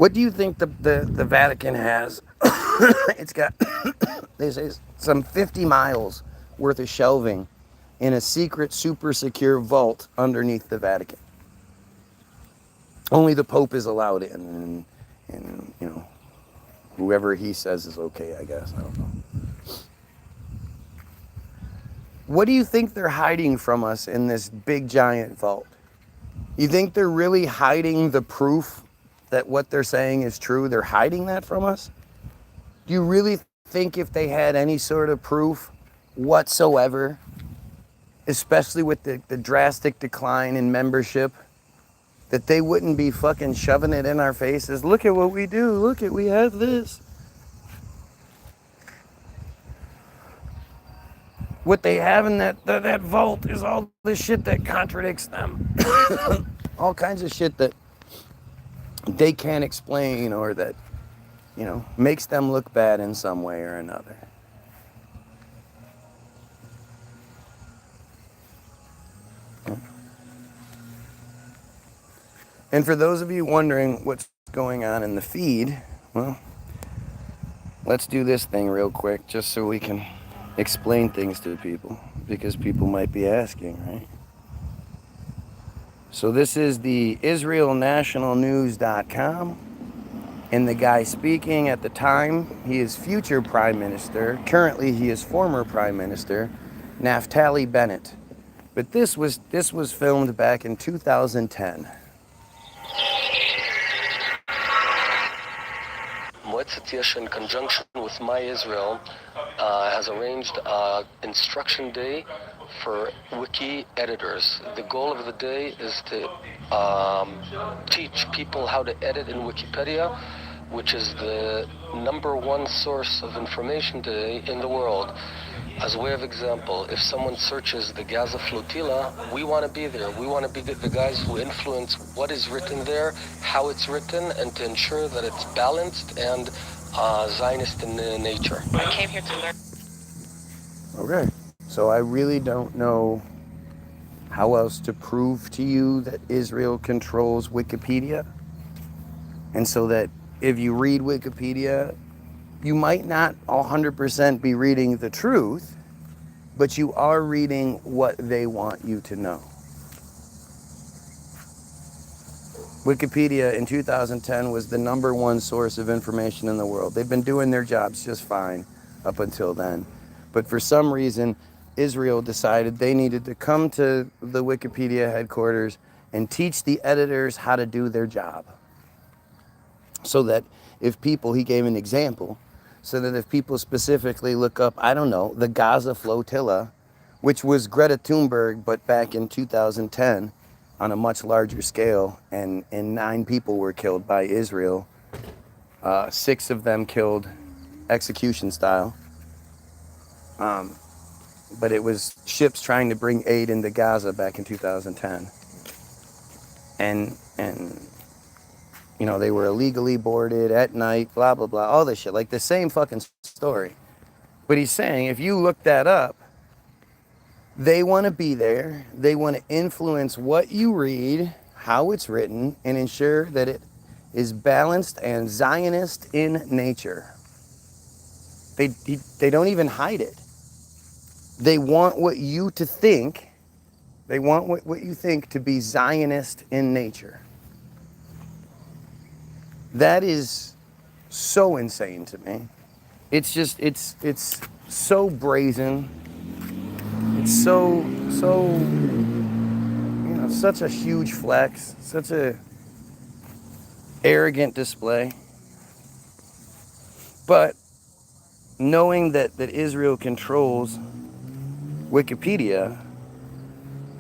What do you think the Vatican has? It's got, they say, some 50 miles worth of shelving in a secret, super secure vault underneath the Vatican. Only the Pope is allowed in, and you know, whoever he says is okay, I guess. I don't know. What do you think they're hiding from us in this big giant vault? You think they're really hiding the proof that what they're saying is true? They're hiding that from us? Do you really think if they had any sort of proof whatsoever, especially with the drastic decline in membership, that they wouldn't be fucking shoving it in our faces? Look at what we do. Look at, we have this. What they have in that vault is all the shit that contradicts them. All kinds of shit that they can't explain, or that, you know, makes them look bad in some way or another. And for those of you wondering what's going on in the feed, well, let's do this thing real quick just so we can explain things to people, because people might be asking, right? So this is the IsraelNationalNews.com, and the guy speaking at the time, he is future Prime Minister. Currently, he is former Prime Minister, Naftali Bennett. But this was filmed back in 2010. Moetzet Yesh, in conjunction with My Israel, has arranged instruction day for wiki editors. The goal of the day is to teach people how to edit in Wikipedia, which is the #1 source of information today in the world. As a way of example, if someone searches the Gaza flotilla, we want to be there. We want to be the guys who influence what is written there, how it's written, and to ensure that it's balanced and Zionist in nature. I came here to learn. Okay, so I really don't know how else to prove to you that Israel controls Wikipedia. And so that if you read Wikipedia, you might not 100% be reading the truth, but you are reading what they want you to know. Wikipedia in 2010 was the #1 source of information in the world. They've been doing their jobs just fine up until then. But for some reason, Israel decided they needed to come to the Wikipedia headquarters and teach the editors how to do their job. So that if people, he gave an example, so that if people specifically look up, I don't know, the Gaza flotilla, which was Greta Thunberg, but back in 2010 on a much larger scale, and 9 people were killed by Israel, 6 of them killed execution style. But it was ships trying to bring aid into Gaza back in 2010. And you know, they were illegally boarded at night, blah, blah, blah, all this shit. Like the same fucking story. But he's saying, if you look that up, they want to be there. They want to influence what you read, how it's written, and ensure that it is balanced and Zionist in nature. They don't even hide it. They want what you to think, they want what you think to be Zionist in nature. That is so insane to me. It's just, it's so brazen. It's so, you know, such a huge flex, such a arrogant display. But knowing that Israel controls Wikipedia,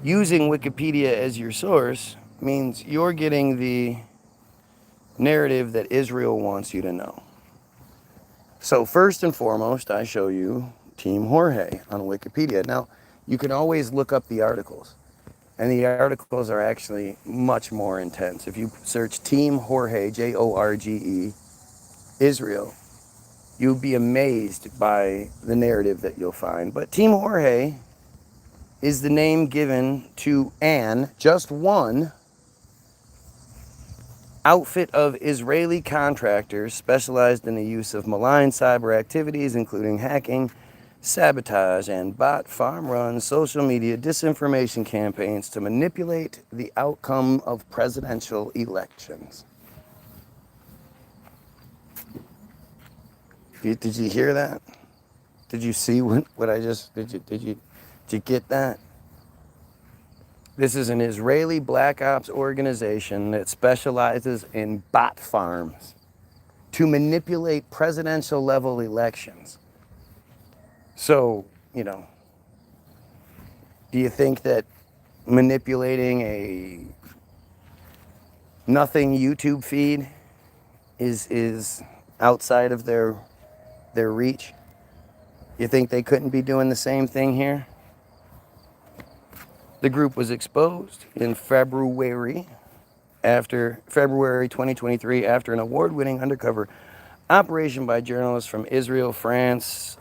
using Wikipedia as your source means you're getting the narrative that Israel wants you to know. So first and foremost, I show you Team Jorge on Wikipedia. Now, you can always look up the articles, and the articles are actually much more intense. If you search Team Jorge, Jorge, Israel, you'll be amazed by the narrative that you'll find. But Team Jorge is the name given to just one outfit of Israeli contractors specialized in the use of malign cyber activities, including hacking, sabotage, and bot farm run social media disinformation campaigns to manipulate the outcome of presidential elections. Did you hear that? Did you see what I just, did you get that? This is an Israeli black ops organization that specializes in bot farms to manipulate presidential level elections. So, you know, do you think that manipulating a nothing YouTube feed is outside of their reach? You think they couldn't be doing the same thing here? The group was exposed in February 2023 after an award-winning undercover operation by journalists from Israel, France,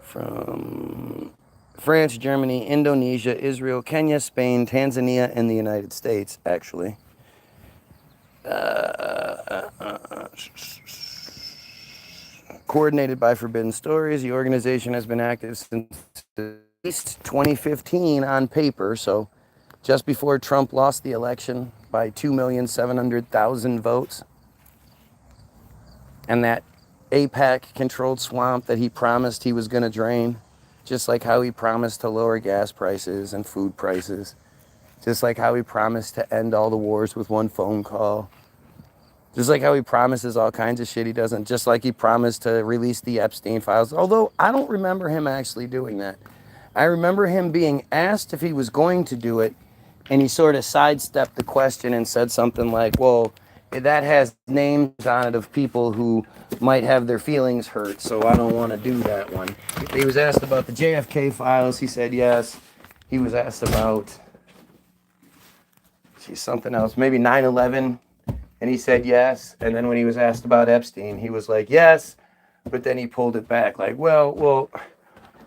from France, Germany, Indonesia, Israel, Kenya, Spain, Tanzania, and the United States, actually. Coordinated by Forbidden Stories, the organization has been active since at least 2015 on paper, so just before Trump lost the election by 2,700,000 votes. And that APAC-controlled swamp that he promised he was going to drain, just like how he promised to lower gas prices and food prices, just like how he promised to end all the wars with one phone call, just like how he promises all kinds of shit he doesn't, just like he promised to release the Epstein files, although I don't remember him actually doing that. I remember him being asked if he was going to do it, and he sort of sidestepped the question and said something like, well, that has names on it of people who might have their feelings hurt, so I don't want to do that one. He was asked about the JFK files. He said yes. He was asked about something else, maybe 9/11, and he said yes. And then when he was asked about Epstein, he was like yes, but then he pulled it back, like, well,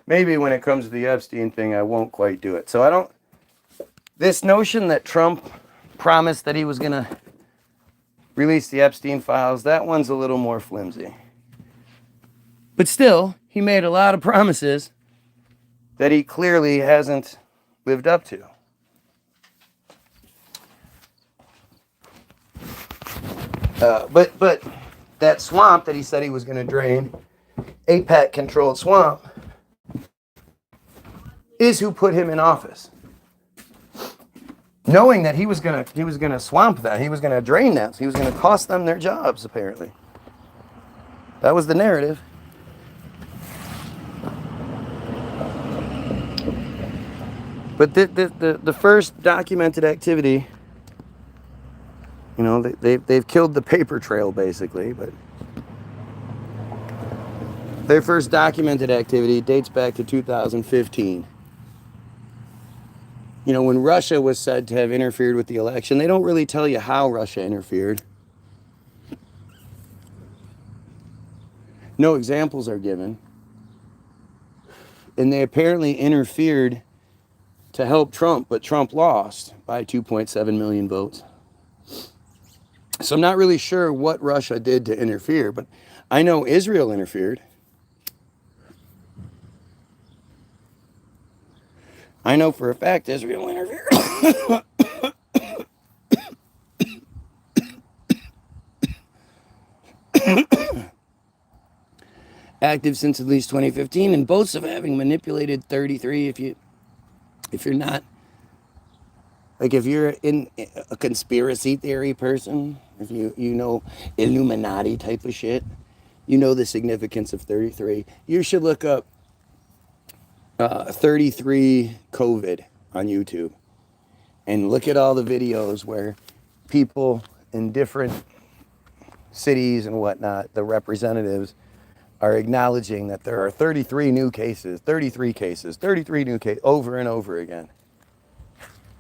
maybe when it comes to the Epstein thing, I won't quite do it. So I don't. This notion that Trump promised that he was going to release the Epstein files, that one's a little more flimsy. But still, he made a lot of promises that he clearly hasn't lived up to. But that swamp that he said he was going to drain, APAC-controlled swamp, is who put him in office. Knowing that he was gonna swamp that, he was gonna drain that, he was gonna cost them their jobs, apparently. That was the narrative. But the first documented activity, you know, they've killed the paper trail basically, but their first documented activity dates back to 2015. You know, when Russia was said to have interfered with the election, they don't really tell you how Russia interfered. No examples are given. And they apparently interfered to help Trump, but Trump lost by 2.7 million votes. So I'm not really sure what Russia did to interfere, but I know Israel interfered. I know for a fact Israel interfered. Active since at least 2015 and boasts of having manipulated 33. If you're not, like, if you're in a conspiracy theory person, if you know Illuminati type of shit, you know the significance of 33. You should look up 33 COVID on YouTube and look at all the videos where people in different cities and whatnot, the representatives, are acknowledging that there are 33 new cases, 33 cases, 33 new cases, over and over again.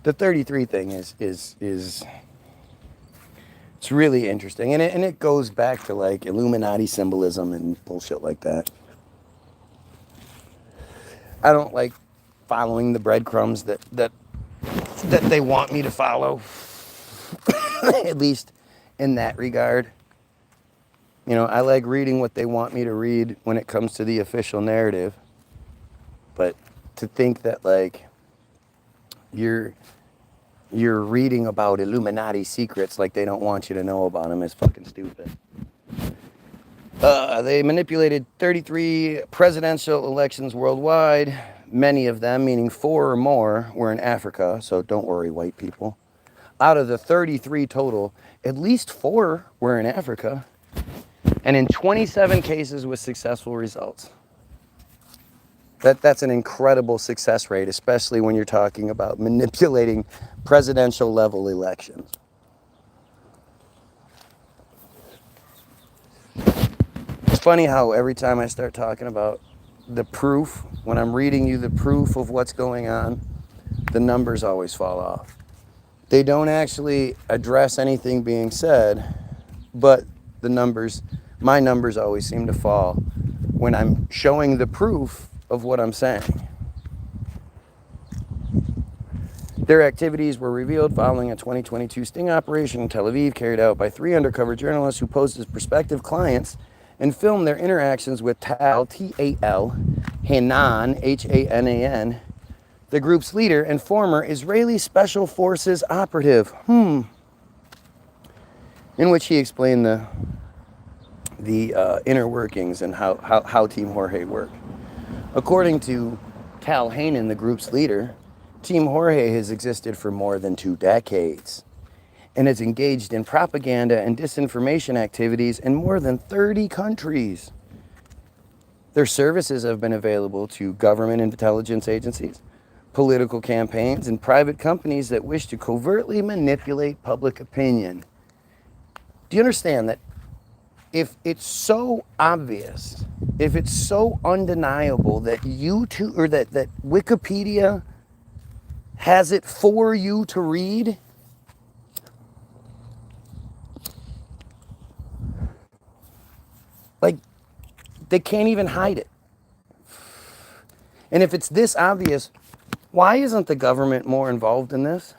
The 33 thing is it's really interesting, and it goes back to like Illuminati symbolism and bullshit like that. I don't like following the breadcrumbs that that they want me to follow, at least in that regard. You know, I like reading what they want me to read when it comes to the official narrative. But to think that, like, you're reading about Illuminati secrets like they don't want you to know about them is fucking stupid. They manipulated 33 presidential elections worldwide. Many of them, meaning 4 or more, were in Africa. So don't worry, white people. Out of the 33 total, at least 4 were in Africa. And in 27 cases with successful results. That's an incredible success rate, especially when you're talking about manipulating presidential level elections. It's funny how every time I start talking about the proof, when I'm reading you the proof of what's going on, the numbers always fall off. They don't actually address anything being said, but the numbers, my numbers always seem to fall when I'm showing the proof of what I'm saying. Their activities were revealed following a 2022 sting operation in Tel Aviv carried out by 3 undercover journalists who posed as prospective clients and filmed their interactions with Tal, T-A-L, Hanan, H-A-N-A-N, the group's leader and former Israeli Special Forces operative, in which he explained the inner workings and how Team Jorge worked. According to Tal Hanan, the group's leader, Team Jorge has existed for more than 2 decades and is engaged in propaganda and disinformation activities in more than 30 countries. Their services have been available to government intelligence agencies, political campaigns, and private companies that wish to covertly manipulate public opinion. Do you understand that if it's so obvious, if it's so undeniable that YouTube or that Wikipedia has it for you to read, like, they can't even hide it. And if it's this obvious, why isn't the government more involved in this?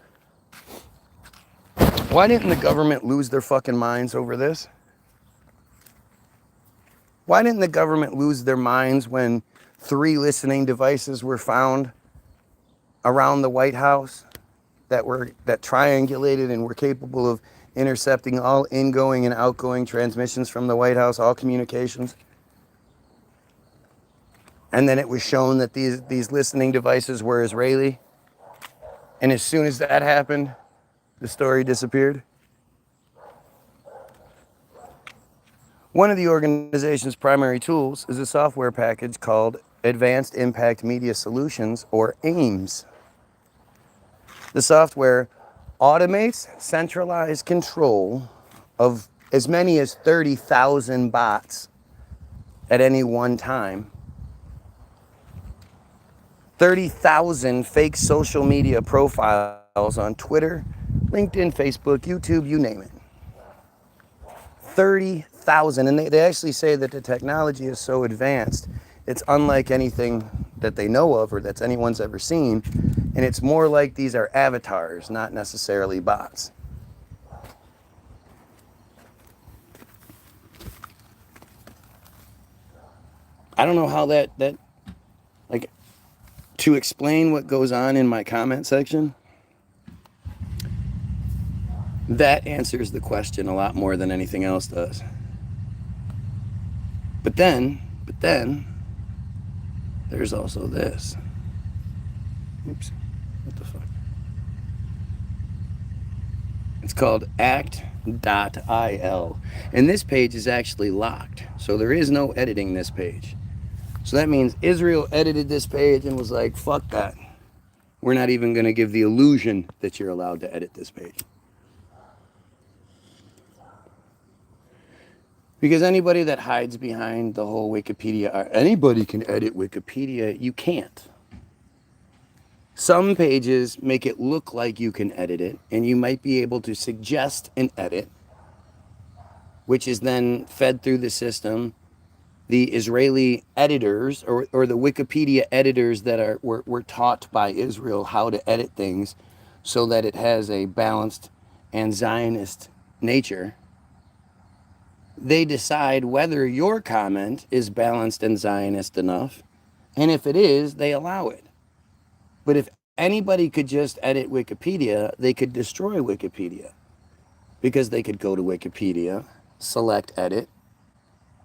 Why didn't the government lose their fucking minds over this? Why didn't the government lose their minds when 3 listening devices were found around the White House that triangulated and were capable of intercepting all ingoing and outgoing transmissions from the White House, all communications? And then it was shown that these listening devices were Israeli. And as soon as that happened, the story disappeared. One of the organization's primary tools is a software package called Advanced Impact Media Solutions, or AIMS. The software automates centralized control of as many as 30,000 bots at any one time. 30,000 fake social media profiles on Twitter, LinkedIn, Facebook, YouTube, you name it. 30,000. And they actually say that the technology is so advanced, it's unlike anything that they know of or that anyone's ever seen. And it's more like these are avatars, not necessarily bots. I don't know how that like, to explain what goes on in my comment section, that answers the question a lot more than anything else does. But then, there's also this. Oops, what the fuck? It's called act.il. And this page is actually locked. So there is no editing this page. So that means Israel edited this page and was like, fuck that. We're not even going to give the illusion that you're allowed to edit this page. Because anybody that hides behind the whole Wikipedia, anybody can edit Wikipedia, you can't. Some pages make it look like you can edit it, and you might be able to suggest an edit, which is then fed through the system. The Israeli editors or the Wikipedia editors that were taught by Israel how to edit things so that it has a balanced and Zionist nature, they decide whether your comment is balanced and Zionist enough, and if it is, they allow it. But if anybody could just edit Wikipedia, they could destroy Wikipedia, because they could go to Wikipedia, select edit,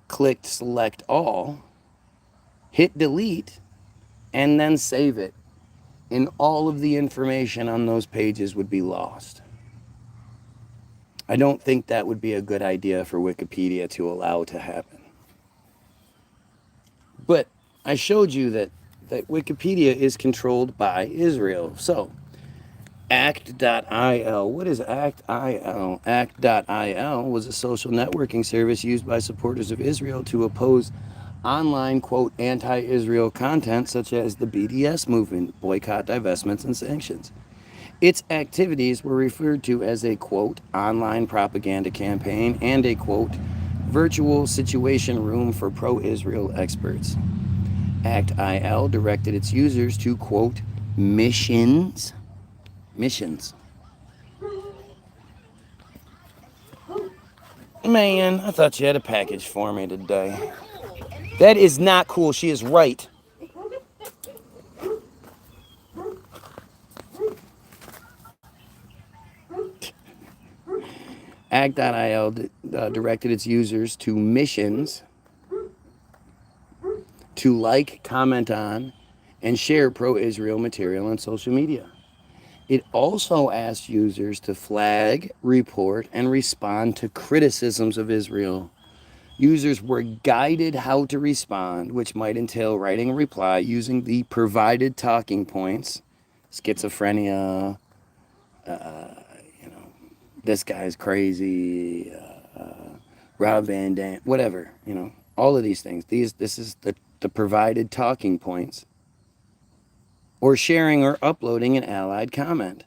click select all, hit delete, and then save it. And all of the information on those pages would be lost. I don't think that would be a good idea for Wikipedia to allow to happen. But I showed you that Wikipedia is controlled by Israel. So, act.il. What is act.il? Act.il was a social networking service used by supporters of Israel to oppose online, quote, anti-Israel content such as the BDS movement, boycott, divestments, and sanctions. Its activities were referred to as a, quote, online propaganda campaign and a, quote, virtual situation room for pro-Israel experts. act.il directed its users to, quote, missions. Man, I thought you had a package for me today. That is not cool. She is right. act.il directed its users to missions to like, comment on, and share pro-Israel material on social media. It also asked users to flag, report, and respond to criticisms of Israel. Users were guided how to respond, which might entail writing a reply using the provided talking points: schizophrenia, this guy's crazy, Rob Van Dam, whatever, all of these things. This is the provided talking points, or sharing or uploading an allied comment.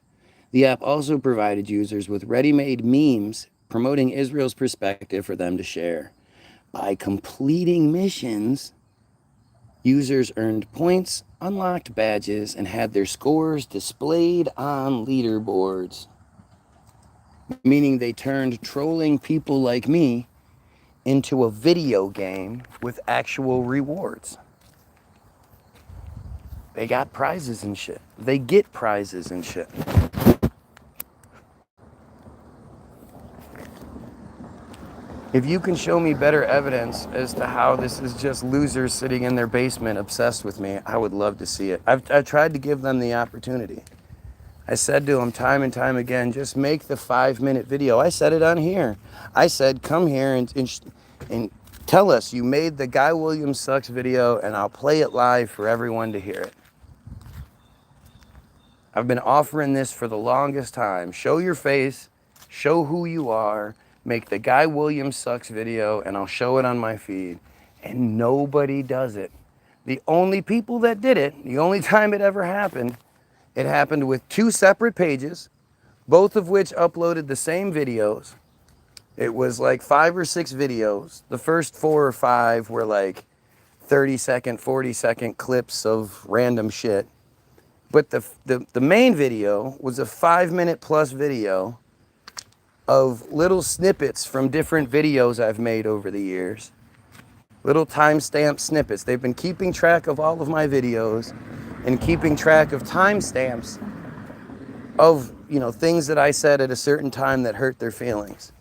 The app also provided users with ready-made memes promoting Israel's perspective for them to share. By completing missions, users earned points, unlocked badges, and had their scores displayed on leaderboards, meaning they turned trolling people like me into a video game with actual rewards. They got prizes and shit. They get prizes and shit. If you can show me better evidence as to how this is just losers sitting in their basement obsessed with me, I would love to see it. I've tried to give them the opportunity. I said to them time and time again, just make the 5-minute video. I said it on here. I said, come here and tell us you made the Guy Williams Sucks video, and I'll play it live for everyone to hear it. I've been offering this for the longest time. Show your face, show who you are, make the Guy Williams Sucks video, and I'll show it on my feed. And nobody does it. The only people that did it, the only time it ever happened, it happened with 2 separate pages, both of which uploaded the same videos. It was like 5 or 6 videos. The first 4 or 5 were like 30-second, 40-second clips of random shit. But the main video was a 5-minute plus video of little snippets from different videos I've made over the years. Little timestamp snippets. They've been keeping track of all of my videos and keeping track of timestamps of, things that I said at a certain time that hurt their feelings.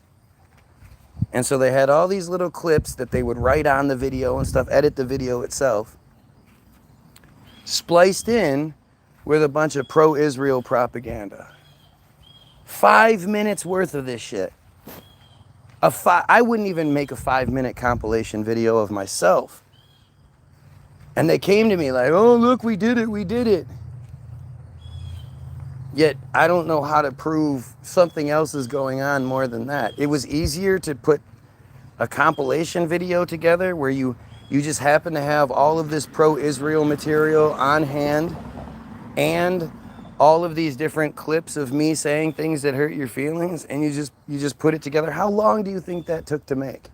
And so they had all these little clips that they would write on the video and stuff, edit the video itself, spliced in with a bunch of pro-Israel propaganda. 5 minutes worth of this shit. I wouldn't even make a 5-minute compilation video of myself. And they came to me like, oh, look, we did it. Yet, I don't know how to prove something else is going on more than that. It was easier to put a compilation video together where you just happen to have all of this pro-Israel material on hand and all of these different clips of me saying things that hurt your feelings, and you just put it together. How long do you think that took to make?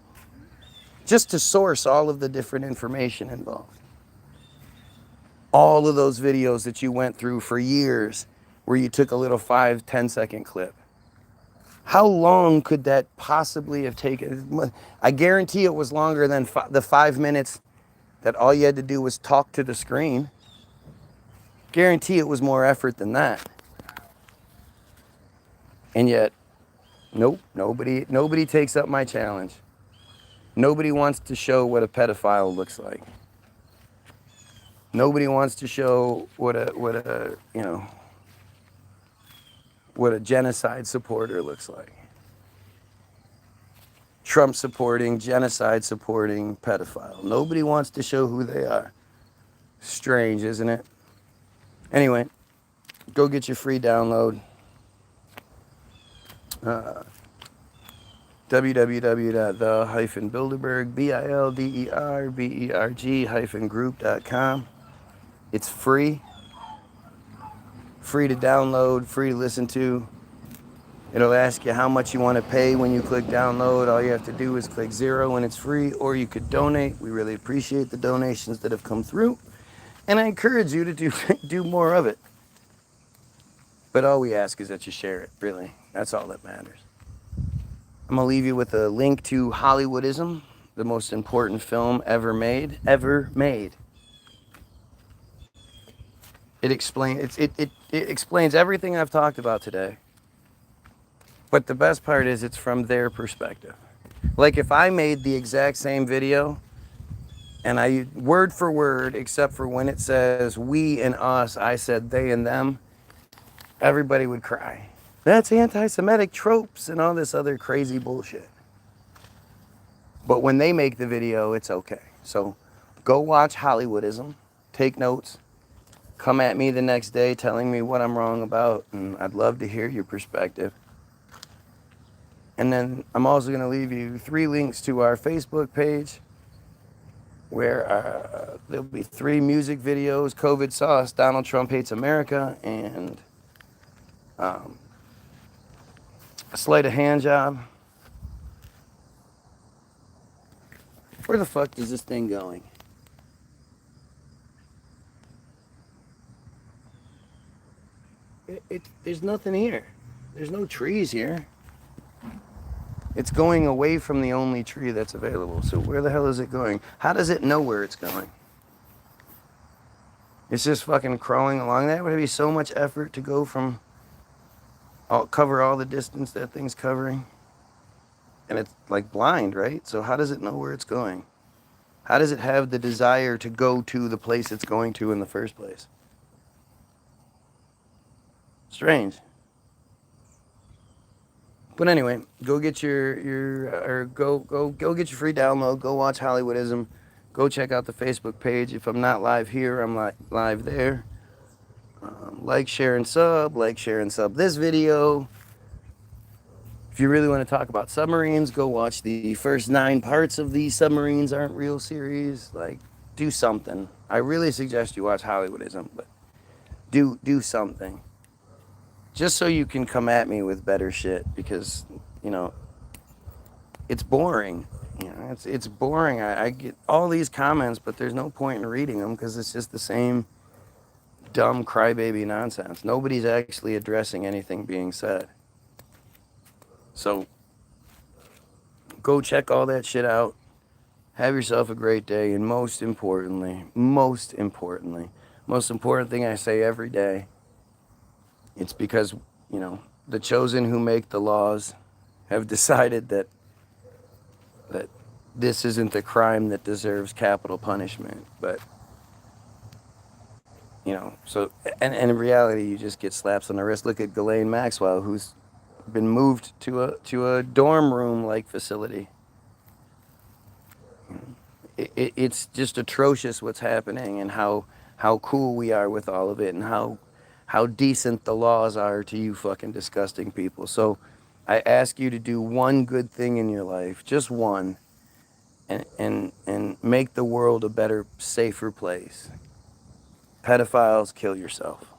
Just to source all of the different information involved. All of those videos that you went through for years where you took a little 5-10 second clip. How long could that possibly have taken? I guarantee it was longer than the 5 minutes that all you had to do was talk to the screen. Guarantee it was more effort than that. And yet, nope, nobody takes up my challenge. Nobody wants to show what a pedophile looks like. Nobody wants to show what a genocide supporter looks like. Trump supporting, genocide supporting pedophile. Nobody wants to show who they are. Strange, isn't it? Anyway, go get your free download. www.the-bilderberg, bilderberg-group.com. It's free to download, free to listen to. It'll ask you how much you want to pay when you click download. All you have to do is click 0 and it's free, or you could donate. We really appreciate the donations that have come through, and I encourage you to do more of it. But all we ask is that you share it, really. That's all that matters. I'm going to leave you with a link to Hollywoodism, the most important film ever made. It explains everything I've talked about today. But the best part is it's from their perspective. Like if I made the exact same video and I word for word, except for when it says we and us, I said they and them, everybody would cry. That's anti-Semitic tropes and all this other crazy bullshit. But when they make the video, it's okay. So go watch Hollywoodism, take notes, come at me the next day telling me what I'm wrong about, and I'd love to hear your perspective. And then I'm also going to leave you 3 links to our Facebook page where there'll be 3 music videos, COVID Sauce, Donald Trump Hates America, and a sleight of hand job. Where the fuck is this thing going? There's nothing here. There's no trees here. It's going away from the only tree that's available. So where the hell is it going? How does it know where it's going? It's just fucking crawling along. That would be so much effort to go from cover all the distance that thing's covering. And it's like blind, right? So how does it know where it's going? How does it have the desire to go to the place it's going to in the first place? Strange. But anyway, go get go get your free download. Go watch Hollywoodism. Go check out the Facebook page. If I'm not live here, I'm live there. Like, share, and sub. Like, share, and sub this video. If you really want to talk about submarines, go watch the first 9 parts of the Submarines Aren't Real series. Like, do something. I really suggest you watch Hollywoodism, but do something. Just so you can come at me with better shit, because, it's boring. It's boring. I get all these comments, but there's no point in reading them because it's just the same dumb crybaby nonsense. Nobody's actually addressing anything being said. So go check all that shit out. Have yourself a great day, and most important thing I say every day, it's because, the chosen who make the laws have decided that this isn't the crime that deserves capital punishment. But, so, and in reality, you just get slaps on the wrist. Look at Ghislaine Maxwell, who's been moved to a dorm room-like facility. It's just atrocious what's happening, and how cool we are with all of it, and how decent the laws are to you fucking disgusting people. So I ask you to do one good thing in your life, just one, and make the world a better, safer place. Pedophiles, kill yourself.